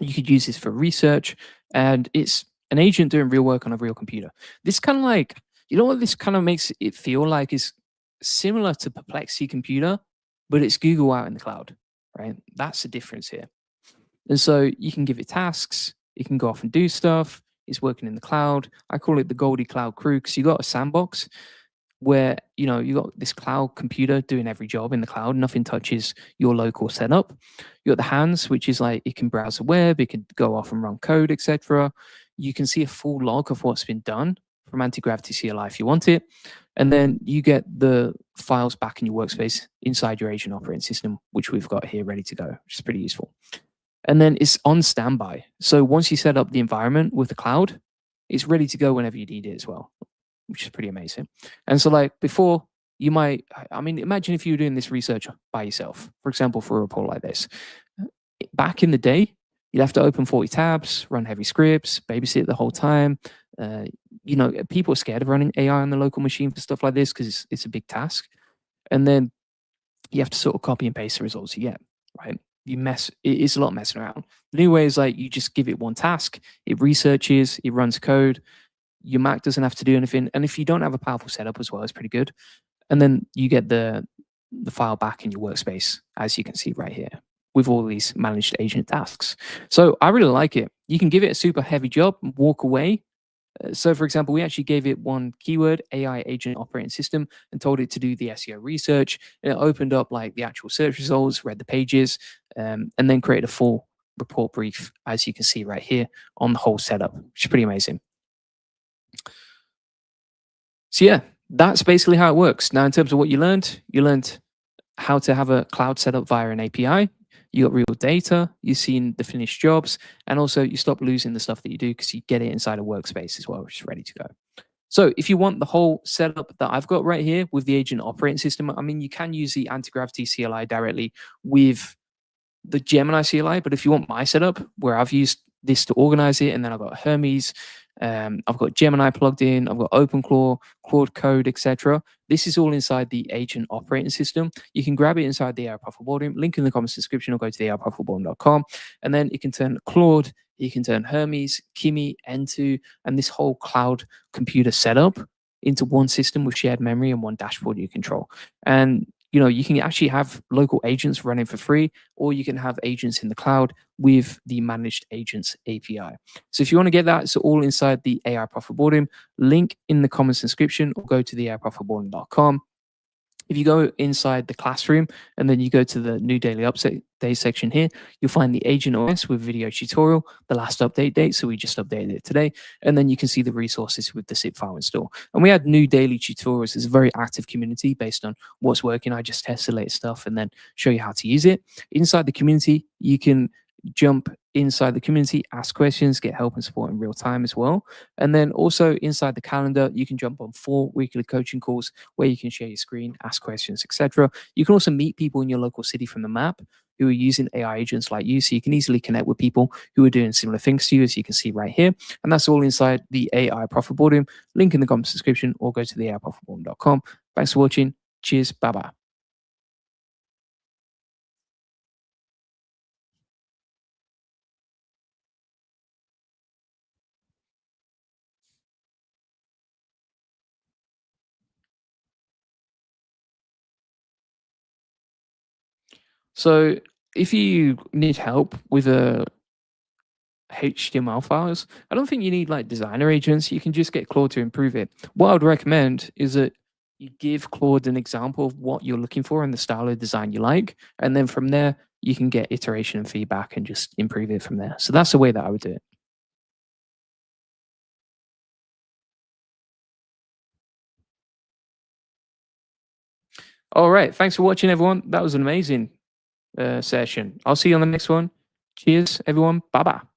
You could use this for research, and it's an agent doing real work on a real computer. This kind of like, you know what this kind of makes it feel like is similar to Perplexity Computer, but it's Google out in the cloud, right? That's the difference here. And so you can give it tasks, it can go off and do stuff. It's working in the cloud. I call it the Goldie Cloud crew, because you got a sandbox where you got this cloud computer doing every job in the cloud. Nothing touches your local setup. You got the hands, which is like it can browse the web, it can go off and run code, etc. You can see a full log of what's been done from anti-gravity CLI if you want it. And then you get the files back in your workspace inside your agent operating system, which we've got here ready to go, which is pretty useful. And then it's on standby. So once you set up the environment with the cloud, it's ready to go whenever you need it as well, which is pretty amazing. And so, like before, you might, I mean, imagine if you were doing this research by yourself, for example, for a report like this. Back in the day, you'd have to open 40 tabs, run heavy scripts, babysit the whole time. People are scared of running AI on the local machine for stuff like this because it's a big task. And then you have to sort of copy and paste the results you get, right? It's a lot messing around. The new way is like you just give it one task, it researches, it runs code. Your Mac doesn't have to do anything. And if you don't have a powerful setup as well, it's pretty good. And then you get the file back in your workspace, as you can see right here, with all these managed agent tasks. So I really like it. You can give it a super heavy job and walk away. So, for example, we actually gave it one keyword, AI agent operating system, and told it to do the SEO research. And it opened up like the actual search results, read the pages, and then created a full report brief, as you can see right here on the whole setup, which is pretty amazing. So yeah, that's basically how it works. Now, in terms of what you learned how to have a cloud setup via an API. You got real data, you've seen the finished jobs, and also you stop losing the stuff that you do because you get it inside a workspace as well, which is ready to go. So if you want the whole setup that I've got right here with the agent operating system, I mean, you can use the anti-gravity CLI directly with the Gemini CLI, but if you want my setup where I've used this to organize it, and then I've got Hermes, I've got Gemini plugged in, I've got OpenClaw, Claude Code, etc. This is all inside the agent operating system. You can grab it inside the AI Profit Boardroom. Link in the comments description, or go to the AIProfitBoardroom.com, and then you can turn Claude, you can turn Hermes, Kimi, N2, and this whole cloud computer setup into one system with shared memory and one dashboard you control. And you can actually have local agents running for free, or you can have agents in the cloud with the managed agents API. So if you want to get that, it's all inside the AI Profit Boardroom. Link in the comments description, or go to the AIProfitBoardroom.com. If you go inside the classroom and then you go to the new daily update section here, you'll find the agent OS with video tutorial, the last update date. So we just updated it today. And then you can see the resources with the zip file install. And we had new daily tutorials. It's a very active community based on what's working. I just test the latest stuff and then show you how to use it. Inside the community, you can jump inside the community, ask questions, get help and support in real time as well. And then also inside the calendar, you can jump on 4 weekly coaching calls where you can share your screen, ask questions, etc. You can also meet people in your local city from the map who are using AI agents like you, so you can easily connect with people who are doing similar things to you, as you can see right here. And that's all inside the AI Profit Boardroom. Link in the comments description, or go to the AIProfitBoardroom.com. Thanks for watching. Cheers. Bye-bye. So if you need help with HTML files, I don't think you need like designer agents. You can just get Claude to improve it. What I would recommend is that you give Claude an example of what you're looking for and the style of design you like. And then from there, you can get iteration and feedback and just improve it from there. So that's the way that I would do it. All right. Thanks for watching, everyone. That was an amazing session. I'll see you on the next one. Cheers, everyone. Bye bye.